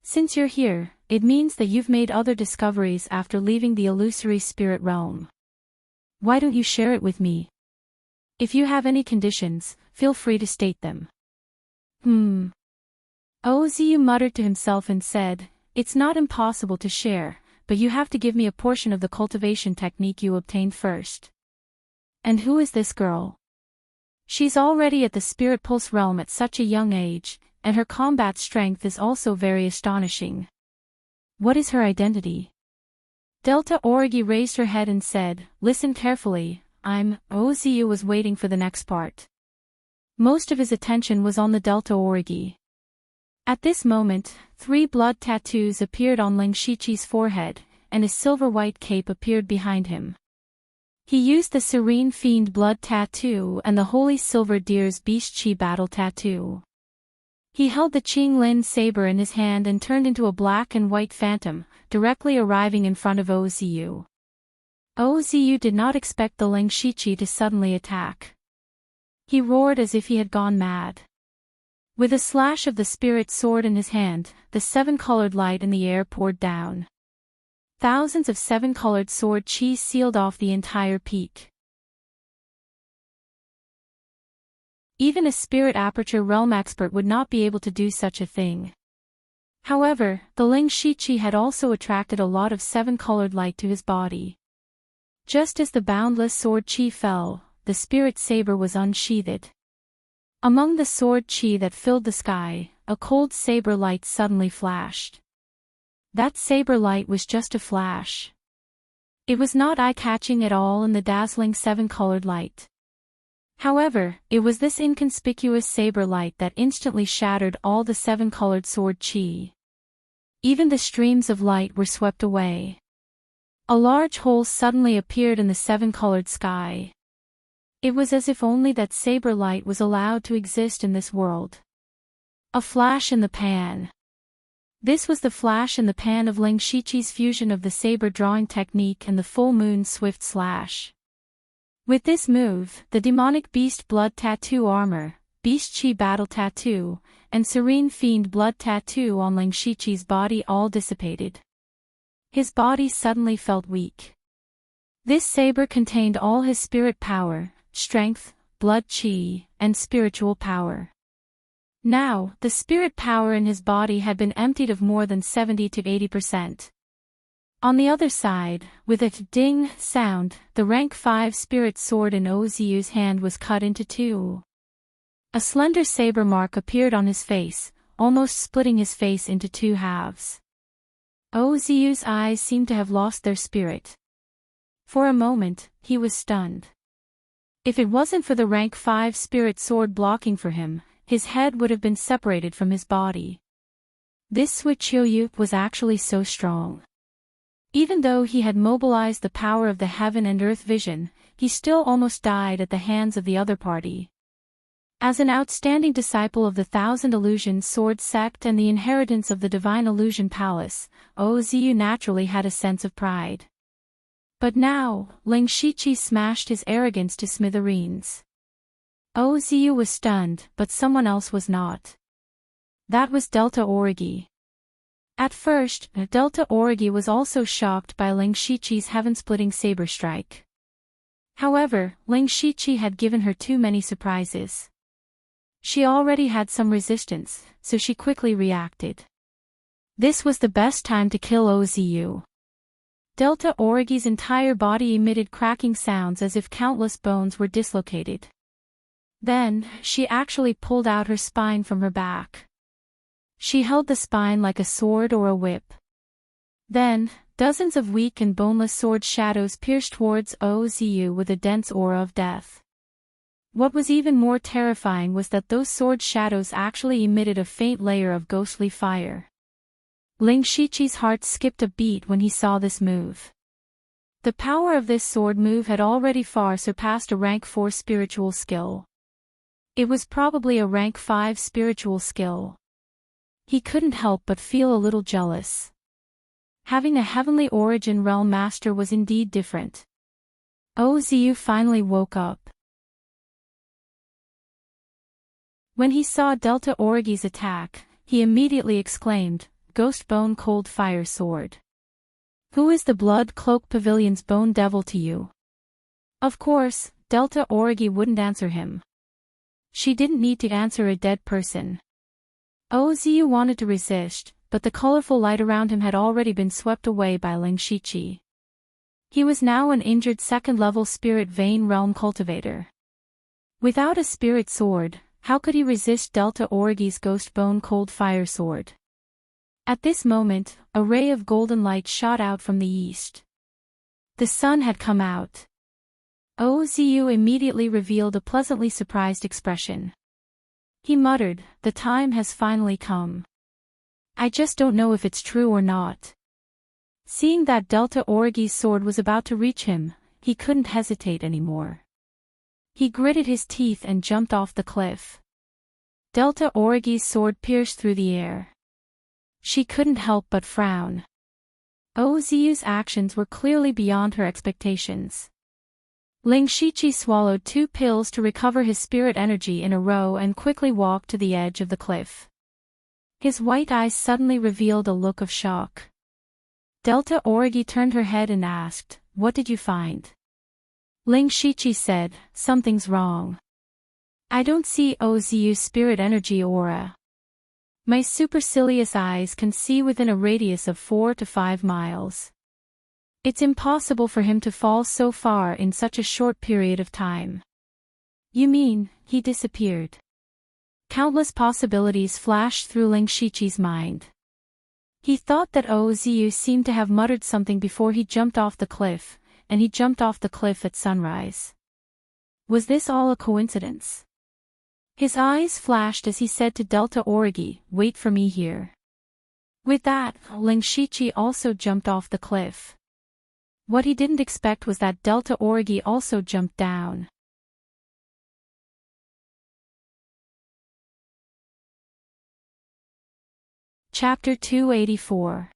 Since you're here, it means that you've made other discoveries after leaving the illusory spirit realm. Why don't you share it with me? If you have any conditions, feel free to state them. Ozu muttered to himself and said, it's not impossible to share, but you have to give me a portion of the cultivation technique you obtained first. And who is this girl? She's already at the Spirit Pulse realm at such a young age, and her combat strength is also very astonishing. What is her identity? Delta Orgy raised her head and said, listen carefully, Ozu was waiting for the next part. Most of his attention was on the Delta Orgy. At this moment, 3 blood tattoos appeared on Ling Shiqi's forehead, and a silver-white cape appeared behind him. He used the Serene Fiend blood tattoo and the Holy Silver Deer's Beast Chi battle tattoo. He held the Qing Lin saber in his hand and turned into a black and white phantom, directly arriving in front of Ozu. Ozu did not expect the Ling Shiqi to suddenly attack. He roared as if he had gone mad. With a slash of the spirit sword in his hand, the 7-colored light in the air poured down. Thousands of 7-colored sword chi sealed off the entire peak. Even a spirit aperture realm expert would not be able to do such a thing. However, the Ling Shiqi had also attracted a lot of 7-colored light to his body. Just as the boundless sword chi fell, the spirit saber was unsheathed. Among the sword chi that filled the sky, a cold saber light suddenly flashed. That saber light was just a flash. It was not eye-catching at all in the dazzling 7-colored light. However, it was this inconspicuous saber light that instantly shattered all the 7-colored sword chi. Even the streams of light were swept away. A large hole suddenly appeared in the 7-colored sky. It was as if only that saber light was allowed to exist in this world. A flash in the pan. This was the flash in the pan of Ling Shiqi's fusion of the saber drawing technique and the full moon swift slash. With this move, the demonic beast blood tattoo armor, beast chi battle tattoo, and serene fiend blood tattoo on Ling Shiqi's body all dissipated. His body suddenly felt weak. This saber contained all his spirit power, strength, blood chi, and spiritual power. Now, the spirit power in his body had been emptied of more than 70 to 80%. On the other side, with a ding sound, the rank 5 spirit sword in Ozu's hand was cut into 2. A slender saber mark appeared on his face, almost splitting his face into 2 halves. Ozu's eyes seemed to have lost their spirit. For a moment, he was stunned. If it wasn't for the rank 5 spirit sword blocking for him, his head would have been separated from his body. This Suichouyu was actually so strong. Even though he had mobilized the power of the heaven and earth vision, he still almost died at the hands of the other party. As an outstanding disciple of the Thousand Illusion Sword Sect and the inheritance of the Divine Illusion Palace, Ozu naturally had a sense of pride. But now, Ling Shiqi smashed his arrogance to smithereens. Ozu was stunned, but someone else was not. That was Delta Orgy. At first, Delta Orgy was also shocked by Ling Shiqi's heaven-splitting saber strike. However, Ling Shiqi had given her too many surprises. She already had some resistance, so she quickly reacted. This was the best time to kill Ozu. Delta Orgy's entire body emitted cracking sounds as if countless bones were dislocated. Then, she actually pulled out her spine from her back. She held the spine like a sword or a whip. Then, dozens of weak and boneless sword shadows pierced towards Ozu with a dense aura of death. What was even more terrifying was that those sword shadows actually emitted a faint layer of ghostly fire. Ling Shiqi's heart skipped a beat when he saw this move. The power of this sword move had already far surpassed a rank 4 spiritual skill. It was probably a rank 5 spiritual skill. He couldn't help but feel a little jealous. Having a heavenly origin realm master was indeed different. Ozu finally woke up. When he saw Delta Origi's attack, he immediately exclaimed, "Ghost Bone Cold Fire Sword. Who is the Blood Cloak Pavilion's Bone Devil to you?" Of course, Delta Origi wouldn't answer him. She didn't need to answer a dead person. Ozu wanted to resist, but the colorful light around him had already been swept away by Ling Shiqi. He was now an injured second-level Spirit Vein Realm cultivator. Without a Spirit Sword, how could he resist Delta Origi's Ghost Bone Cold Fire Sword? At this moment, a ray of golden light shot out from the east. The sun had come out. Ozu immediately revealed a pleasantly surprised expression. He muttered, "The time has finally come. I just don't know if it's true or not." Seeing that Delta Origi's sword was about to reach him, he couldn't hesitate anymore. He gritted his teeth and jumped off the cliff. Delta Origi's sword pierced through the air. She couldn't help but frown. Ozu's actions were clearly beyond her expectations. Ling Shiqi swallowed 2 pills to recover his spirit energy in a row and quickly walked to the edge of the cliff. His white eyes suddenly revealed a look of shock. Delta Origi turned her head and asked, "What did you find?" Ling Shiqi said, "Something's wrong. I don't see Ozu's spirit energy aura. My supercilious eyes can see within a radius of 4 to 5 miles. It's impossible for him to fall so far in such a short period of time." "You mean, he disappeared?" Countless possibilities flashed through Ling Shiqi's mind. He thought that Ozu seemed to have muttered something before he jumped off the cliff, and he jumped off the cliff at sunrise. Was this all a coincidence? His eyes flashed as he said to Delta Origi, "Wait for me here." With that, Ling Shiqi also jumped off the cliff. What he didn't expect was that Delta Origi also jumped down. Chapter 284.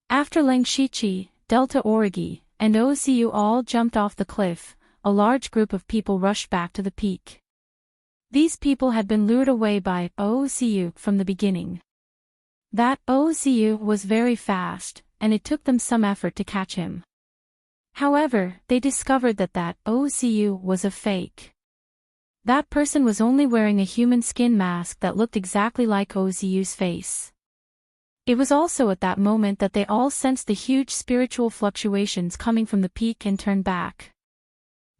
After Ling Shiqi, Delta Origi, and Ozu all jumped off the cliff, a large group of people rushed back to the peak. These people had been lured away by Ozu from the beginning. That Ozu was very fast, and it took them some effort to catch him. However, they discovered that Ozu was a fake. That person was only wearing a human skin mask that looked exactly like Ozu's face. It was also at that moment that they all sensed the huge spiritual fluctuations coming from the peak and turned back.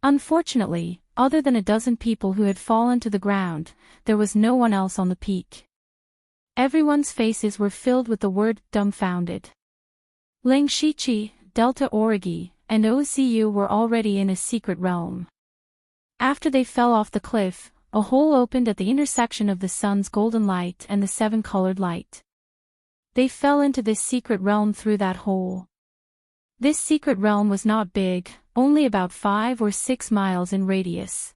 Unfortunately, other than a dozen people who had fallen to the ground, there was no one else on the peak. Everyone's faces were filled with the word dumbfounded. Ling Shiqi, Delta Origi, and Ozu were already in a secret realm. After they fell off the cliff, a hole opened at the intersection of the sun's golden light and the 7-colored light. They fell into this secret realm through that hole. This secret realm was not big, only about 5 or 6 miles in radius.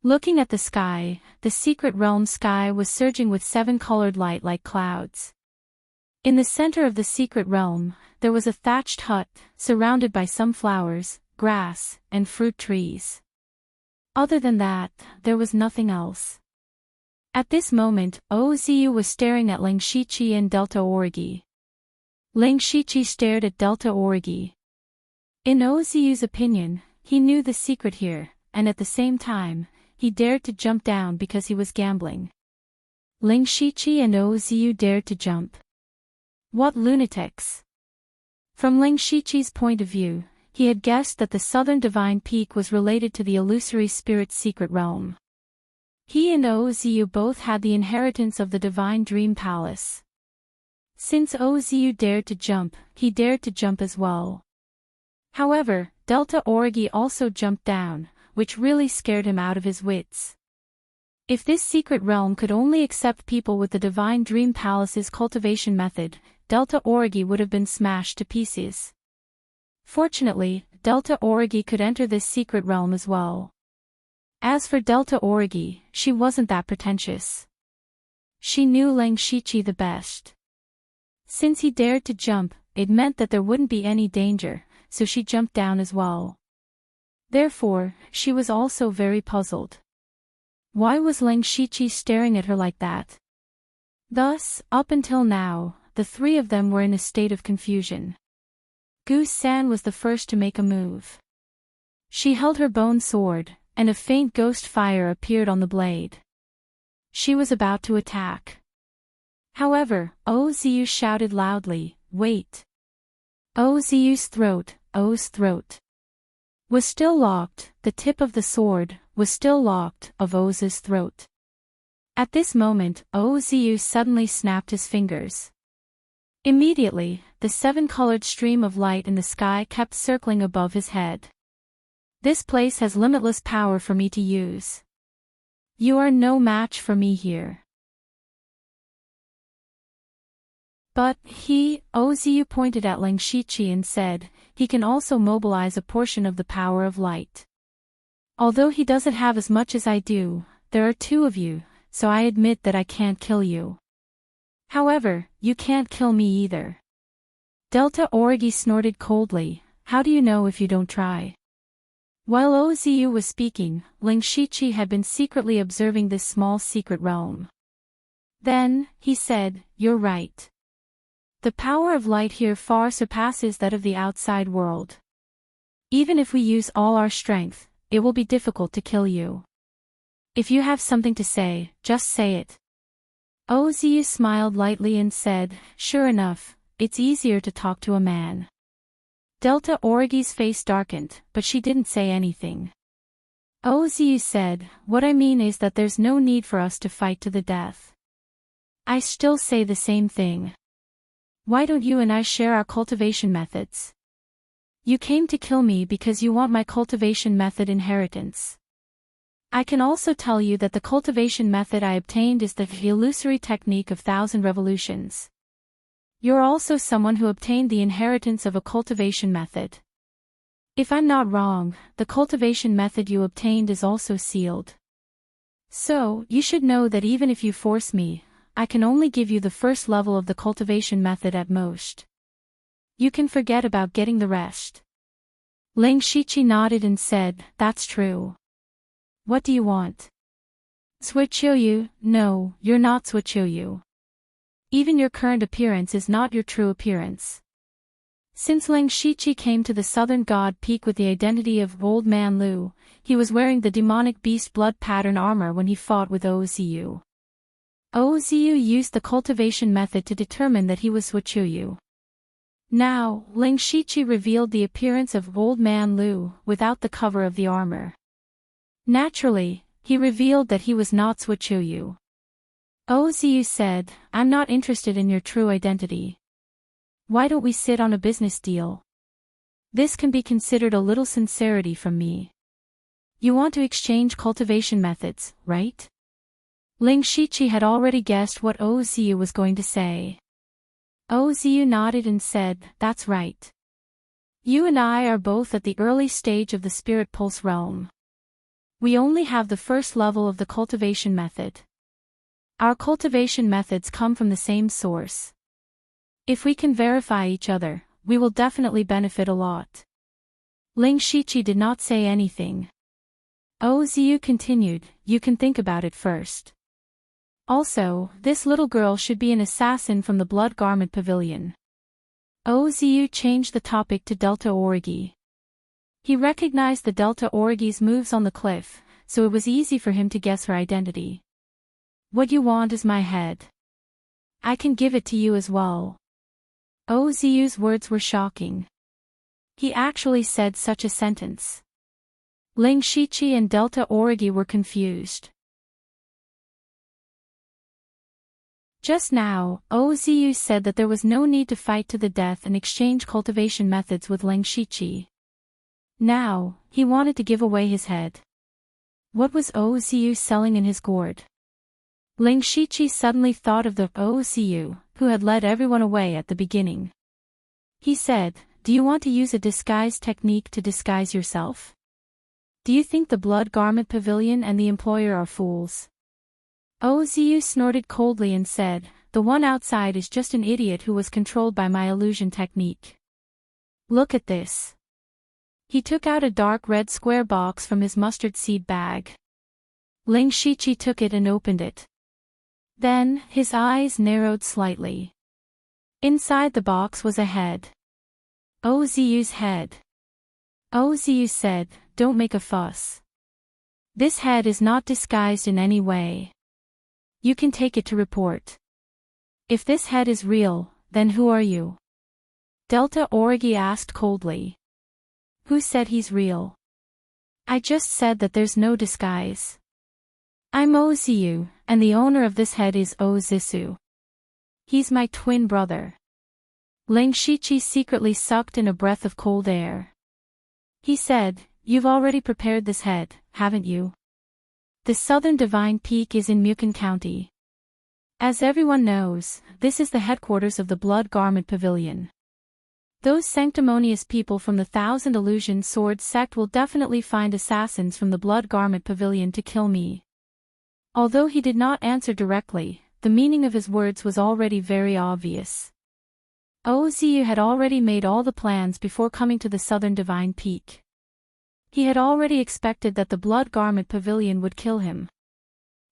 Looking at the sky, the secret realm sky was surging with 7-colored light like clouds. In the center of the secret realm, there was a thatched hut, surrounded by some flowers, grass, and fruit trees. Other than that, there was nothing else. At this moment, Ozu was staring at Ling Shiqi and Delta Origi. Ling Shiqi stared at Delta Origi. In Ozu's opinion, he knew the secret here, and at the same time, he dared to jump down because he was gambling. Ling Shiqi and Ozu dared to jump. What lunatics! From Ling Shiqi's point of view, he had guessed that the southern divine peak was related to the illusory spirit's secret realm. He and Ozu both had the inheritance of the divine dream palace. Since Ozu dared to jump, he dared to jump as well. However, Delta Origi also jumped down, which really scared him out of his wits. If this secret realm could only accept people with the divine dream palace's cultivation method, Delta Origi would have been smashed to pieces. Fortunately, Delta Origi could enter this secret realm as well. As for Delta Origi, she wasn't that pretentious. She knew Ling Shiqi the best. Since he dared to jump, it meant that there wouldn't be any danger, so she jumped down as well. Therefore, she was also very puzzled. Why was Ling Shiqi staring at her like that? Thus, up until now, the three of them were in a state of confusion. Goose-san was the first to make a move. She held her bone sword, and a faint ghost fire appeared on the blade. She was about to attack. However, Oziu shouted loudly, "Wait!" Oziu's throat, O's throat, was still locked, the tip of the sword was still locked of Oz's throat. At this moment, Oziu suddenly snapped his fingers. Immediately, the seven-colored stream of light in the sky kept circling above his head. This place has limitless power for me to use. You are no match for me here. But Oziu pointed at Ling Shiqi and said, he can also mobilize a portion of the power of light. Although he doesn't have as much as I do, there are two of you, so I admit that I can't kill you. However, you can't kill me either. Delta Origi snorted coldly, how do you know if you don't try? While Oziu was speaking, Ling Shiqi had been secretly observing this small secret realm. Then, he said, you're right. The power of light here far surpasses that of the outside world. Even if we use all our strength, it will be difficult to kill you. If you have something to say, just say it. Oziu smiled lightly and said, sure enough, it's easier to talk to a man. Delta Origi's face darkened, but she didn't say anything. Oziu said, what I mean is that there's no need for us to fight to the death. I still say the same thing. Why don't you and I share our cultivation methods? You came to kill me because you want my cultivation method inheritance. I can also tell you that the cultivation method I obtained is the illusory technique of 1,000 revolutions. You're also someone who obtained the inheritance of a cultivation method. If I'm not wrong, the cultivation method you obtained is also sealed. So, you should know that even if you force me, I can only give you the first level of the cultivation method at most. You can forget about getting the rest. Ling Shiqi nodded and said, that's true. What do you want? Suichoyu? No, you're not Suichoyu. Even your current appearance is not your true appearance. Since Ling Shiqi came to the southern god peak with the identity of Old Man Lu, he was wearing the demonic beast blood pattern armor when he fought with Oziu. Oziu used the cultivation method to determine that he was Suichoyu. Now, Ling Shiqi revealed the appearance of Old Man Lu without the cover of the armor. Naturally, he revealed that he was not Suichoyu. Oziu said, I'm not interested in your true identity. Why don't we sit on a business deal? This can be considered a little sincerity from me. You want to exchange cultivation methods, right? Ling Shiqi had already guessed what Oziu was going to say. Oziu nodded and said, that's right. You and I are both at the early stage of the Spirit Pulse realm. We only have the first level of the cultivation method. Our cultivation methods come from the same source. If we can verify each other, we will definitely benefit a lot. Ling Shiqi did not say anything. Oziu continued, you can think about it first. Also, this little girl should be an assassin from the Blood Garment Pavilion. Oziu changed the topic to Delta Origi. He recognized the Delta Origi's moves on the cliff, so it was easy for him to guess her identity. What you want is my head. I can give it to you as well. Oziu's words were shocking. He actually said such a sentence. Ling Shiqi and Delta Origi were confused. Just now, Oziu said that there was no need to fight to the death and exchange cultivation methods with Ling Shiqi. Now, he wanted to give away his head. What was Oziu selling in his gourd? Ling Shiqi suddenly thought of the Oziu, who had led everyone away at the beginning. He said, do you want to use a disguise technique to disguise yourself? Do you think the Blood Garment Pavilion and the employer are fools? Oziu snorted coldly and said, the one outside is just an idiot who was controlled by my illusion technique. Look at this. He took out a dark red square box from his mustard seed bag. Ling Shiqi took it and opened it. Then, his eyes narrowed slightly. Inside the box was a head. Ozu's head. Ozu said, "Don't make a fuss. This head is not disguised in any way. You can take it to report. If this head is real, then who are you?" Delta Origi asked coldly. "Who said he's real? I just said that there's no disguise. I'm Ozu, and the owner of this head is Ozisu. He's my twin brother." Ling Shiqi secretly sucked in a breath of cold air. He said, "You've already prepared this head, haven't you? The Southern Divine Peak is in Mukan County. As everyone knows, this is the headquarters of the Blood Garment Pavilion. Those sanctimonious people from the Thousand Illusion Sword sect will definitely find assassins from the Blood Garment Pavilion to kill me." Although he did not answer directly, the meaning of his words was already very obvious. Ozu had already made all the plans before coming to the Southern Divine Peak. He had already expected that the Blood Garment Pavilion would kill him.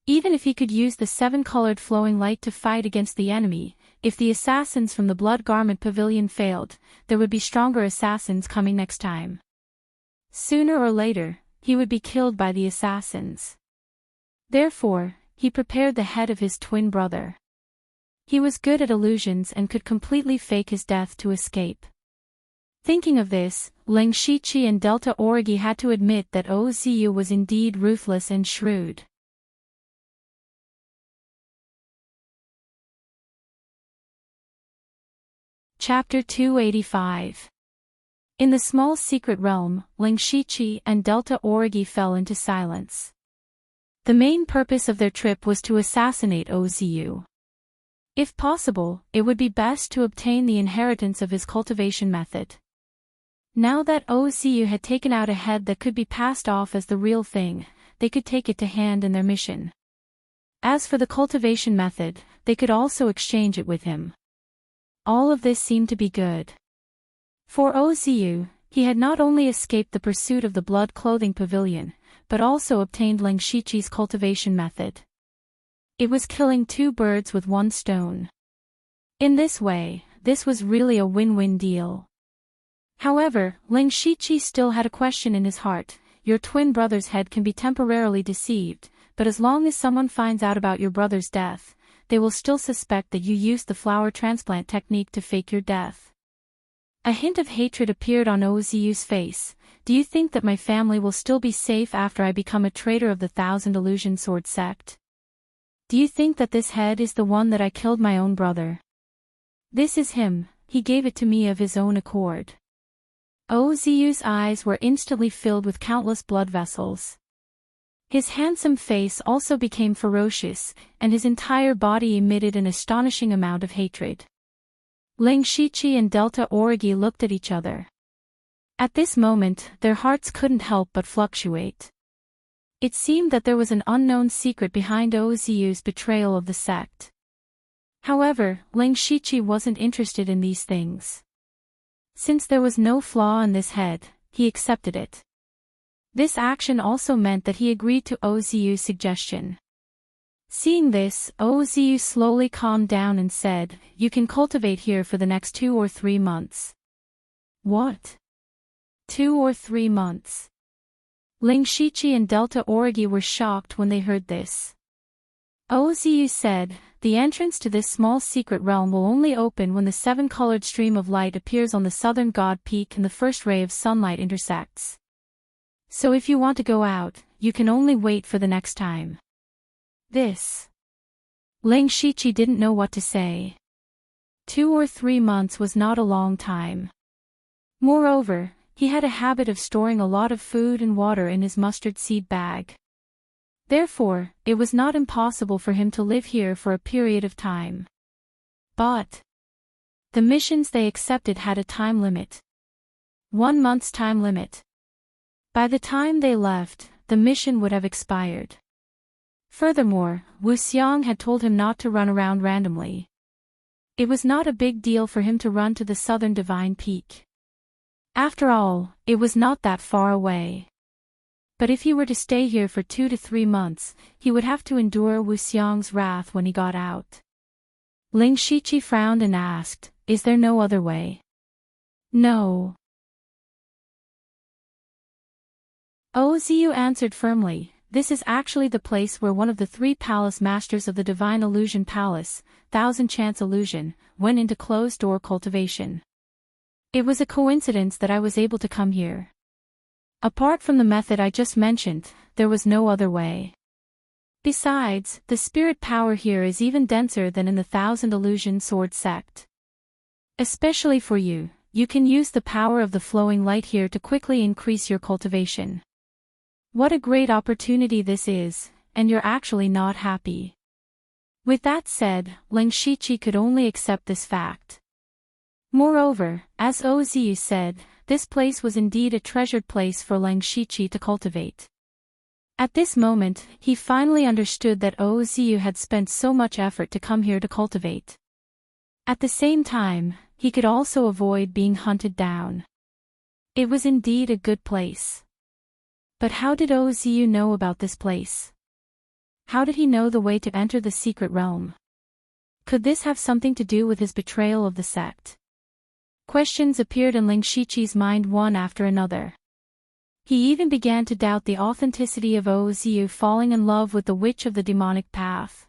Even if he could use the seven-colored flowing light to fight against the enemy, if the assassins from the Blood Garment Pavilion failed, there would be stronger assassins coming next time. Sooner or later, he would be killed by the assassins. Therefore, he prepared the head of his twin brother. He was good at illusions and could completely fake his death to escape. Thinking of this, Ling Shiqi and Delta Origi had to admit that Ozu was indeed ruthless and shrewd. Chapter 285. In the small secret realm, Ling Shiqi and Delta Origi fell into silence. The main purpose of their trip was to assassinate Ozu. If possible, it would be best to obtain the inheritance of his cultivation method. Now that Ozu had taken out a head that could be passed off as the real thing, they could take it to hand in their mission. As for the cultivation method, they could also exchange it with him. All of this seemed to be good. For Ozu, he had not only escaped the pursuit of the Blood Clothing Pavilion, but also obtained Ling Shiqi's cultivation method. It was killing two birds with one stone. In this way, this was really a win-win deal. However, Ling Shiqi still had a question in his heart. Your twin brother's head can be temporarily deceived, but as long as someone finds out about your brother's death, they will still suspect that you used the flower transplant technique to fake your death. A hint of hatred appeared on Ozu's face. "Do you think that my family will still be safe after I become a traitor of the Thousand Illusion Sword sect? Do you think that this head is the one that I killed my own brother? This is him, he gave it to me of his own accord." Ozu's eyes were instantly filled with countless blood vessels. His handsome face also became ferocious, and his entire body emitted an astonishing amount of hatred. Ling Shiqi and Delta Origi looked at each other. At this moment, their hearts couldn't help but fluctuate. It seemed that there was an unknown secret behind Ozu's betrayal of the sect. However, Ling Shiqi wasn't interested in these things. Since there was no flaw in this head, he accepted it. This action also meant that he agreed to Ozu's suggestion. Seeing this, Ozu slowly calmed down and said, "You can cultivate here for the next 2 or 3 months." What? 2 or 3 months? Ling Shiqi and Delta Origi were shocked when they heard this. Ozu said, "The entrance to this small secret realm will only open when the 7-colored stream of light appears on the southern god peak and the first ray of sunlight intersects. So if you want to go out, you can only wait for the next time." This. Ling Shiqi didn't know what to say. 2 or 3 months was not a long time. Moreover, he had a habit of storing a lot of food and water in his mustard seed bag. Therefore, it was not impossible for him to live here for a period of time. But the missions they accepted had a time limit. 1 month's time limit. By the time they left, the mission would have expired. Furthermore, Wu Xiang had told him not to run around randomly. It was not a big deal for him to run to the southern divine peak. After all, it was not that far away. But if he were to stay here for 2 to 3 months, he would have to endure Wu Xiang's wrath when he got out. Ling Shiqi frowned and asked, "Is there no other way?" "No." Oziu answered firmly, "This is actually the place where one of the 3 palace masters of the Divine Illusion Palace, Thousand Chance Illusion, went into closed-door cultivation. It was a coincidence that I was able to come here. Apart from the method I just mentioned, there was no other way. Besides, the spirit power here is even denser than in the Thousand Illusion Sword sect. Especially for you, you can use the power of the flowing light here to quickly increase your cultivation. What a great opportunity this is, and you're actually not happy." With that said, Ling Shiqi could only accept this fact. Moreover, as Oziu said, this place was indeed a treasured place for Ling Shiqi to cultivate. At this moment, he finally understood that Oziu had spent so much effort to come here to cultivate. At the same time, he could also avoid being hunted down. It was indeed a good place. But how did Oziu know about this place? How did he know the way to enter the secret realm? Could this have something to do with his betrayal of the sect? Questions appeared in Ling Shiqi's mind one after another. He even began to doubt the authenticity of Oziu falling in love with the witch of the demonic path.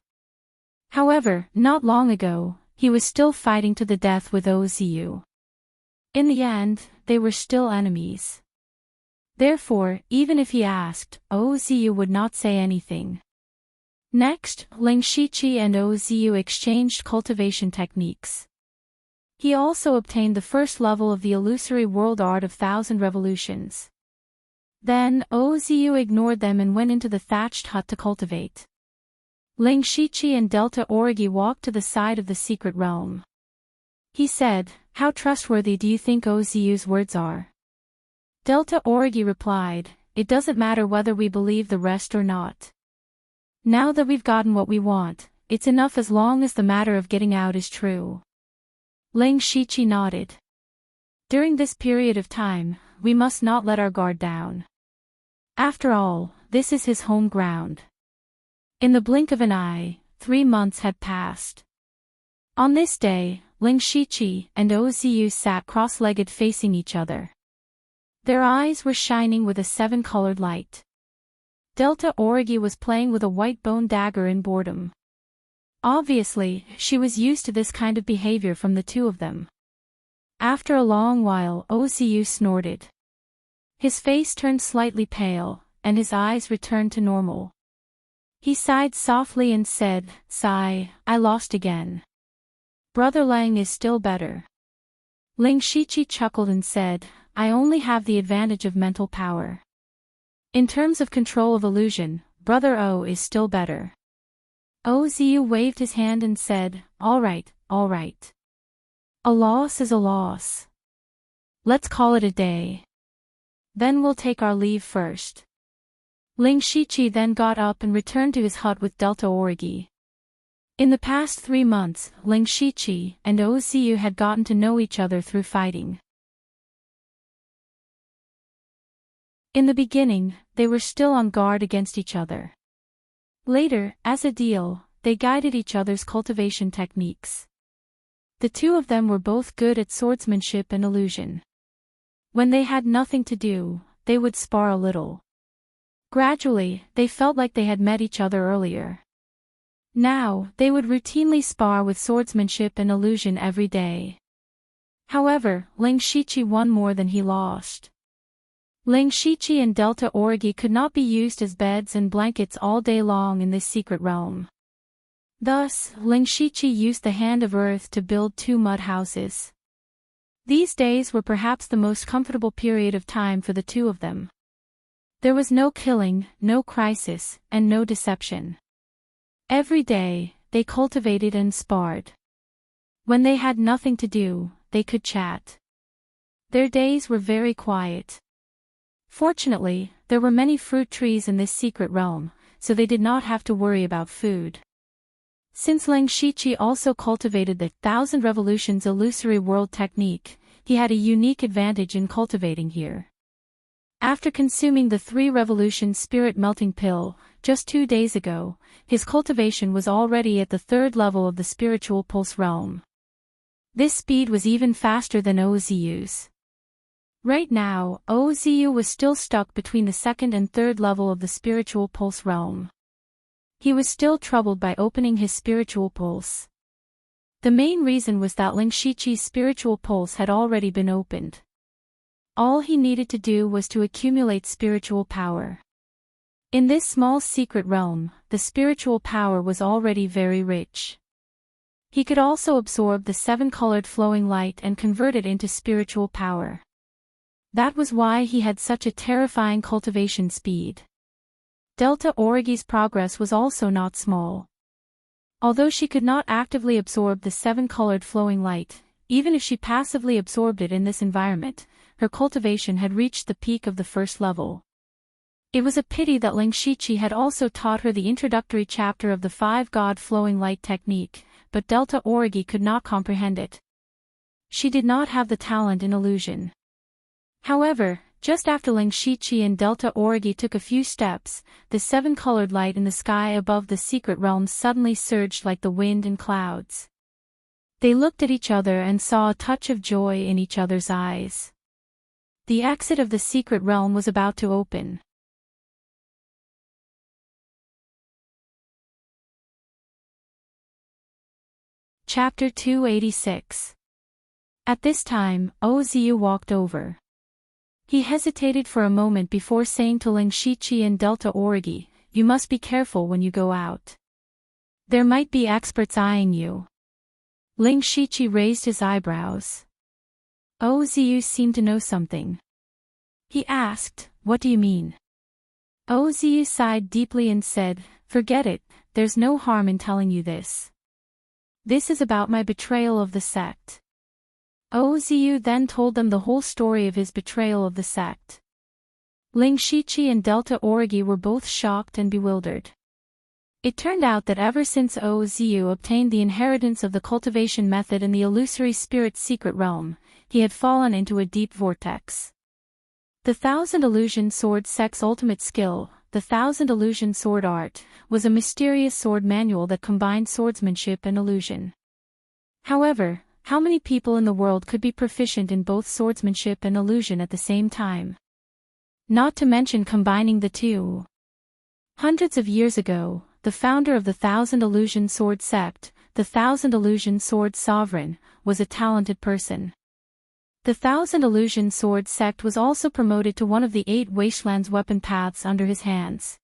However, not long ago, he was still fighting to the death with Oziu. In the end, they were still enemies. Therefore, even if he asked, Oziu would not say anything. Next, Ling Shiqi and Oziu exchanged cultivation techniques. He also obtained the first level of the illusory world art of Thousand Revolutions. Then, Oziu ignored them and went into the thatched hut to cultivate. Ling Shiqi and Delta Origi walked to the side of the secret realm. He said, "How trustworthy do you think Oziu's words are?" Delta Origi replied, "It doesn't matter whether we believe the rest or not. Now that we've gotten what we want, it's enough as long as the matter of getting out is true." Ling Shiqi nodded. "During this period of time, we must not let our guard down. After all, this is his home ground." In the blink of an eye, 3 months had passed. On this day, Ling Shiqi and Oziu sat cross-legged facing each other. Their eyes were shining with a 7-colored light. Delta Origi was playing with a white bone dagger in boredom. Obviously, she was used to this kind of behavior from the two of them. After a long while, Oziu snorted. His face turned slightly pale, and his eyes returned to normal. He sighed softly and said, "Sigh, I lost again. Brother Lang is still better." Ling Shiqi chuckled and said, "I only have the advantage of mental power. In terms of control of illusion, Brother O is still better." Oziu waved his hand and said, all right. A loss is a loss. Let's call it a day. Then we'll take our leave first." Ling Shiqi then got up and returned to his hut with Delta Origi. In the past 3 months, Ling Shiqi and Oziu had gotten to know each other through fighting. In the beginning, they were still on guard against each other. Later, as a deal, they guided each other's cultivation techniques. The two of them were both good at swordsmanship and illusion. When they had nothing to do, they would spar a little. Gradually, they felt like they had met each other earlier. Now, they would routinely spar with swordsmanship and illusion every day. However, Ling Shiqi won more than he lost. Ling Shiqi and Delta Origi could not be used as beds and blankets all day long in this secret realm. Thus, Ling Shiqi used the Hand of Earth to build 2 mud houses. These days were perhaps the most comfortable period of time for the two of them. There was no killing, no crisis, and no deception. Every day, they cultivated and sparred. When they had nothing to do, they could chat. Their days were very quiet. Fortunately, there were many fruit trees in this secret realm, so they did not have to worry about food. Since Ling Shiqi also cultivated the 1,000 Revolutions illusory world technique, he had a unique advantage in cultivating here. After consuming the 3 Revolution Spirit Melting Pill, just 2 days ago, his cultivation was already at the 3rd level of the Spiritual Pulse realm. This speed was even faster than Ozu's. Right now, Ozu was still stuck between the 2nd and 3rd level of the Spiritual Pulse realm. He was still troubled by opening his Spiritual Pulse. The main reason was that Ling Shiqi's Spiritual Pulse had already been opened. All he needed to do was to accumulate spiritual power. In this small secret realm, the spiritual power was already very rich. He could also absorb the 7-colored flowing light and convert it into spiritual power. That was why he had such a terrifying cultivation speed. Delta Origi's progress was also not small. Although she could not actively absorb the 7-colored flowing light, even if she passively absorbed it in this environment, her cultivation had reached the peak of the 1st level. It was a pity that Ling Shiqi had also taught her the introductory chapter of the 5-God flowing light technique, but Delta Origi could not comprehend it. She did not have the talent in illusion. However, just after Ling Shiqi and Delta Origi took a few steps, the 7-colored light in the sky above the secret realm suddenly surged like the wind and clouds. They looked at each other and saw a touch of joy in each other's eyes. The exit of the secret realm was about to open. Chapter 286. At this time, Ozu walked over. He hesitated for a moment before saying to Ling Shiqi and Delta Origi, "You must be careful when you go out. There might be experts eyeing you." Ling Shiqi raised his eyebrows. Ozu seemed to know something. He asked, "What do you mean?" Ozu sighed deeply and said, "Forget it, there's no harm in telling you this. This is about my betrayal of the sect." Ozu then told them the whole story of his betrayal of the sect. Ling Shiqi and Delta Origi were both shocked and bewildered. It turned out that ever since Ozu obtained the inheritance of the cultivation method in the illusory spirit secret realm, he had fallen into a deep vortex. The 1,000 Illusion Sword sect's ultimate skill, the 1,000 Illusion Sword Art, was a mysterious sword manual that combined swordsmanship and illusion. However, how many people in the world could be proficient in both swordsmanship and illusion at the same time? Not to mention combining the two. Hundreds of years ago, the founder of the 1,000 Illusion Sword sect, the 1,000 Illusion Sword Sovereign, was a talented person. The 1,000 Illusion Sword sect was also promoted to one of the 8 Wastelands weapon paths under his hands.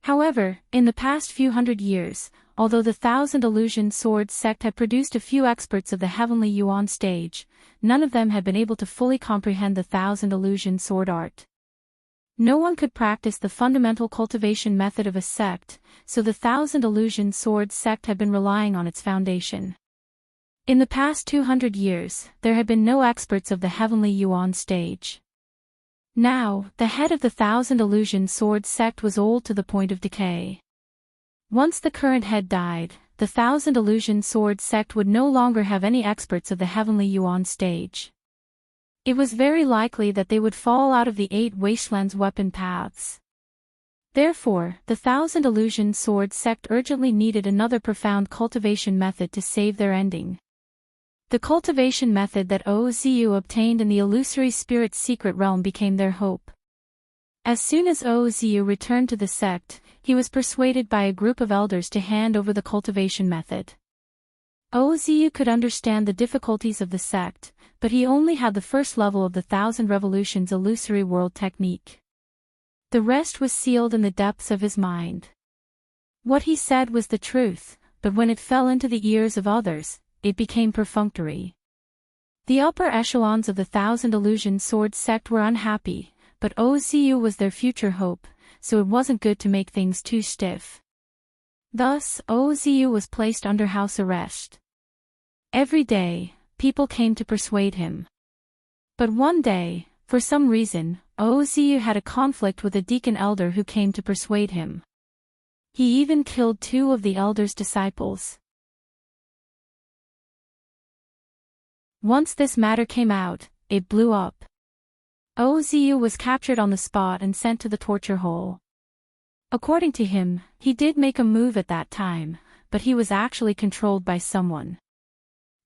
However, in the past few hundred years, although the 1,000 Illusion Sword sect had produced a few experts of the Heavenly Yuan stage, none of them had been able to fully comprehend the 1,000 Illusion Sword Art. No one could practice the fundamental cultivation method of a sect, so the 1,000 Illusion Sword sect had been relying on its foundation. In the past 200 years, there had been no experts of the Heavenly Yuan stage. Now, the head of the 1,000 Illusion Sword sect was old to the point of decay. Once the current head died, the 1,000 Illusion Sword sect would no longer have any experts of the Heavenly Yuan stage. It was very likely that they would fall out of the 8 Wastelands weapon paths. Therefore, the 1,000 Illusion Sword sect urgently needed another profound cultivation method to save their ending. The cultivation method that Ozu obtained in the illusory spirit secret realm became their hope. As soon as Ozu returned to the sect, he was persuaded by a group of elders to hand over the cultivation method. Ozu could understand the difficulties of the sect, but he only had the 1st level of the 1,000 Revolutions illusory world technique. The rest was sealed in the depths of his mind. What he said was the truth, but when it fell into the ears of others, it became perfunctory. The upper echelons of the 1,000 Illusion Sword sect were unhappy, but Ozu was their future hope, so it wasn't good to make things too stiff. Thus, Ozu was placed under house arrest. Every day, people came to persuade him. But one day, for some reason, Ozu had a conflict with a deacon elder who came to persuade him. He even killed 2 of the elder's disciples. Once this matter came out, it blew up. Ozu was captured on the spot and sent to the torture hole. According to him, he did make a move at that time, but he was actually controlled by someone.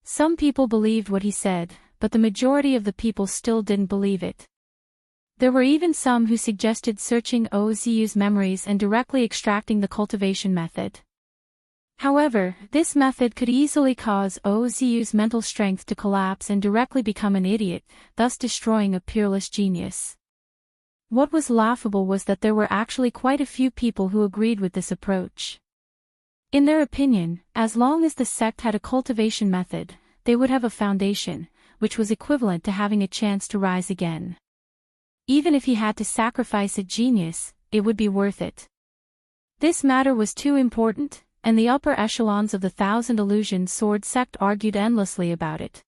Some people believed what he said, but the majority of the people still didn't believe it. There were even some who suggested searching Ozu's memories and directly extracting the cultivation method. However, this method could easily cause Ozu's mental strength to collapse and directly become an idiot, thus destroying a peerless genius. What was laughable was that there were actually quite a few people who agreed with this approach. In their opinion, as long as the sect had a cultivation method, they would have a foundation, which was equivalent to having a chance to rise again. Even if he had to sacrifice a genius, it would be worth it. This matter was too important, and the upper echelons of the Thousand Illusion Sword sect argued endlessly about it.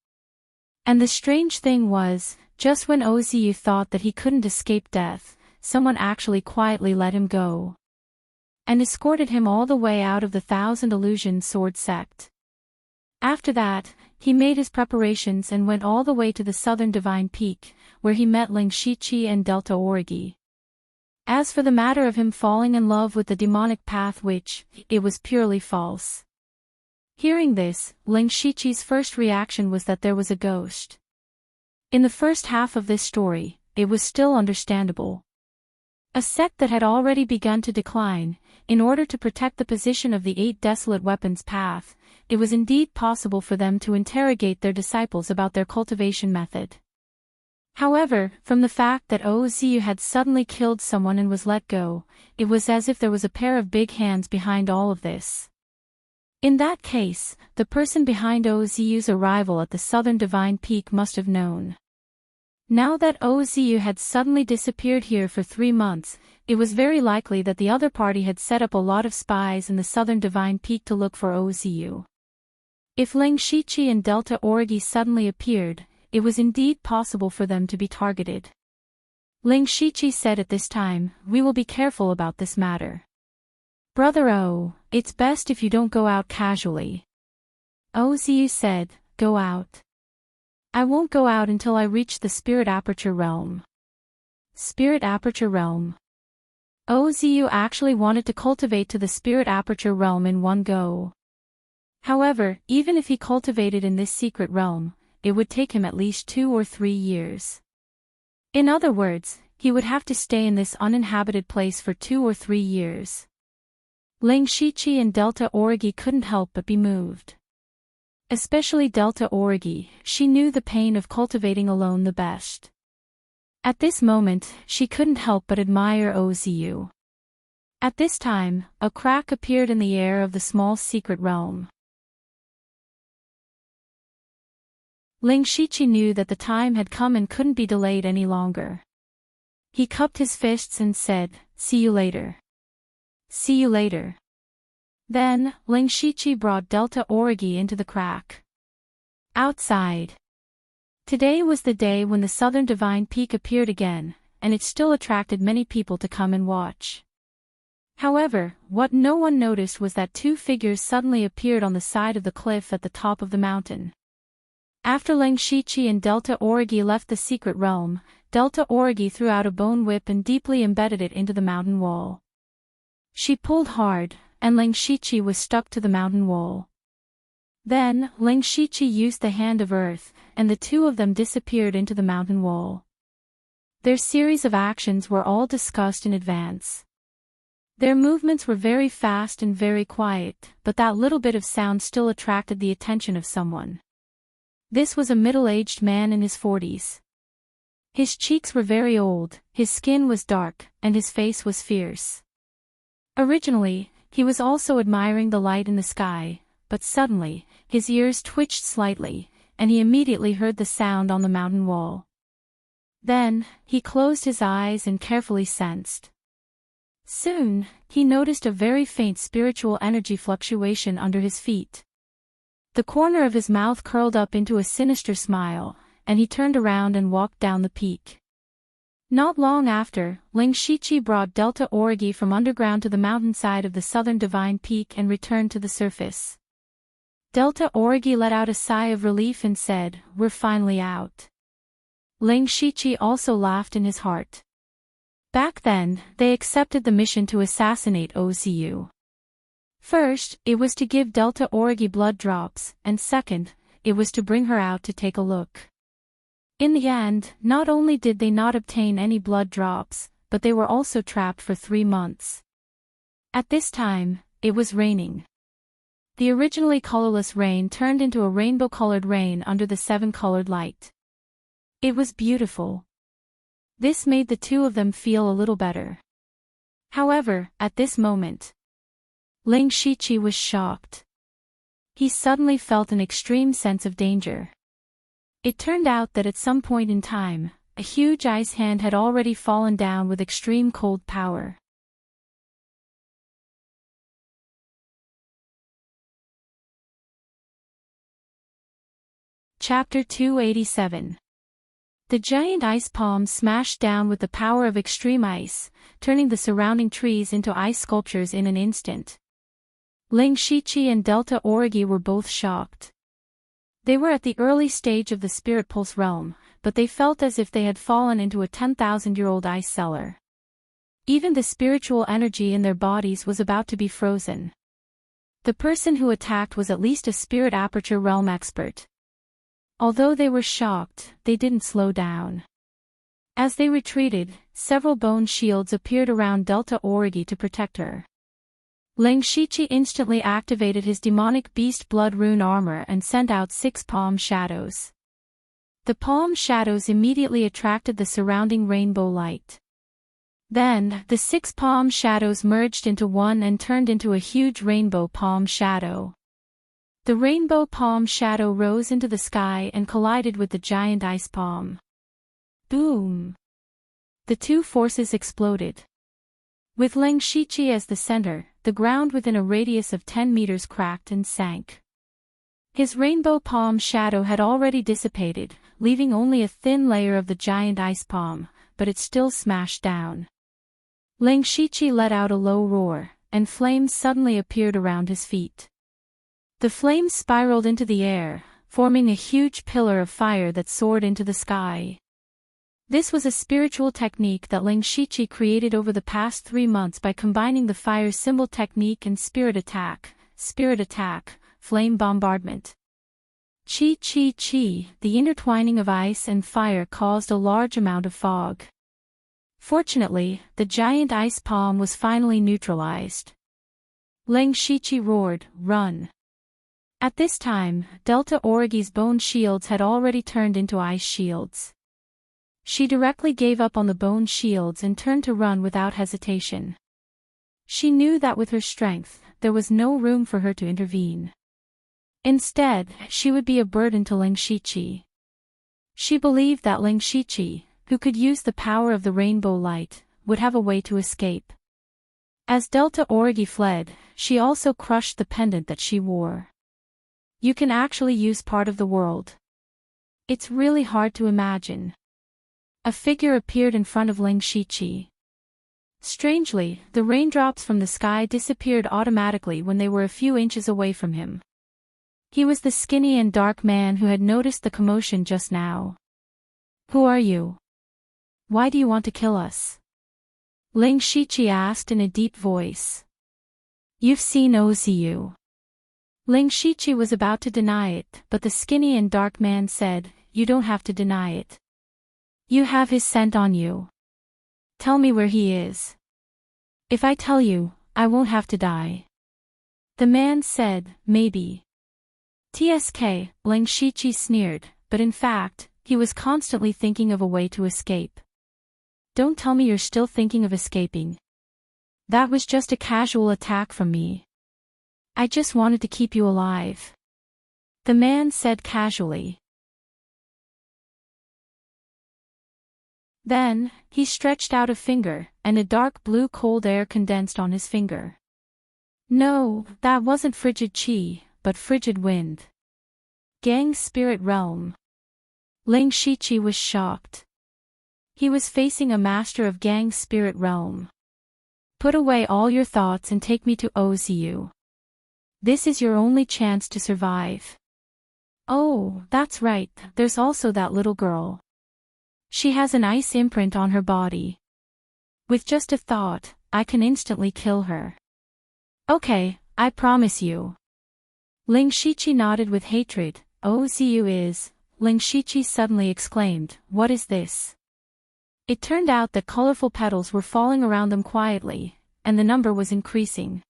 And the strange thing was, just when Ozu thought that he couldn't escape death, someone actually quietly let him go and escorted him all the way out of the Thousand Illusion Sword sect. After that, he made his preparations and went all the way to the southern Divine Peak, where he met Ling Shichi and Delta Origi. As for the matter of him falling in love with the demonic path witch, it was purely false. Hearing this, Ling Shichi's first reaction was that there was a ghost. In the first half of this story, it was still understandable. A sect that had already begun to decline, in order to protect the position of the 8 desolate weapons path, it was indeed possible for them to interrogate their disciples about their cultivation method. However, from the fact that Ozu had suddenly killed someone and was let go, it was as if there was a pair of big hands behind all of this. In that case, the person behind Ozu's arrival at the southern Divine Peak must have known. Now that Ozu had suddenly disappeared here for 3 months, it was very likely that the other party had set up a lot of spies in the southern Divine Peak to look for Ozu. If Ling Shichi and Delta Origi suddenly appeared, it was indeed possible for them to be targeted. Ling Shichi said at this time, "We will be careful about this matter. Brother O, it's best if you don't go out casually." Ozu said, "Go out? I won't go out until I reach the Spirit Aperture Realm." Spirit Aperture Realm. Ozu actually wanted to cultivate to the Spirit Aperture Realm in one go. However, even if he cultivated in this secret realm, it would take him at least 2 or 3 years. In other words, he would have to stay in this uninhabited place for 2 or 3 years. Ling Shichi and Delta Origi couldn't help but be moved. Especially Delta Origi, she knew the pain of cultivating alone the best. At this moment, she couldn't help but admire Ozu. At this time, a crack appeared in the air of the small secret realm. Ling Shichi knew that the time had come and couldn't be delayed any longer. He cupped his fists and said, "See you later. See you later." Then, Ling Shichi brought Delta Origi into the crack. Outside. Today was the day when the southern Divine Peak appeared again, and it still attracted many people to come and watch. However, what no one noticed was that 2 figures suddenly appeared on the side of the cliff at the top of the mountain. After Ling Shichi and Delta Origi left the secret realm, Delta Origi threw out a bone whip and deeply embedded it into the mountain wall. She pulled hard, and Ling Shichi was stuck to the mountain wall. Then, Ling Shichi used the Hand of Earth, and the 2 of them disappeared into the mountain wall. Their series of actions were all discussed in advance. Their movements were very fast and very quiet, but that little bit of sound still attracted the attention of someone. This was a middle-aged man in his 40s. His cheeks were very old, his skin was dark, and his face was fierce. Originally, he was also admiring the light in the sky, but suddenly, his ears twitched slightly, and he immediately heard the sound on the mountain wall. Then, he closed his eyes and carefully sensed. Soon, he noticed a very faint spiritual energy fluctuation under his feet. The corner of his mouth curled up into a sinister smile, and he turned around and walked down the peak. Not long after, Ling Shichi brought Delta Origi from underground to the mountainside of the southern Divine Peak and returned to the surface. Delta Origi let out a sigh of relief and said, "We're finally out." Ling Shichi also laughed in his heart. Back then, they accepted the mission to assassinate OCU. First, it was to give Delta Origi blood drops, and second, it was to bring her out to take a look. In the end, not only did they not obtain any blood drops, but they were also trapped for 3 months. At this time, it was raining. The originally colorless rain turned into a rainbow-colored rain under the 7-colored light. It was beautiful. This made the two of them feel a little better. However, at this moment, Ling Shichi was shocked. He suddenly felt an extreme sense of danger. It turned out that at some point in time, a huge ice hand had already fallen down with extreme cold power. Chapter 287. The giant ice palm smashed down with the power of extreme ice, turning the surrounding trees into ice sculptures in an instant. Ling Shichi and Delta Origi were both shocked. They were at the early stage of the Spirit Pulse realm, but they felt as if they had fallen into a 10,000-year-old ice cellar. Even the spiritual energy in their bodies was about to be frozen. The person who attacked was at least a Spirit Aperture realm expert. Although they were shocked, they didn't slow down. As they retreated, several bone shields appeared around Delta Origi to protect her. Ling Shichi instantly activated his demonic beast blood rune armor and sent out 6 palm shadows. The palm shadows immediately attracted the surrounding rainbow light. Then, the 6 palm shadows merged into one and turned into a huge rainbow palm shadow. The rainbow palm shadow rose into the sky and collided with the giant ice palm. Boom! The two forces exploded. With Ling Shichi as the center, the ground within a radius of 10 meters cracked and sank. His rainbow palm shadow had already dissipated, leaving only a thin layer of the giant ice palm, but it still smashed down. Ling Shichi let out a low roar, and flames suddenly appeared around his feet. The flames spiraled into the air, forming a huge pillar of fire that soared into the sky. This was a spiritual technique that Ling Shichi created over the past 3 months by combining the fire symbol technique and spirit attack, flame bombardment. Chi, the intertwining of ice and fire caused a large amount of fog. Fortunately, the giant ice palm was finally neutralized. Ling Shichi roared, "Run!" At this time, Delta Origi's bone shields had already turned into ice shields. She directly gave up on the bone shields and turned to run without hesitation. She knew that with her strength, there was no room for her to intervene. Instead, she would be a burden to Ling Shichi. She believed that Ling Shichi, who could use the power of the rainbow light, would have a way to escape. As Delta Origi fled, she also crushed the pendant that she wore. You can actually use part of the world. It's really hard to imagine. A figure appeared in front of Ling Shichi. Strangely, the raindrops from the sky disappeared automatically when they were a few inches away from him. He was the skinny and dark man who had noticed the commotion just now. "Who are you? Why do you want to kill us?" Ling Shichi asked in a deep voice. "You've seen OCU." Ling Shichi was about to deny it, but the skinny and dark man said, "You don't have to deny it. You have his scent on you. Tell me where he is. If I tell you, I won't have to die." The man said, "Maybe." TSK, Ling Shichi sneered, but in fact, he was constantly thinking of a way to escape. "Don't tell me you're still thinking of escaping. That was just a casual attack from me. I just wanted to keep you alive," the man said casually. Then, he stretched out a finger, and a dark blue cold air condensed on his finger. No, that wasn't frigid chi, but frigid wind. Gang's spirit realm. Ling Shichi was shocked. He was facing a master of Gang spirit realm. Put away all your thoughts and take me to OZU. This is your only chance to survive. Oh, that's right, there's also that little girl. She has an ice imprint on her body. With just a thought, I can instantly kill her. Okay, I promise you. Ling Shichi nodded with hatred. OZU is, Ling Shichi suddenly exclaimed, what is this? It turned out that colorful petals were falling around them quietly, and the number was increasing.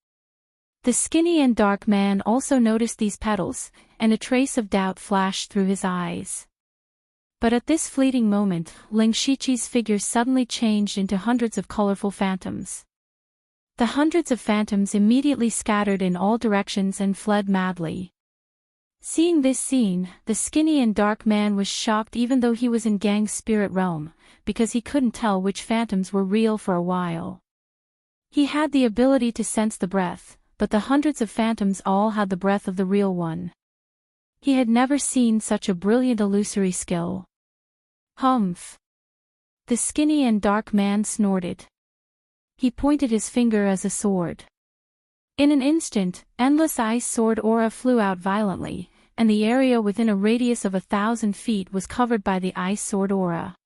The skinny and dark man also noticed these petals, and a trace of doubt flashed through his eyes. But at this fleeting moment, Ling Shichi's figure suddenly changed into hundreds of colorful phantoms. The hundreds of phantoms immediately scattered in all directions and fled madly. Seeing this scene, the skinny and dark man was shocked even though he was in Gang's spirit realm, because he couldn't tell which phantoms were real for a while. He had the ability to sense the breath, but the hundreds of phantoms all had the breath of the real one. He had never seen such a brilliant illusory skill. Humph! The skinny and dark man snorted. He pointed his finger as a sword. In an instant, endless ice sword aura flew out violently, and the area within a radius of 1,000 feet was covered by the ice sword aura.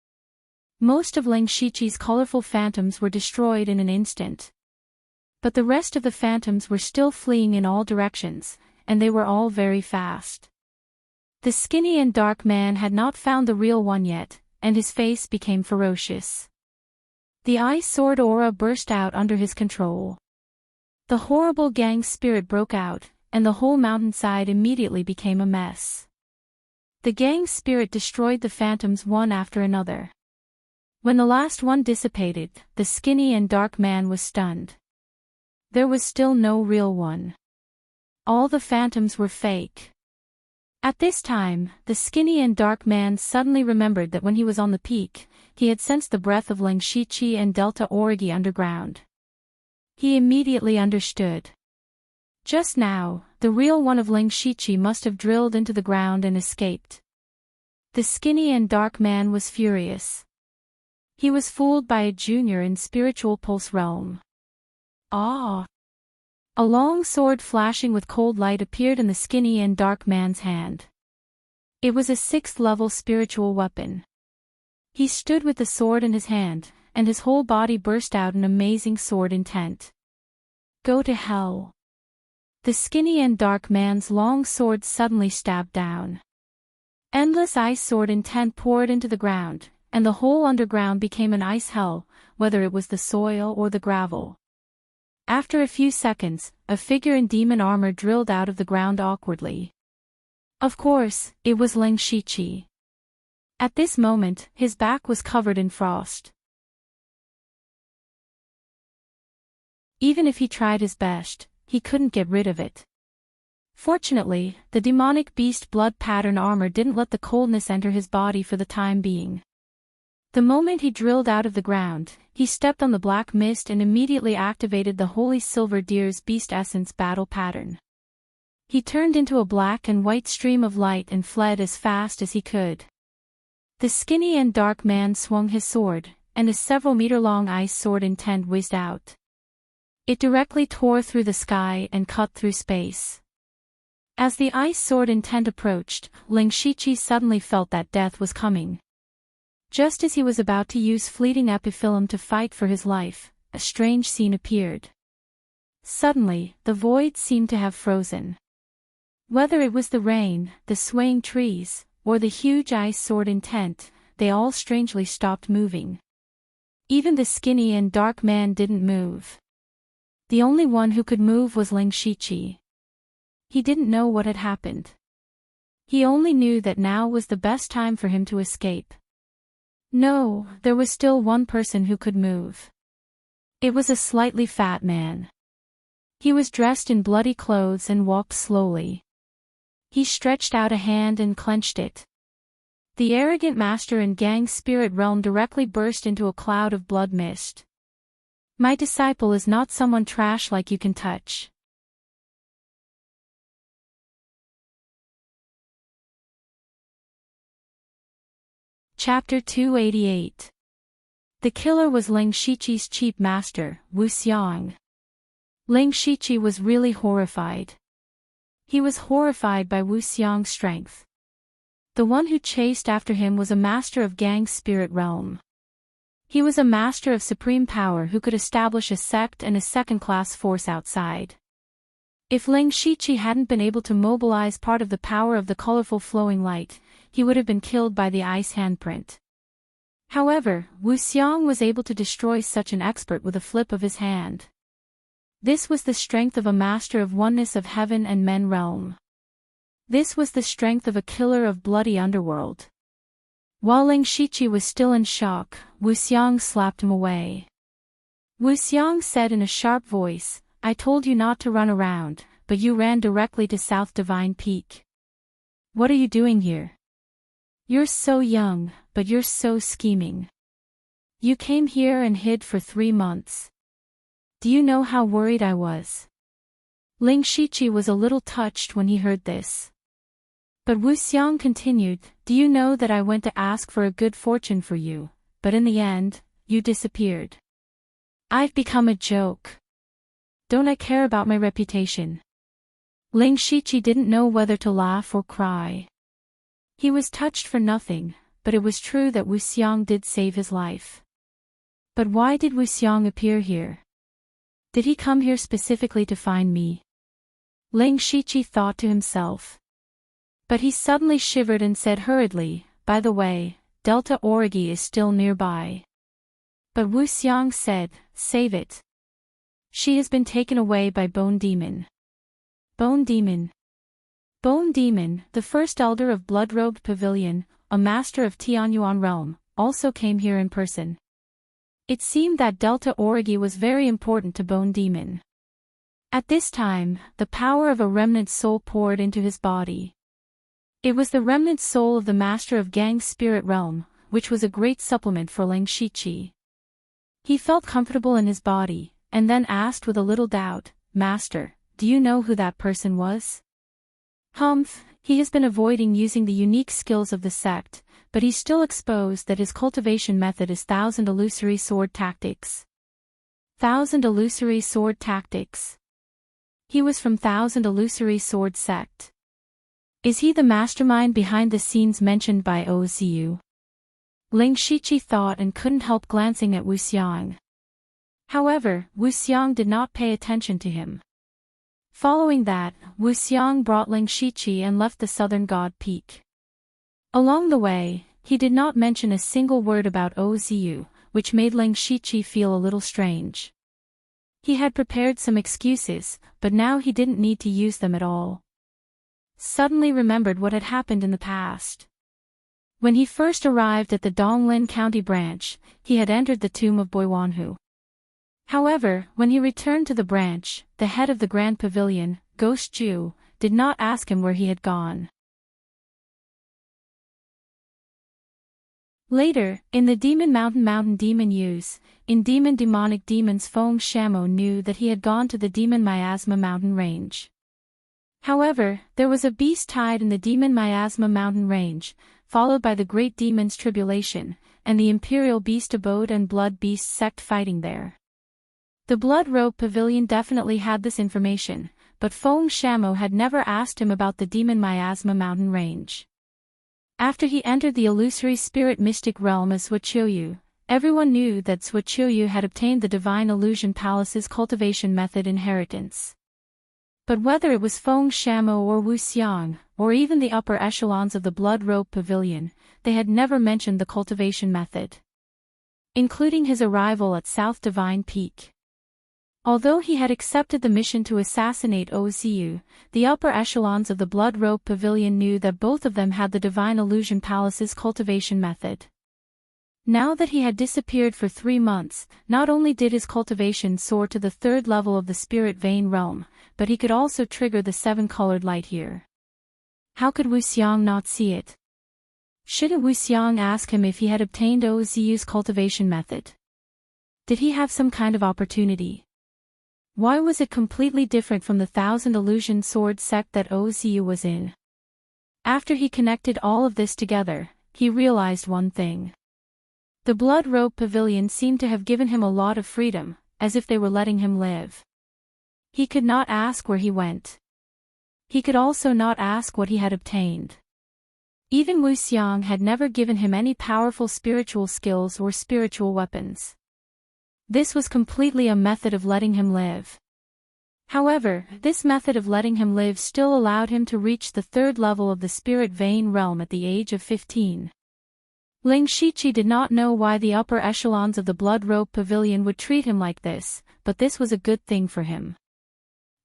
Most of Ling Shichi's colorful phantoms were destroyed in an instant. But the rest of the phantoms were still fleeing in all directions, and they were all very fast. The skinny and dark man had not found the real one yet, and his face became ferocious. The ice sword aura burst out under his control. The horrible Gang spirit broke out, and the whole mountainside immediately became a mess. The Gang spirit destroyed the phantoms one after another. When the last one dissipated, the skinny and dark man was stunned. There was still no real one. All the phantoms were fake. At this time, the skinny and dark man suddenly remembered that when he was on the peak, he had sensed the breath of Ling Shichi and Delta Origi underground. He immediately understood. Just now, the real one of Ling Shichi must have drilled into the ground and escaped. The skinny and dark man was furious. He was fooled by a junior in spiritual pulse realm. Ah! A long sword flashing with cold light appeared in the skinny and dark man's hand. It was a 6th-level spiritual weapon. He stood with the sword in his hand, and his whole body burst out in amazing sword intent. Go to hell. The skinny and dark man's long sword suddenly stabbed down. Endless ice sword intent poured into the ground, and the whole underground became an ice hell, whether it was the soil or the gravel. After a few seconds, a figure in demon armor drilled out of the ground awkwardly. Of course, it was Ling Shichi. At this moment, his back was covered in frost. Even if he tried his best, he couldn't get rid of it. Fortunately, the demonic beast blood pattern armor didn't let the coldness enter his body for the time being. The moment he drilled out of the ground, he stepped on the black mist and immediately activated the Holy Silver Deer's Beast Essence battle pattern. He turned into a black and white stream of light and fled as fast as he could. The skinny and dark man swung his sword, and a several-meter-long ice sword intent whizzed out. It directly tore through the sky and cut through space. As the ice sword intent approached, Ling Shichi suddenly felt that death was coming. Just as he was about to use fleeting epiphyllum to fight for his life, a strange scene appeared. Suddenly, the void seemed to have frozen. Whether it was the rain, the swaying trees, or the huge ice sword intent, they all strangely stopped moving. Even the skinny and dark man didn't move. The only one who could move was Ling Shichi. He didn't know what had happened. He only knew that now was the best time for him to escape. No, there was still one person who could move. It was a slightly fat man. He was dressed in bloody clothes and walked slowly. He stretched out a hand and clenched it. The arrogant master in Gang's spirit realm directly burst into a cloud of blood mist. My disciple is not someone trash like you can touch. Chapter 288. The killer was Ling Shiqi's cheap master, Wu Xiang. Ling Shiqi was really horrified. He was horrified by Wu Xiang's strength. The one who chased after him was a master of Gang's spirit realm. He was a master of supreme power who could establish a sect and a second-class force outside. If Ling Shiqi hadn't been able to mobilize part of the power of the colorful flowing light, he would have been killed by the ice handprint. However, Wu Xiang was able to destroy such an expert with a flip of his hand. This was the strength of a master of oneness of heaven and men realm. This was the strength of a killer of bloody underworld. While Ling Shiqi was still in shock, Wu Xiang slapped him away. Wu Xiang said in a sharp voice, "I told you not to run around, but you ran directly to South Divine Peak. What are you doing here? You're so young, but you're so scheming. You came here and hid for 3 months. Do you know how worried I was?" Ling Shiqi was a little touched when he heard this. But Wu Xiang continued, "Do you know that I went to ask for a good fortune for you, but in the end, you disappeared. I've become a joke. Don't I care about my reputation?" Ling Shiqi didn't know whether to laugh or cry. He was touched for nothing, but it was true that Wu Xiang did save his life. But why did Wu Xiang appear here? Did he come here specifically to find me? Ling Shiqi thought to himself. But he suddenly shivered and said hurriedly, "By the way, Delta Origi is still nearby." But Wu Xiang said, "Save it. She has been taken away by Bone Demon." Bone Demon. Bone Demon, the first elder of Blood-Robed Pavilion, a master of Tianyuan realm, also came here in person. It seemed that Delta Origi was very important to Bone Demon. At this time, the power of a remnant soul poured into his body. It was the remnant soul of the master of Gang's spirit realm, which was a great supplement for Ling Shiqi. He felt comfortable in his body, and then asked with a little doubt, "Master, do you know who that person was?" "Humph, he has been avoiding using the unique skills of the sect, but he's still exposed that his cultivation method is 1,000 illusory sword tactics." 1,000 illusory sword tactics. He was from 1,000 illusory sword sect. Is he the mastermind behind the scenes mentioned by Oziu? Ling Shiqi thought and couldn't help glancing at Wu Xiang. However, Wu Xiang did not pay attention to him. Following that, Wu Xiang brought Ling Shiqi and left the Southern God Peak. Along the way, he did not mention a single word about Oziu, which made Ling Shiqi feel a little strange. He had prepared some excuses, but now he didn't need to use them at all. Suddenly remembered what had happened in the past. When he first arrived at the Donglin County branch, he had entered the tomb of Boiwanhu. However, when he returned to the branch, the head of the Grand Pavilion, Ghost Ju, did not ask him where he had gone. Later, in the Demon Mountain Demon Use, in Demonic Demons Feng Shamo knew that he had gone to the Demon Miasma Mountain Range. However, there was a beast tied in the Demon Miasma Mountain Range, followed by the Great Demon's Tribulation, and the Imperial Beast Abode and Blood Beast sect fighting there. The Blood Robe Pavilion definitely had this information, but Feng Shamo had never asked him about the Demon Miasma Mountain Range. After he entered the illusory spirit mystic realm as Suochoyu, everyone knew that Suochoyu had obtained the Divine Illusion Palace's cultivation method inheritance. But whether it was Feng Shamo or Wu Xiang, or even the upper echelons of the Blood Robe Pavilion, they had never mentioned the cultivation method, including his arrival at South Divine Peak. Although he had accepted the mission to assassinate Oziu, the upper echelons of the Blood Robe Pavilion knew that both of them had the Divine Illusion Palace's cultivation method. Now that he had disappeared for 3 months, not only did his cultivation soar to the 3rd level of the Spirit Vein realm, but he could also trigger the 7-colored light here. How could Wu Xiang not see it? Shouldn't Wu Xiang ask him if he had obtained Oziu's cultivation method? Did he have some kind of opportunity? Why was it completely different from the 1,000 illusion sword sect that Oziu was in? After he connected all of this together, he realized one thing. The Blood Robe Pavilion seemed to have given him a lot of freedom, as if they were letting him live. He could not ask where he went. He could also not ask what he had obtained. Even Wu Xiang had never given him any powerful spiritual skills or spiritual weapons. This was completely a method of letting him live. However, this method of letting him live still allowed him to reach the third level of the spirit vein realm at the age of 15. Ling Shiqi did not know why the upper echelons of the Blood Robe Pavilion would treat him like this, but this was a good thing for him.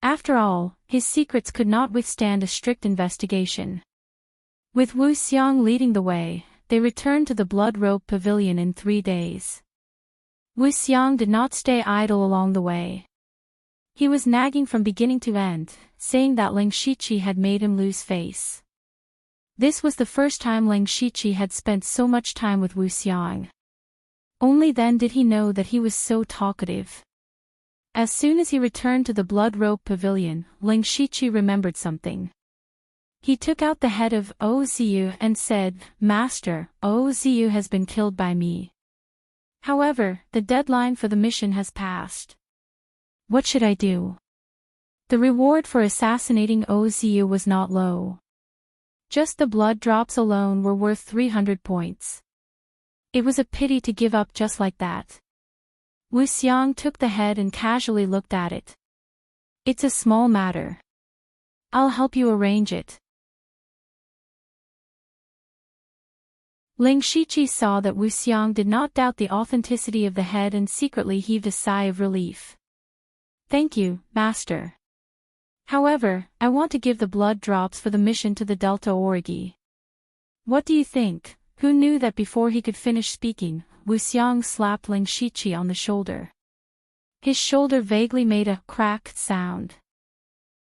After all, his secrets could not withstand a strict investigation. With Wu Xiang leading the way, they returned to the Blood Robe Pavilion in 3 days. Wu Xiang did not stay idle along the way. He was nagging from beginning to end, saying that Ling Shiqi had made him lose face. This was the first time Ling Shiqi had spent so much time with Wu Xiang. Only then did he know that he was so talkative. As soon as he returned to the Blood Robe Pavilion, Ling Shiqi remembered something. He took out the head of Oziyu and said, "Master, Oziyu has been killed by me. However, the deadline for the mission has passed. What should I do?" The reward for assassinating Oziyu was not low. Just the blood drops alone were worth 300 points. It was a pity to give up just like that. Wu Xiang took the head and casually looked at it. "It's a small matter. I'll help you arrange it." Ling Shiqi saw that Wu Xiang did not doubt the authenticity of the head and secretly heaved a sigh of relief. "Thank you, Master. However, I want to give the blood drops for the mission to the Delta Origi." "What do you think?" Who knew that before he could finish speaking, Wu Xiang slapped Ling Shiqi on the shoulder. His shoulder vaguely made a cracked sound.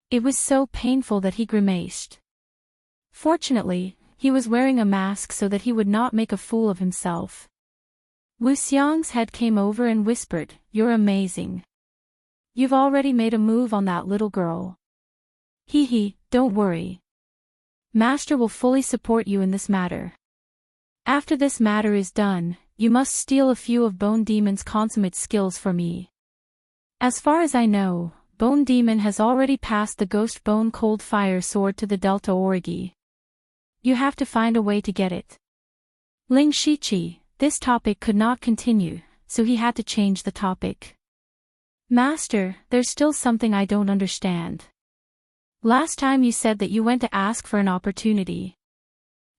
It was so painful that he grimaced. Fortunately, he was wearing a mask so that he would not make a fool of himself. Wu Xiang's head came over and whispered, "You're amazing. You've already made a move on that little girl. Hee, don't worry. Master will fully support you in this matter. After this matter is done, you must steal a few of Bone Demon's consummate skills for me. As far as I know, Bone Demon has already passed the Ghost Bone Cold Fire Sword to the Delta Origi. You have to find a way to get it." Ling Shiqi, this topic could not continue, so he had to change the topic. "Master, there's still something I don't understand. Last time you said that you went to ask for an opportunity.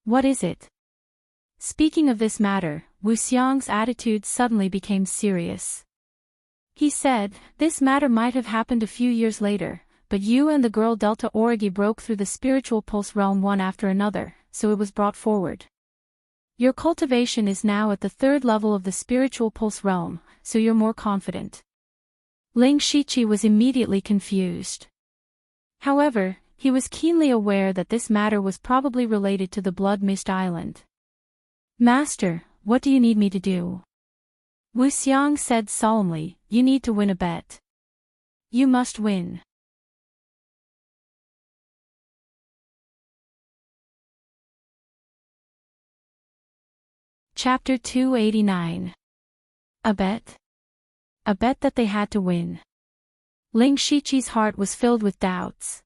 What is it?" Speaking of this matter, Wu Xiang's attitude suddenly became serious. He said, "This matter might have happened a few years later, but you and the girl Delta Origi broke through the spiritual pulse realm one after another, so it was brought forward. Your cultivation is now at the third level of the spiritual pulse realm, so you're more confident." Ling Shiqi was immediately confused. However, he was keenly aware that this matter was probably related to the Blood Mist Island. "Master, what do you need me to do?" Wu Xiang said solemnly, "You need to win a bet. You must win." Chapter 289. A bet? A bet that they had to win. Ling Shiqi's heart was filled with doubts.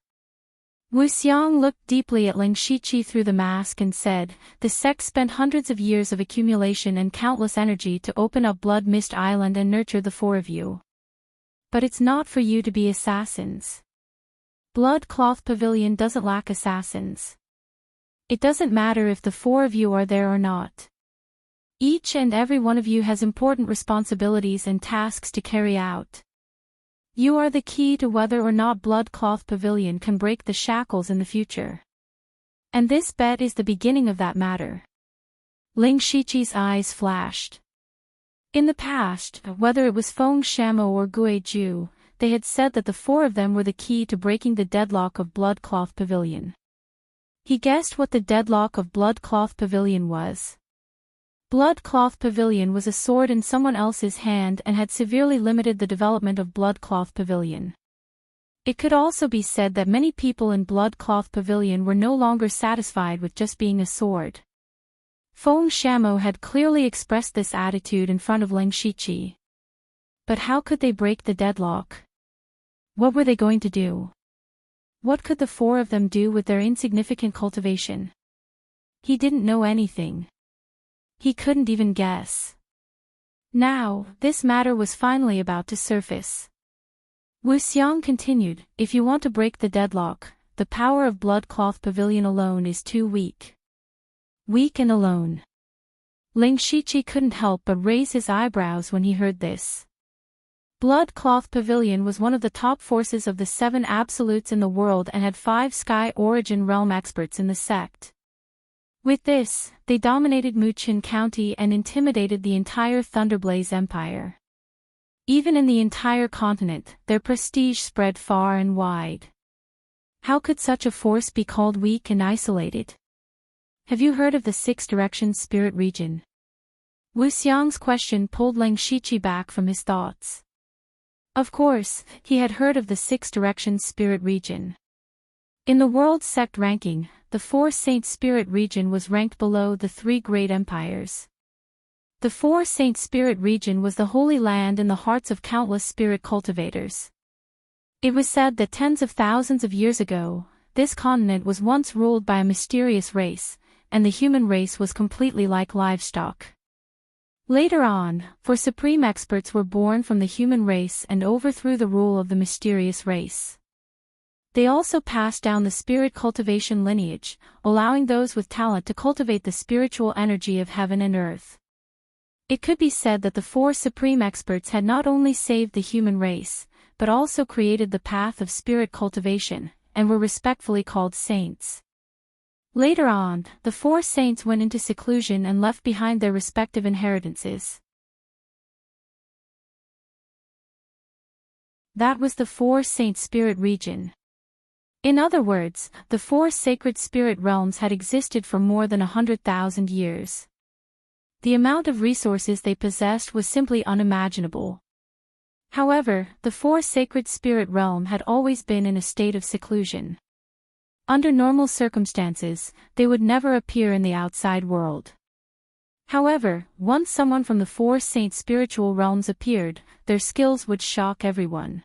Wu Xiang looked deeply at Ling Shiqi through the mask and said, "The sect spent hundreds of years of accumulation and countless energy to open up Blood Mist Island and nurture the 4 of you. But it's not for you to be assassins. Blood Cloth Pavilion doesn't lack assassins. It doesn't matter if the 4 of you are there or not. Each and every one of you has important responsibilities and tasks to carry out. You are the key to whether or not Blood Cloth Pavilion can break the shackles in the future. And this bet is the beginning of that matter." Ling Shiqi's eyes flashed. In the past, whether it was Feng Shamo or Gui Ju, they had said that the 4 of them were the key to breaking the deadlock of Blood Cloth Pavilion. He guessed what the deadlock of Blood Cloth Pavilion was. Blood Cloth Pavilion was a sword in someone else's hand and had severely limited the development of Blood Cloth Pavilion. It could also be said that many people in Blood Cloth Pavilion were no longer satisfied with just being a sword. Feng Shamo had clearly expressed this attitude in front of Ling Shiqi. But how could they break the deadlock? What were they going to do? What could the four of them do with their insignificant cultivation? He didn't know anything. He couldn't even guess. Now, this matter was finally about to surface. Wu Xiang continued, if you want to break the deadlock, the power of Blood Cloth Pavilion alone is too weak. Weak and alone. Ling Shiqi couldn't help but raise his eyebrows when he heard this. Blood Cloth Pavilion was one of the top forces of the 7 absolutes in the world and had 5 Sky Origin Realm experts in the sect. With this, they dominated Muqin County and intimidated the entire Thunderblaze Empire. Even in the entire continent, their prestige spread far and wide. How could such a force be called weak and isolated? Have you heard of the 6 Directions Spirit Region? Wu Xiang's question pulled Ling Shiqi back from his thoughts. Of course, he had heard of the 6 Directions Spirit Region. In the world sect ranking, the 4 Saint Spirit Region was ranked below the 3 Great Empires. The 4 Saint Spirit Region was the holy land in the hearts of countless spirit cultivators. It was said that tens of thousands of years ago, this continent was once ruled by a mysterious race, and the human race was completely like livestock. Later on, 4 supreme experts were born from the human race and overthrew the rule of the mysterious race. They also passed down the spirit cultivation lineage, allowing those with talent to cultivate the spiritual energy of heaven and earth. It could be said that the 4 supreme experts had not only saved the human race, but also created the path of spirit cultivation, and were respectfully called saints. Later on, the 4 saints went into seclusion and left behind their respective inheritances. That was the 4 Saint Spirit Region. In other words, the 4 sacred spirit realms had existed for more than 100,000 years. The amount of resources they possessed was simply unimaginable. However, the 4 sacred spirit realm had always been in a state of seclusion. Under normal circumstances, they would never appear in the outside world. However, once someone from the 4 saint spiritual realms appeared, their skills would shock everyone.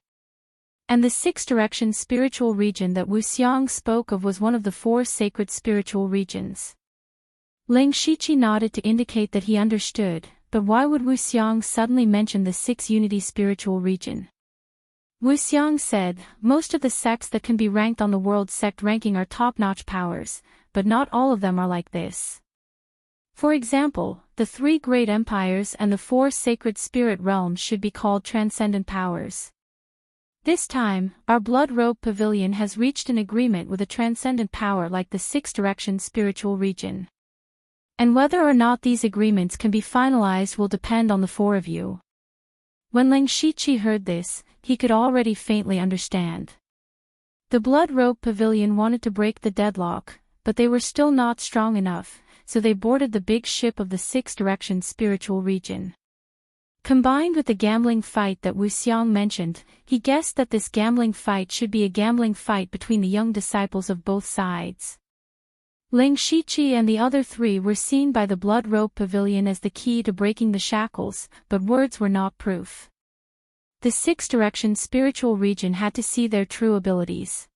And the 6 Directions Spiritual Region that Wu Xiang spoke of was one of the 4 sacred spiritual regions. Ling Shiqi nodded to indicate that he understood, but why would Wu Xiang suddenly mention the 6 Unity Spiritual Region? Wu Xiang said, most of the sects that can be ranked on the world sect ranking are top-notch powers, but not all of them are like this. For example, the 3 great empires and the 4 sacred spirit realms should be called transcendent powers. This time, our Blood Robe Pavilion has reached an agreement with a transcendent power like the 6 Directions Spiritual Region. And whether or not these agreements can be finalized will depend on the 4 of you. When Ling Shiqi heard this, he could already faintly understand. The Blood Robe Pavilion wanted to break the deadlock, but they were still not strong enough, so they boarded the big ship of the 6 Directions Spiritual Region. Combined with the gambling fight that Wu Xiang mentioned, he guessed that this gambling fight should be a gambling fight between the young disciples of both sides. Ling Shiqi and the other 3 were seen by the Blood Robe Pavilion as the key to breaking the shackles, but words were not proof. The 6 Directions Spiritual Region had to see their true abilities.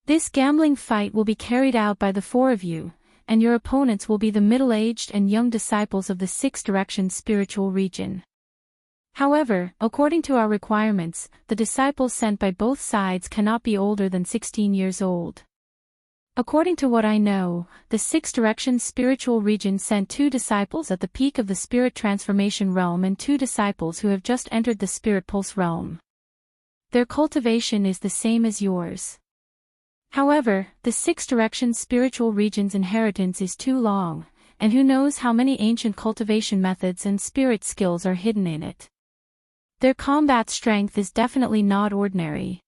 This gambling fight will be carried out by the 4 of you, and your opponents will be the middle-aged and young disciples of the 6 Directions Spiritual Region. However, according to our requirements, the disciples sent by both sides cannot be older than 16 years old. According to what I know, the 6 Directions Spiritual Region sent 2 disciples at the peak of the Spirit Transformation Realm and 2 disciples who have just entered the Spirit Pulse Realm. Their cultivation is the same as yours. However, the 6 Directions Spiritual Region's inheritance is too long, and who knows how many ancient cultivation methods and spirit skills are hidden in it. Their combat strength is definitely not ordinary.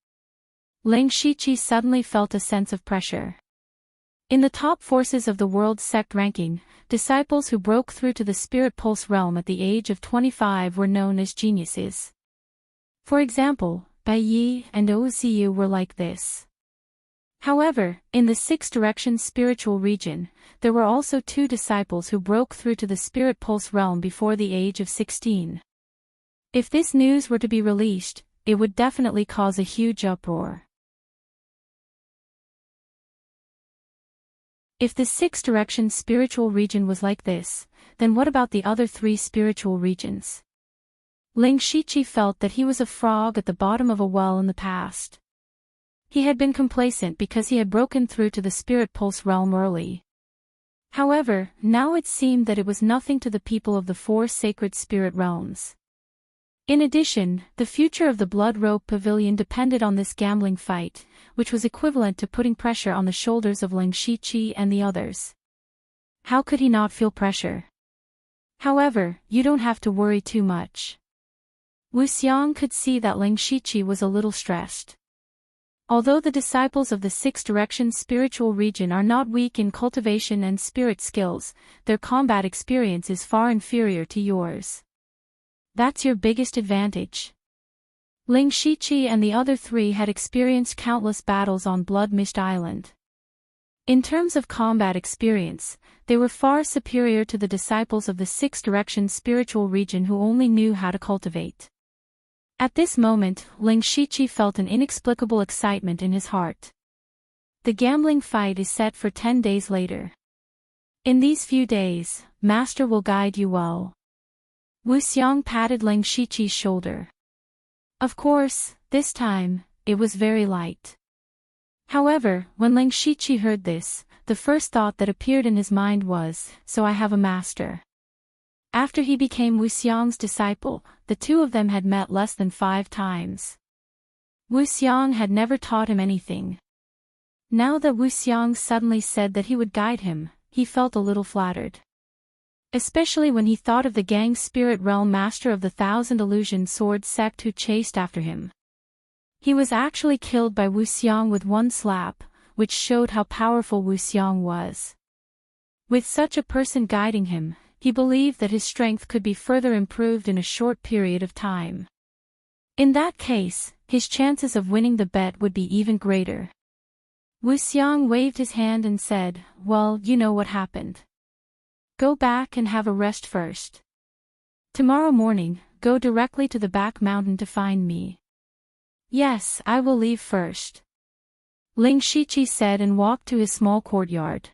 Ling Shiqi suddenly felt a sense of pressure. In the top forces of the world sect ranking, disciples who broke through to the Spirit Pulse realm at the age of 25 were known as geniuses. For example, Bai Yi and Oziyu were like this. However, in the Six Directions spiritual region, there were also 2 disciples who broke through to the Spirit Pulse realm before the age of 16. If this news were to be released, it would definitely cause a huge uproar. If the Six Directions spiritual region was like this, then what about the other 3 spiritual regions? Ling Shiqi felt that he was a frog at the bottom of a well in the past. He had been complacent because he had broken through to the Spirit Pulse realm early. However, now it seemed that it was nothing to the people of the 4 sacred spirit realms. In addition, the future of the Blood Robe Pavilion depended on this gambling fight, which was equivalent to putting pressure on the shoulders of Ling Shiqi and the others. How could he not feel pressure? However, you don't have to worry too much. Wu Xiang could see that Ling Shiqi was a little stressed. Although the disciples of the Six Directions spiritual region are not weak in cultivation and spirit skills, their combat experience is far inferior to yours. That's your biggest advantage. Ling Shiqi and the other 3 had experienced countless battles on Blood Mist Island. In terms of combat experience, they were far superior to the disciples of the Six Directions spiritual region who only knew how to cultivate. At this moment, Ling Shiqi felt an inexplicable excitement in his heart. The gambling fight is set for 10 days later. In these few days, Master will guide you well. Wu Xiang patted Ling Shiqi's shoulder. Of course, this time, it was very light. However, when Ling Shiqi heard this, the first thought that appeared in his mind was, so I have a master. After he became Wu Xiang's disciple, the 2 of them had met less than 5 times. Wu Xiang had never taught him anything. Now that Wu Xiang suddenly said that he would guide him, he felt a little flattered. Especially when he thought of the Gang Spirit Realm Master of the Thousand Illusion Sword sect who chased after him. He was actually killed by Wu Xiang with 1 slap, which showed how powerful Wu Xiang was. With such a person guiding him, he believed that his strength could be further improved in a short period of time. In that case, his chances of winning the bet would be even greater. Wu Xiang waved his hand and said, well, you know what happened. Go back and have a rest first. Tomorrow morning, go directly to the back mountain to find me. Yes, I will leave first. Ling Shiqi said and walked to his small courtyard.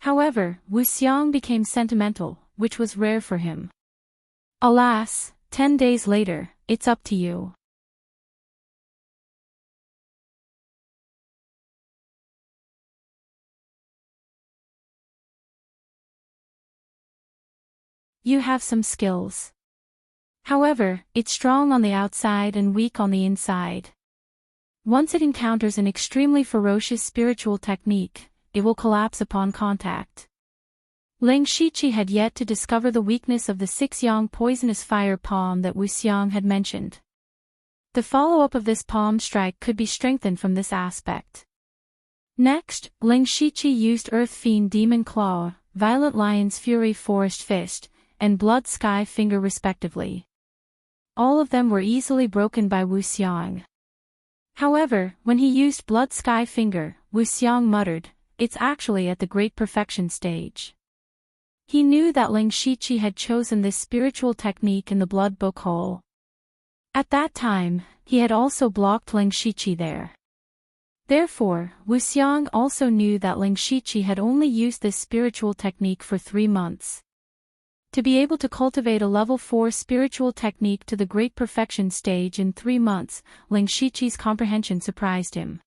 However, Wu Xiang became sentimental, which was rare for him. Alas, 10 days later, it's up to you. You have some skills. However, it's strong on the outside and weak on the inside. Once it encounters an extremely ferocious spiritual technique, it will collapse upon contact. Ling Shiqi had yet to discover the weakness of the 6-yang poisonous fire palm that Wu Xiang had mentioned. The follow-up of this palm strike could be strengthened from this aspect. Next, Ling Shiqi used Earth Fiend Demon Claw, Violet Lion's Fury Forest Fist, and Blood Sky Finger respectively. All of them were easily broken by Wu Xiang. However, when he used Blood Sky Finger, Wu Xiang muttered, it's actually at the Great Perfection stage. He knew that Ling Shiqi had chosen this spiritual technique in the Blood Book Hole. At that time, he had also blocked Ling Shiqi there. Therefore, Wu Xiang also knew that Ling Shiqi had only used this spiritual technique for 3 months. To be able to cultivate a level 4 spiritual technique to the Great Perfection stage in 3 months, Ling Shiqi's comprehension surprised him.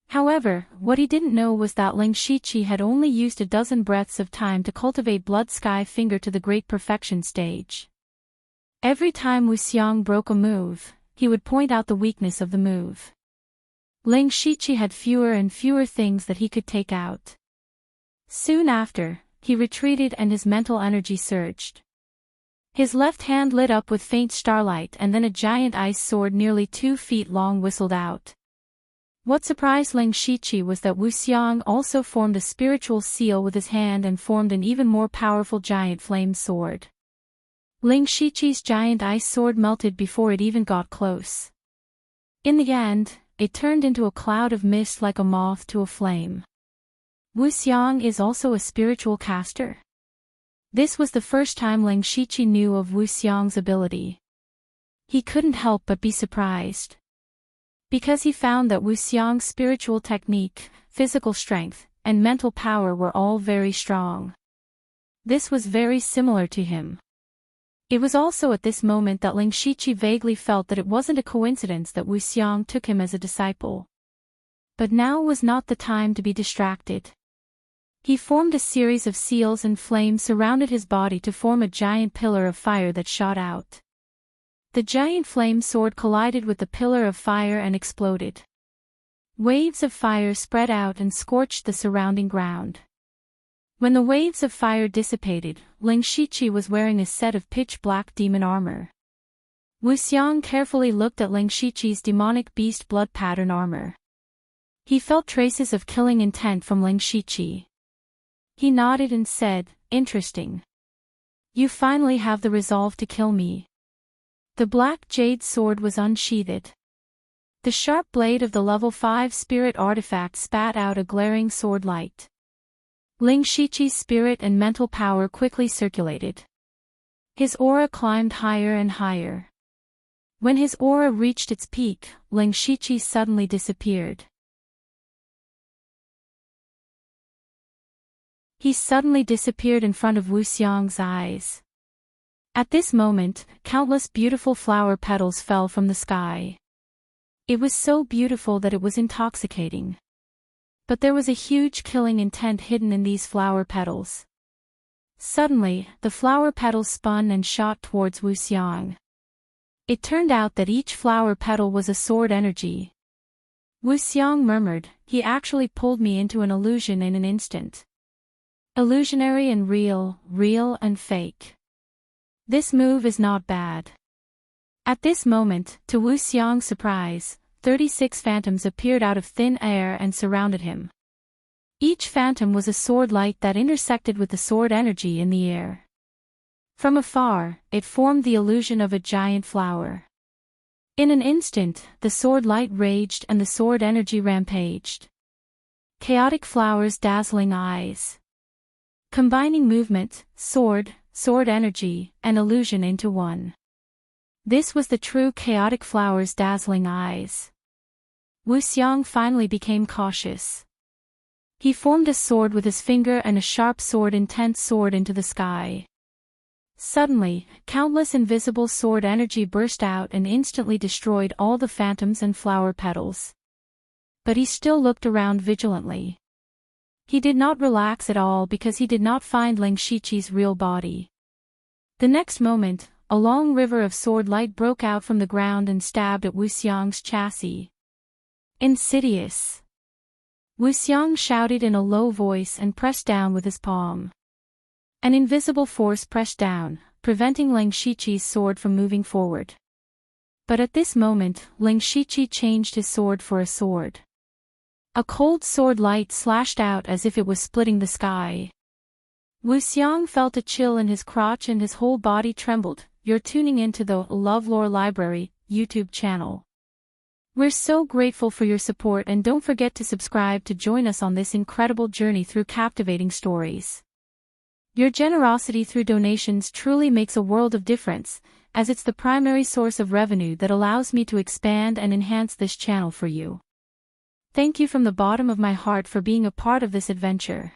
However, what he didn't know was that Ling Shiqi had only used a dozen breaths of time to cultivate Blood Sky Finger to the Great Perfection stage. Every time Wu Xiang broke a move, he would point out the weakness of the move. Ling Shiqi had fewer and fewer things that he could take out. Soon after, he retreated and his mental energy surged. His left hand lit up with faint starlight and then a giant ice sword nearly 2 feet long whistled out. What surprised Ling Shiqi was that Wu Xiang also formed a spiritual seal with his hand and formed an even more powerful giant flame sword. Ling Shiqi's giant ice sword melted before it even got close. In the end, it turned into a cloud of mist like a moth to a flame. Wuxiang is also a spiritual caster? This was the first time Ling Shiqi knew of Wuxiang's ability. He couldn't help but be surprised. Because he found that Wuxiang's spiritual technique, physical strength, and mental power were all very strong. This was very similar to him. It was also at this moment that Ling Shiqi vaguely felt that it wasn't a coincidence that Wuxiang took him as a disciple. But now was not the time to be distracted. He formed a series of seals and flames surrounded his body to form a giant pillar of fire that shot out. The giant flame sword collided with the pillar of fire and exploded. Waves of fire spread out and scorched the surrounding ground. When the waves of fire dissipated, Ling Shiqi was wearing a set of pitch-black demon armor. Wuxiang carefully looked at Ling Shiqi's demonic beast blood pattern armor. He felt traces of killing intent from Ling Shiqi. He nodded and said, "Interesting. You finally have the resolve to kill me." The black jade sword was unsheathed. The sharp blade of the level 5 spirit artifact spat out a glaring sword light. Ling Shiqi's spirit and mental power quickly circulated. His aura climbed higher and higher. When his aura reached its peak, Ling Shiqi suddenly disappeared. He suddenly disappeared in front of Wuxiang's eyes. At this moment, countless beautiful flower petals fell from the sky. It was so beautiful that it was intoxicating. But there was a huge killing intent hidden in these flower petals. Suddenly, the flower petals spun and shot towards Wuxiang. It turned out that each flower petal was a sword energy. Wuxiang murmured, "He actually pulled me into an illusion in an instant. Illusionary and real, real and fake. This move is not bad." At this moment, to Wuxiang's surprise, 36 phantoms appeared out of thin air and surrounded him. Each phantom was a sword light that intersected with the sword energy in the air. From afar, it formed the illusion of a giant flower. In an instant, the sword light raged and the sword energy rampaged. Chaotic flowers, dazzling eyes. Combining movement, sword energy, and illusion into one. This was the true chaotic flower's dazzling eyes. Wuxiang finally became cautious. He formed a sword with his finger and a sharp sword intent sword into the sky. Suddenly, countless invisible sword energy burst out and instantly destroyed all the phantoms and flower petals. But he still looked around vigilantly. He did not relax at all because he did not find Ling Shiqi's real body. The next moment, a long river of sword light broke out from the ground and stabbed at Wuxiang's chassis. "Insidious!" Wuxiang shouted in a low voice and pressed down with his palm. An invisible force pressed down, preventing Ling Shiqi's sword from moving forward. But at this moment, Ling Shiqi changed his sword for a sword. A cold sword light slashed out as if it was splitting the sky. Wuxiang felt a chill in his crotch and his whole body trembled. You're tuning into the LoveLore Library YouTube channel. We're so grateful for your support and don't forget to subscribe to join us on this incredible journey through captivating stories. Your generosity through donations truly makes a world of difference, as it's the primary source of revenue that allows me to expand and enhance this channel for you. Thank you from the bottom of my heart for being a part of this adventure.